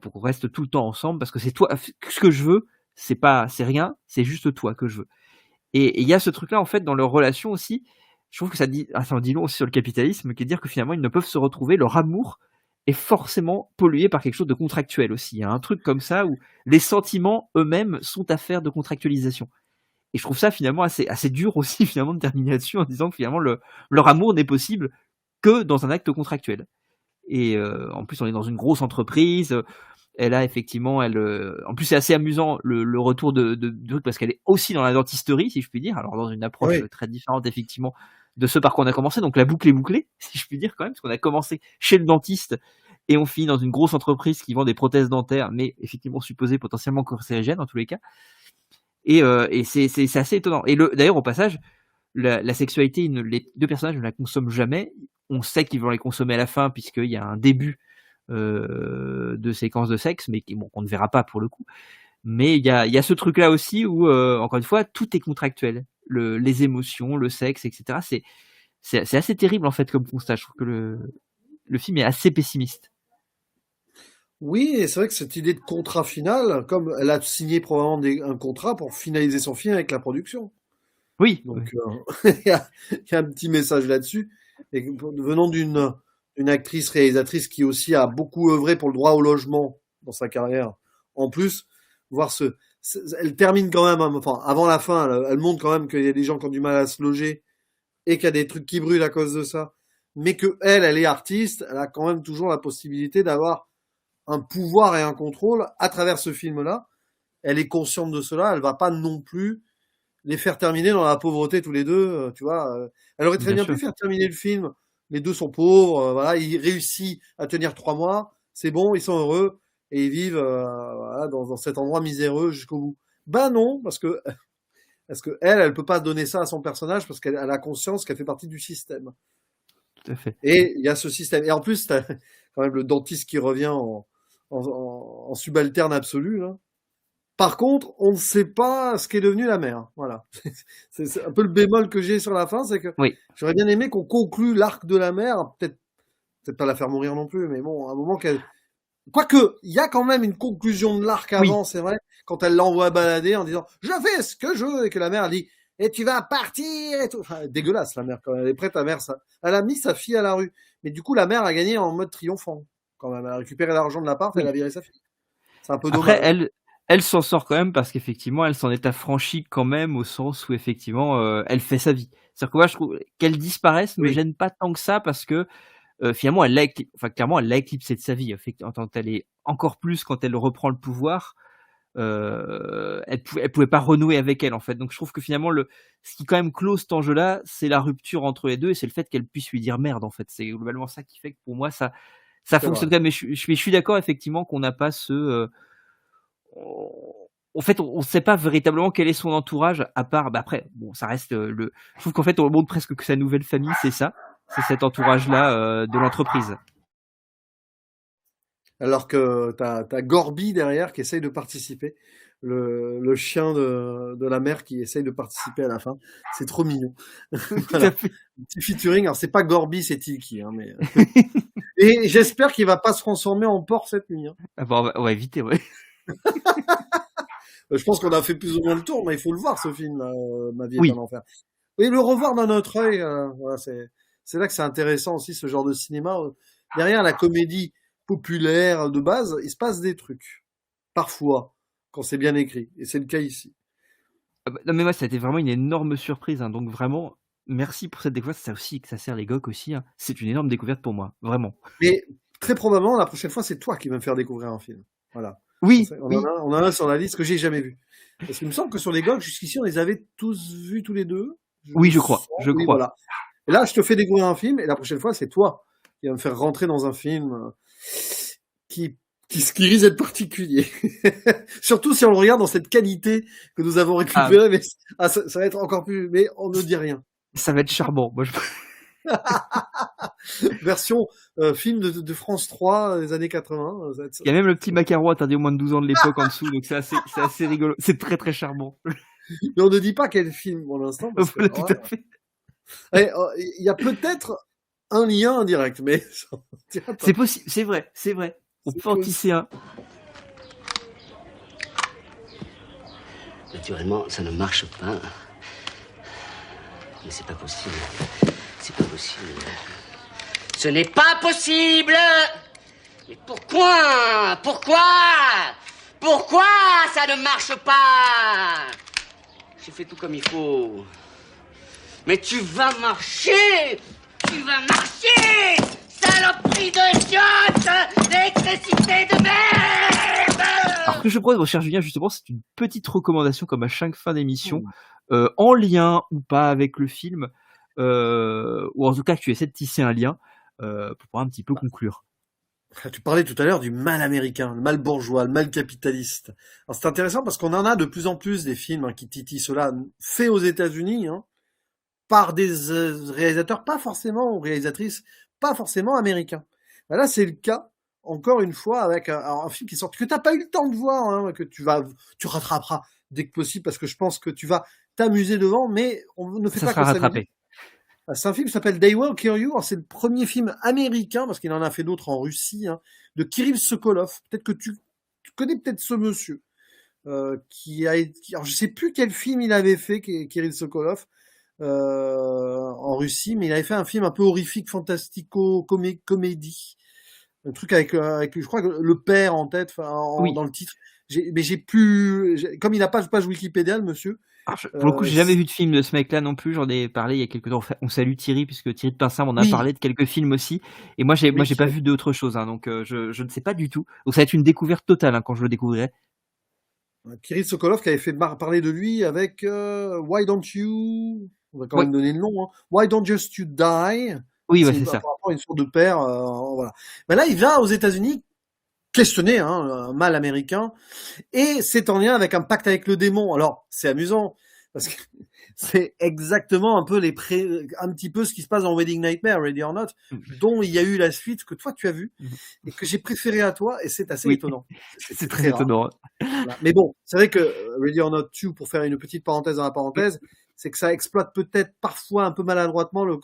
Pour qu'on reste tout le temps ensemble, parce que c'est toi, ce que je veux, c'est rien, c'est juste toi que je veux. Et il y a ce truc-là, en fait, dans leur relation aussi. Je trouve que ça dit long aussi sur le capitalisme, qui est de dire que finalement ils ne peuvent se retrouver, leur amour est forcément pollué par quelque chose de contractuel aussi. Il y a un truc comme ça où les sentiments eux-mêmes sont affaires de contractualisation. Et je trouve ça finalement assez dur aussi finalement de terminer là-dessus en disant que finalement leur amour n'est possible que dans un acte contractuel. Et en plus on est dans une grosse entreprise. Elle a effectivement, en plus c'est assez amusant le retour de truc parce qu'elle est aussi dans la dentisterie, si je puis dire, alors dans une approche très différente effectivement de ce par quoi on a commencé, donc la boucle est bouclée, si je puis dire quand même, parce qu'on a commencé chez le dentiste et on finit dans une grosse entreprise qui vend des prothèses dentaires, mais effectivement supposées potentiellement cancérigènes en tous les cas, et c'est assez étonnant. Et d'ailleurs au passage, la sexualité, les deux personnages ne la consomment jamais, on sait qu'ils vont les consommer à la fin puisqu'il y a un début de séquences de sexe, mais qu'on ne verra pas pour le coup. Mais il y a ce truc-là aussi où, encore une fois, tout est contractuel. Les émotions, le sexe, etc. C'est assez terrible en fait comme constat. Je trouve que le film est assez pessimiste. Oui, et c'est vrai que cette idée de contrat final, comme elle a signé probablement un contrat pour finaliser son film avec la production. Oui. Donc il y a un petit message là-dessus. Et venant d'une actrice réalisatrice qui aussi a beaucoup œuvré pour le droit au logement dans sa carrière. En plus, voir elle termine quand même, enfin, avant la fin, elle montre quand même qu'il y a des gens qui ont du mal à se loger et qu'il y a des trucs qui brûlent à cause de ça. Mais que elle est artiste, elle a quand même toujours la possibilité d'avoir un pouvoir et un contrôle à travers ce film-là. Elle est consciente de cela, elle va pas non plus les faire terminer dans la pauvreté tous les deux, tu vois. Elle aurait très bien pu faire terminer le film. Les deux sont pauvres, voilà, ils réussissent à tenir 3 mois, c'est bon, ils sont heureux et ils vivent voilà, dans cet endroit miséreux jusqu'au bout. Ben non, parce que elle peut pas donner ça à son personnage parce qu'elle a conscience qu'elle fait partie du système. Tout à fait. Et il y a ce système. Et en plus, t'as quand même le dentiste qui revient en subalterne absolu, là. Par contre, on ne sait pas ce qu'est devenu la mère. Voilà. C'est un peu le bémol que j'ai sur la fin, c'est que j'aurais bien aimé qu'on conclue l'arc de la mère, peut-être pas la faire mourir non plus, mais bon, à un moment qu'elle... Quoique, il y a quand même une conclusion de l'arc avant, c'est vrai, quand elle l'envoie balader en disant « Je fais ce que je veux » et que la mère dit « Et tu vas partir » et tout. Enfin, dégueulasse, la mère, quand elle est prête, la mère, ça... Elle a mis sa fille à la rue. Mais du coup, la mère a gagné en mode triomphant. Quand même, elle a récupéré l'argent de l'appart, elle a viré sa fille. C'est un peu dommage. Après, elle s'en sort quand même parce qu'effectivement, elle s'en est affranchie quand même au sens où effectivement, elle fait sa vie. C'est-à-dire que moi, je trouve qu'elle disparaisse me gêne pas tant que ça parce que finalement, clairement, elle l'a éclipsée de sa vie. Quand elle est encore plus quand elle reprend le pouvoir, elle pouvait pas renouer avec elle en fait. Donc je trouve que finalement, ce qui quand même clôt cet enjeu-là, c'est la rupture entre les deux et c'est le fait qu'elle puisse lui dire merde en fait. C'est globalement ça qui fait que pour moi ça fonctionne quand même. Mais je suis d'accord effectivement qu'on n'a pas ce en fait, on ne sait pas véritablement quel est son entourage, à part, après, bon, ça reste je trouve qu'en fait, on montre presque que sa nouvelle famille, c'est ça, c'est cet entourage-là de l'entreprise. Alors que t'as Gorby derrière qui essaye de participer, le chien de la mère qui essaye de participer à la fin. C'est trop mignon. Voilà. Petit featuring. Alors c'est pas Gorby, c'est Tilky, hein, mais Et j'espère qu'il va pas se transformer en porc cette nuit. Hein. Ah bon, on va éviter, ouais. Je pense qu'on a fait plus ou moins le tour, mais il faut le voir ce film, Ma vie est Oui. un enfer. Et le revoir d'un autre œil, voilà, c'est là que c'est intéressant aussi ce genre de cinéma. Derrière la comédie populaire de base, il se passe des trucs. Parfois, quand c'est bien écrit. Et c'est le cas ici. Ah bah, non, mais moi, ça a été vraiment une énorme surprise. Hein. Donc vraiment, merci pour cette découverte. Ça aussi, que ça sert les GOG aussi. Hein. C'est une énorme découverte pour moi, vraiment. Mais très probablement, la prochaine fois, c'est toi qui vas me faire découvrir un film. Voilà. Oui, On oui. en a un sur la liste que j'ai jamais vu. Parce qu'il me semble que sur les GOG, jusqu'ici, on les avait tous vus tous les deux. Oui, je crois. Oui, voilà. Et là, je te fais découvrir un film, et la prochaine fois, c'est toi qui vas me faire rentrer dans un film qui risque d'être particulier. Surtout si on le regarde dans cette qualité que nous avons récupérée, mais ça va être encore plus, mais on ne dit rien. Ça va être charmant. Moi, Version film de France 3 des années 80. Il y a même le petit macaron interdit au moins de 12 ans de l'époque en dessous, donc c'est assez rigolo. C'est très très charmant. Mais on ne dit pas quel film pour l'instant. Voilà, tout à fait. Il y a peut-être un lien indirect, mais c'est possible, c'est vrai. On peut en tisser un. Naturellement, ça ne marche pas. Mais c'est pas possible. C'est pas possible. Ce n'est pas possible! Mais pourquoi? Pourquoi ça ne marche pas? J'ai fait tout comme il faut. Mais tu vas marcher! Tu vas marcher! Saloperie de chiottes! D'électricité de merde! Alors, ce que je propose, mon cher Julien, justement, c'est une petite recommandation, comme à chaque fin d'émission, en lien ou pas avec le film, ou en tout cas que tu essaies de tisser un lien pour pouvoir un petit peu conclure. Tu parlais tout à l'heure du mal américain, le mal bourgeois, le mal capitaliste. Alors c'est intéressant parce qu'on en a de plus en plus des films qui titillent cela, faits aux États-Unis, par des réalisateurs pas forcément, ou réalisatrices pas forcément américains. Là, c'est le cas, encore une fois, avec un film qui sort, que t'as pas eu le temps de voir, que tu rattraperas dès que possible, parce que je pense que tu vas t'amuser devant, mais on ne fait Ça pas sera que s'amuser. rattrapé. C'est un film qui s'appelle They Will Kill You. C'est le premier film américain, parce qu'il en a fait d'autres en Russie, de Kirill Sokolov. Peut-être que tu connais peut-être ce monsieur, alors je sais plus quel film il avait fait, Kirill Sokolov, en Russie, mais il avait fait un film un peu horrifique, fantastico-comédie. Un truc avec, je crois, le père en tête, Oui. dans le titre. Comme il n'a pas de page Wikipédia, le monsieur. Alors, pour le coup, j'ai jamais vu de film de ce mec-là non plus. J'en ai parlé il y a quelques temps. On salue Thierry, puisque Thierry de Pinsard m'en a parlé de quelques films aussi. Et moi, j'ai pas vu d'autre chose, donc je ne sais pas du tout. Donc ça va être une découverte totale quand je le découvrirai. Kirill Sokolov qui avait fait parler de lui avec Why Don't You, on va quand même donner le nom, Why Don't Just You Die. Oui, c'est ça. Par rapport à une sorte de père, voilà. Mais là, il va aux États-Unis questionner un mal américain, et c'est en lien avec un pacte avec le démon. Alors, c'est amusant, parce que c'est exactement un petit peu ce qui se passe dans Wedding Nightmare, Ready or Not, dont il y a eu la suite que toi tu as vue, et que j'ai préféré à toi, et c'est assez étonnant. C'est très étonnant. Voilà. Mais bon, c'est vrai que Ready or Not 2, pour faire une petite parenthèse dans la parenthèse, c'est que ça exploite peut-être parfois un peu maladroitement le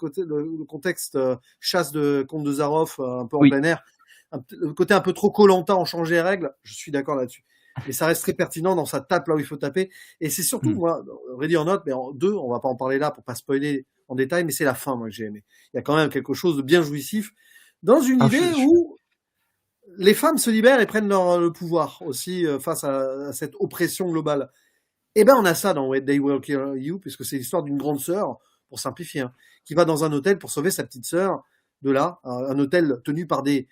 contexte chasse de Comte de Zaroff, un peu en plein air, le côté un peu trop Koh-Lanta, on change les règles, je suis d'accord là-dessus. Mais ça reste très pertinent dans sa tape là où il faut taper. Et c'est surtout, moi, Ready or Not, mais en 2, on va pas en parler là pour pas spoiler en détail, mais c'est la fin, moi, que j'ai aimé. Il y a quand même quelque chose de bien jouissif dans une idée où les femmes se libèrent et prennent le pouvoir aussi face à cette oppression globale. Eh ben, on a ça dans They Will Kill You, puisque c'est l'histoire d'une grande sœur, pour simplifier, qui va dans un hôtel pour sauver sa petite sœur de là, un hôtel tenu par des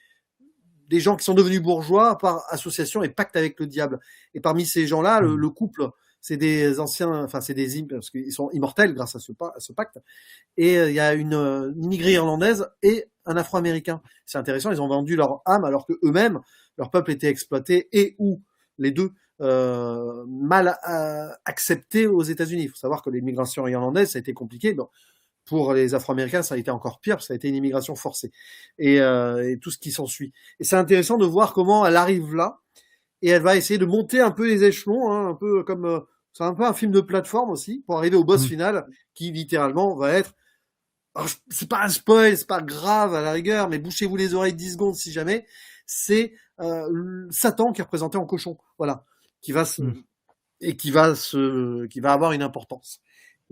gens qui sont devenus bourgeois par association et pacte avec le diable. Et parmi ces gens-là, le couple, c'est des anciens, enfin c'est des parce qu'ils sont immortels grâce à ce pacte. Et il y a une immigrée irlandaise et un Afro-américain. C'est intéressant, ils ont vendu leur âme alors que eux-mêmes, leur peuple était exploité et ou les deux mal acceptés aux États-Unis. Il faut savoir que l'immigration irlandaise, ça a été compliqué. Bon, pour les Afro-Américains, ça a été encore pire, parce que ça a été une immigration forcée. Et tout ce qui s'ensuit. Et c'est intéressant de voir comment elle arrive là, et elle va essayer de monter un peu les échelons, un peu comme... c'est un peu un film de plateforme aussi, pour arriver au boss final, qui littéralement va être alors, c'est pas un spoil, c'est pas grave à la rigueur, mais bouchez-vous les oreilles 10 secondes si jamais. C'est Satan qui est représenté en cochon, voilà, qui va se, et qui va avoir une importance.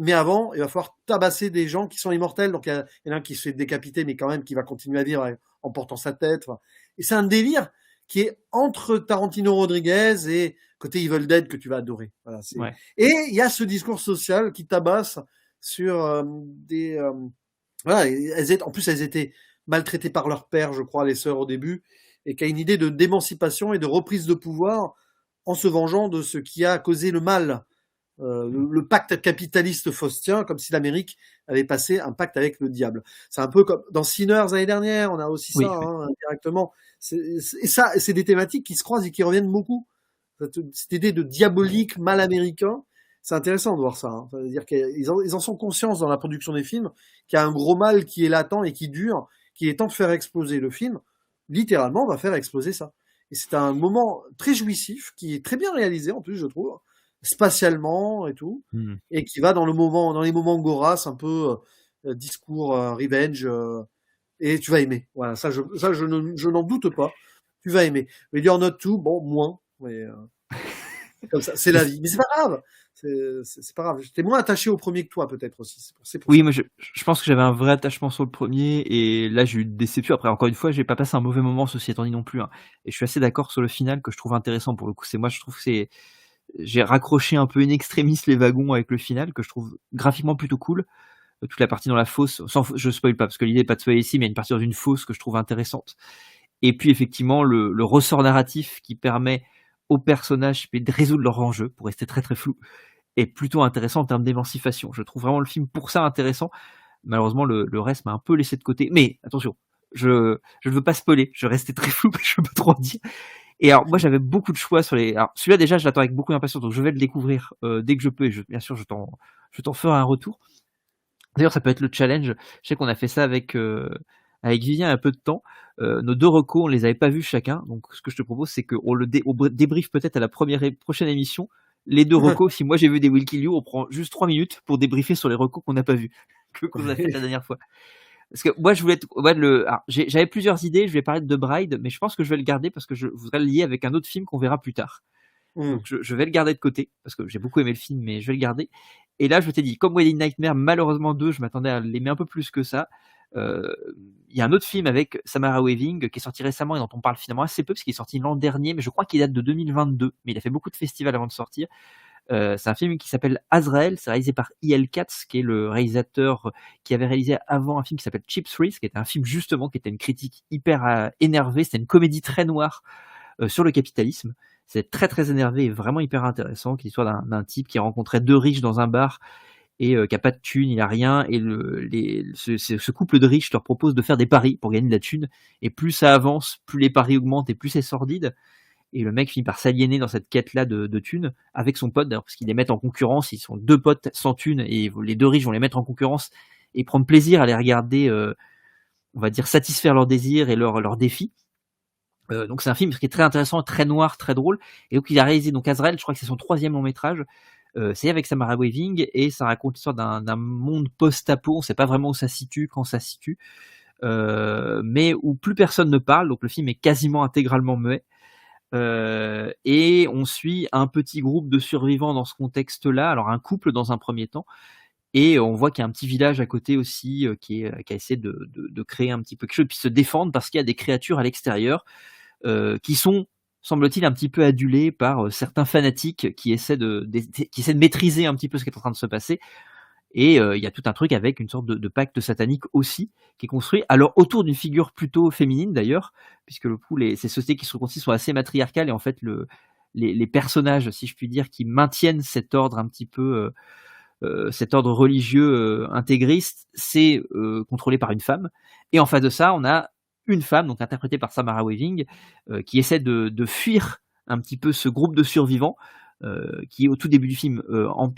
Mais avant, il va falloir tabasser des gens qui sont immortels. Donc il y en a un qui se fait décapiter, mais quand même qui va continuer à vivre en portant sa tête. Enfin. Et c'est un délire qui est entre Tarantino Rodriguez et côté Evil Dead que tu vas adorer. Voilà, Ouais. Et il y a ce discours social qui tabasse sur des voilà, en plus elles étaient maltraitées par leur père, je crois, les sœurs au début, et qui a une idée d'émancipation et de reprise de pouvoir en se vengeant de ce qui a causé le mal. Le pacte capitaliste faustien, comme si l'Amérique avait passé un pacte avec le diable. C'est un peu comme dans Sinners l'année dernière, on a aussi ça, Oui. hein, directement. C'est des thématiques qui se croisent et qui reviennent beaucoup. Cette idée de diabolique mal américain, c'est intéressant de voir ça. Hein. C'est-à-dire qu'ils en sont conscients dans la production des films qu'il y a un gros mal qui est latent et qui dure, qu'il est temps de faire exploser. Le film, littéralement, va faire exploser ça. Et c'est un moment très jouissif, qui est très bien réalisé en plus, je trouve, spatialement et tout, et qui va dans les moments Goras, un peu discours revenge, et tu vas aimer. Voilà, ça je n'en doute pas. Tu vas aimer. Mais You're Not Too, bon, moins, mais comme ça, c'est la vie. Mais c'est pas grave. C'est pas grave. J'étais moins attaché au premier que toi, peut-être aussi. C'est pour Oui, ça. moi je pense que j'avais un vrai attachement sur le premier et là j'ai eu une déception. Après, encore une fois, j'ai pas passé un mauvais moment, ceci étant dit non plus. Hein. Et je suis assez d'accord sur le final que je trouve intéressant pour le coup. Moi, je trouve que j'ai raccroché un peu in extremis les wagons avec le final que je trouve graphiquement plutôt cool. Toute la partie dans la fosse, je spoil pas parce que l'idée n'est pas de spoiler ici, mais il y a une partie dans une fosse que je trouve intéressante. Et puis effectivement le ressort narratif qui permet aux personnages de résoudre leur enjeu pour rester très très flou est plutôt intéressant en termes d'émancipation. Je trouve vraiment le film pour ça intéressant. Malheureusement, le reste m'a un peu laissé de côté. Mais attention, je ne veux pas spoiler. Je restais très flou, je peux pas trop en dire. Et alors, moi, j'avais beaucoup de choix sur les. Alors, celui-là, déjà, je l'attends avec beaucoup d'impatience, donc je vais le découvrir dès que je peux. Et bien sûr, je t'en ferai un retour. D'ailleurs, ça peut être le challenge. Je sais qu'on a fait ça avec Vivien il y a un peu de temps. Nos deux recos, on les avait pas vus chacun. Donc, ce que je te propose, c'est qu'on on débriefe peut-être à la prochaine émission. Les deux recos, si moi j'ai vu des Will Kill You, on prend juste 3 minutes pour débriefer sur les recos qu'on n'a pas vus, qu'on a fait la dernière fois. Parce que moi, je voulais j'avais plusieurs idées, je vais parler de The Bride, mais je pense que je vais le garder parce que je voudrais le lier avec un autre film qu'on verra plus tard. Donc je vais le garder de côté, parce que j'ai beaucoup aimé le film, mais je vais le garder. Et là, je t'ai dit, comme Wedding Nightmare, malheureusement 2, je m'attendais à l'aimer un peu plus que ça. Il y a un autre film avec Samara Weaving qui est sorti récemment et dont on parle finalement assez peu parce qu'il est sorti l'an dernier, mais je crois qu'il date de 2022. Mais il a fait beaucoup de festivals avant de sortir. C'est un film qui s'appelle Azrael, c'est réalisé par E.L. Katz, qui est le réalisateur qui avait réalisé avant un film qui s'appelle Cheap Thrills, qui était un film justement qui était une critique hyper énervée. C'était une comédie très noire sur le capitalisme. C'est très très énervé et vraiment hyper intéressant. Qui est l'histoire d'un type qui rencontrait deux riches dans un bar et qui a pas de thune, il a rien, et ce couple de riches leur propose de faire des paris pour gagner de la thune, et plus ça avance, plus les paris augmentent et plus c'est sordide, et le mec finit par s'aliéner dans cette quête-là de thune avec son pote, d'ailleurs, parce qu'ils les mettent en concurrence, ils sont deux potes sans thune, et les deux riches vont les mettre en concurrence et prendre plaisir à les regarder, on va dire, satisfaire leurs désirs et leurs défis. Donc c'est un film qui est très intéressant, très noir, très drôle, et donc il a réalisé donc Azrael, je crois que c'est son 3e long métrage. C'est avec Samara Weaving et ça raconte l'histoire d'un monde post-apo. On ne sait pas vraiment où ça se situe, quand ça se situe, mais où plus personne ne parle. Donc le film est quasiment intégralement muet. Et on suit un petit groupe de survivants dans ce contexte-là. Alors un couple dans un premier temps. Et on voit qu'il y a un petit village à côté aussi qui a essayé de créer un petit peu quelque chose, puis se défendre parce qu'il y a des créatures à l'extérieur qui sont, semble-t-il, un petit peu adulé par certains fanatiques qui essaient de maîtriser un petit peu ce qui est en train de se passer. Et il y a tout un truc avec une sorte de pacte satanique aussi qui est construit, alors autour d'une figure plutôt féminine d'ailleurs, puisque le coup, ces sociétés qui se reconstruisent sont assez matriarcales, et en fait les personnages, si je puis dire, qui maintiennent cet ordre un petit peu cet ordre religieux intégriste, c'est contrôlé par une femme. Et en face de ça, on a une femme, donc interprétée par Samara Weaving, qui essaie de fuir un petit peu ce groupe de survivants, qui au tout début du film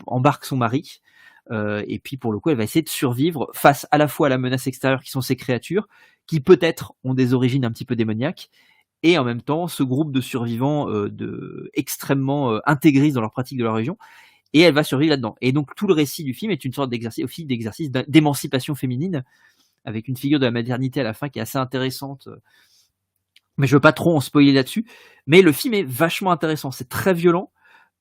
embarque son mari, et puis pour le coup elle va essayer de survivre face à la fois à la menace extérieure qui sont ces créatures, qui peut-être ont des origines un petit peu démoniaques, et en même temps ce groupe de survivants extrêmement intégristes dans leur pratique de leur religion. et elle va survivre là-dedans. Et donc tout le récit du film est une sorte d'exercice d'émancipation féminine, avec une figure de la maternité à la fin qui est assez intéressante. Mais je veux pas trop en spoiler là-dessus. Mais le film est vachement intéressant. C'est très violent,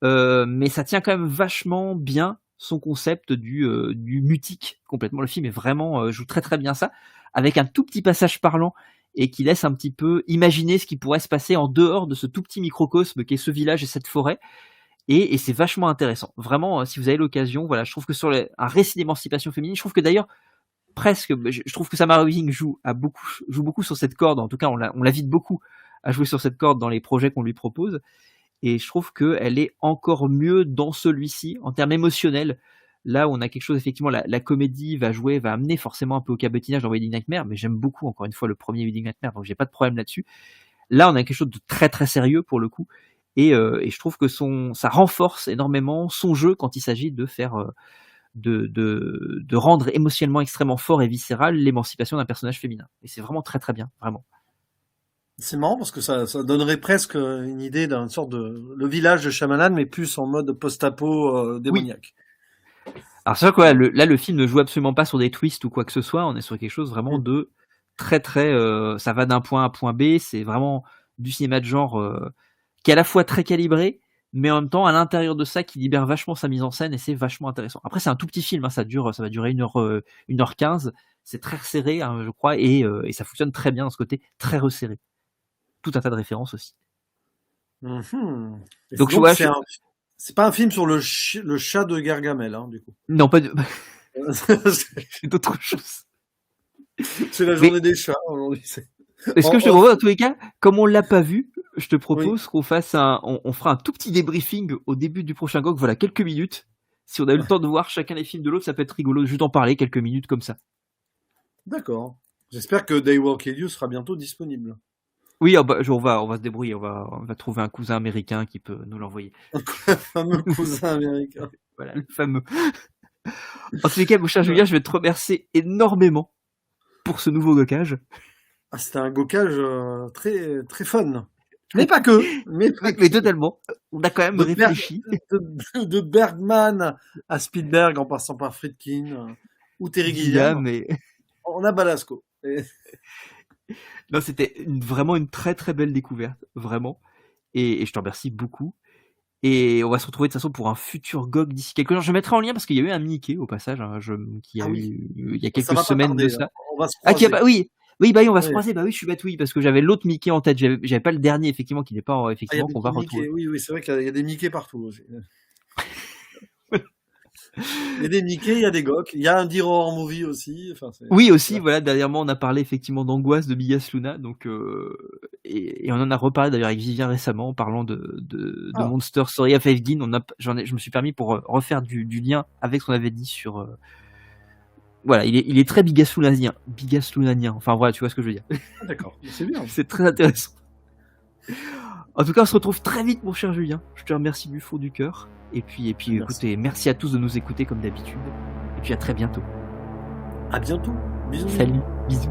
mais ça tient quand même vachement bien son concept du mutique complètement. Le film est vraiment joue très très bien ça, avec un tout petit passage parlant et qui laisse un petit peu imaginer ce qui pourrait se passer en dehors de ce tout petit microcosme qu'est ce village et cette forêt. Et c'est vachement intéressant. Vraiment, si vous avez l'occasion, voilà, je trouve que sur un récit d'émancipation féminine, je trouve que d'ailleurs presque, je trouve que Samara Weaving joue beaucoup sur cette corde. En tout cas, on l'invite beaucoup à jouer sur cette corde dans les projets qu'on lui propose. Et je trouve qu'elle est encore mieux dans celui-ci en termes émotionnels. Là où on a quelque chose, effectivement, la comédie va amener forcément un peu au cabotinage dans Wedding Nightmare, mais j'aime beaucoup, encore une fois, le premier Wedding Nightmare, donc j'ai pas de problème là-dessus. Là, on a quelque chose de très très sérieux pour le coup, et je trouve que ça renforce énormément son jeu quand il s'agit de faire, de rendre émotionnellement extrêmement fort et viscéral l'émancipation d'un personnage féminin. Et c'est vraiment très très bien, vraiment. C'est marrant parce que ça donnerait presque une idée d'un sorte de le village de Shyamalan, mais plus en mode post-apo démoniaque. Alors c'est vrai que là le film ne joue absolument pas sur des twists ou quoi que ce soit, on est sur quelque chose vraiment de très très ça va d'un point A à point B, c'est vraiment du cinéma de genre qui est à la fois très calibré, mais en même temps à l'intérieur de ça qui libère vachement sa mise en scène, et c'est vachement intéressant. Après c'est un tout petit film, hein, ça va durer 1h15, c'est très resserré, hein, je crois, et ça fonctionne très bien dans ce côté très resserré. Tout un tas de références aussi. Donc c'est pas un film sur le chat de Gargamel, hein, du coup. Non, pas de. C'est d'autres choses. C'est la journée des chats aujourd'hui. Est-ce que je te propose, dans tous les cas, comme on l'a pas vu, je te propose qu'on fasse on fera un tout petit débriefing au début du prochain GOG, voilà, quelques minutes. Si on a eu le temps de voir chacun les films de l'autre, ça peut être rigolo, juste en parler quelques minutes comme ça. D'accord. J'espère que They Will Kill You sera bientôt disponible. Oui, on va se débrouiller, on va trouver un cousin américain qui peut nous l'envoyer. Le fameux cousin américain. Voilà, le fameux. En tous les cas, mon cher Julien, je vais te remercier énormément pour ce nouveau gocage. Ah, c'était un gocage très, très fun. Mais pas que. Mais totalement. On a quand même réfléchi. De Bergman à Spielberg en passant par Friedkin ou Terry Gilliam. On a Balasco. Non, c'était vraiment une très très belle découverte, vraiment. Et je te remercie beaucoup. Et on va se retrouver de toute façon pour un futur GOG d'ici quelques jours. Je mettrai en lien parce qu'il y a eu un Mickey au passage, hein, il y a quelques semaines de ça. On va se croiser. On va se croiser. Bah oui, je suis bête, oui, parce que j'avais l'autre Mickey en tête. J'avais pas le dernier, effectivement, qui n'est pas effectivement qu'on va retrouver. Oui, c'est vrai qu'il y a des Mickey partout aussi. Il y a des Mickey, il y a des GOG, il y a un Dear Horror Movie aussi. Enfin, oui, aussi, voilà, dernièrement, on a parlé effectivement d'Angoisse de Bigas Luna, donc, et on en a reparlé d'ailleurs avec Vivien récemment en parlant de Monster Story of Evgin. Je me suis permis pour refaire du lien avec ce qu'on avait dit sur. Voilà, il est très Bigas Lunanien. Enfin, voilà, tu vois ce que je veux dire. D'accord, c'est bien. C'est très intéressant. En tout cas, on se retrouve très vite, mon cher Julien. Je te remercie du fond du cœur. Et puis écoutez, merci à tous de nous écouter comme d'habitude. Et puis à très bientôt. À bientôt. Bisous. Salut, bisous.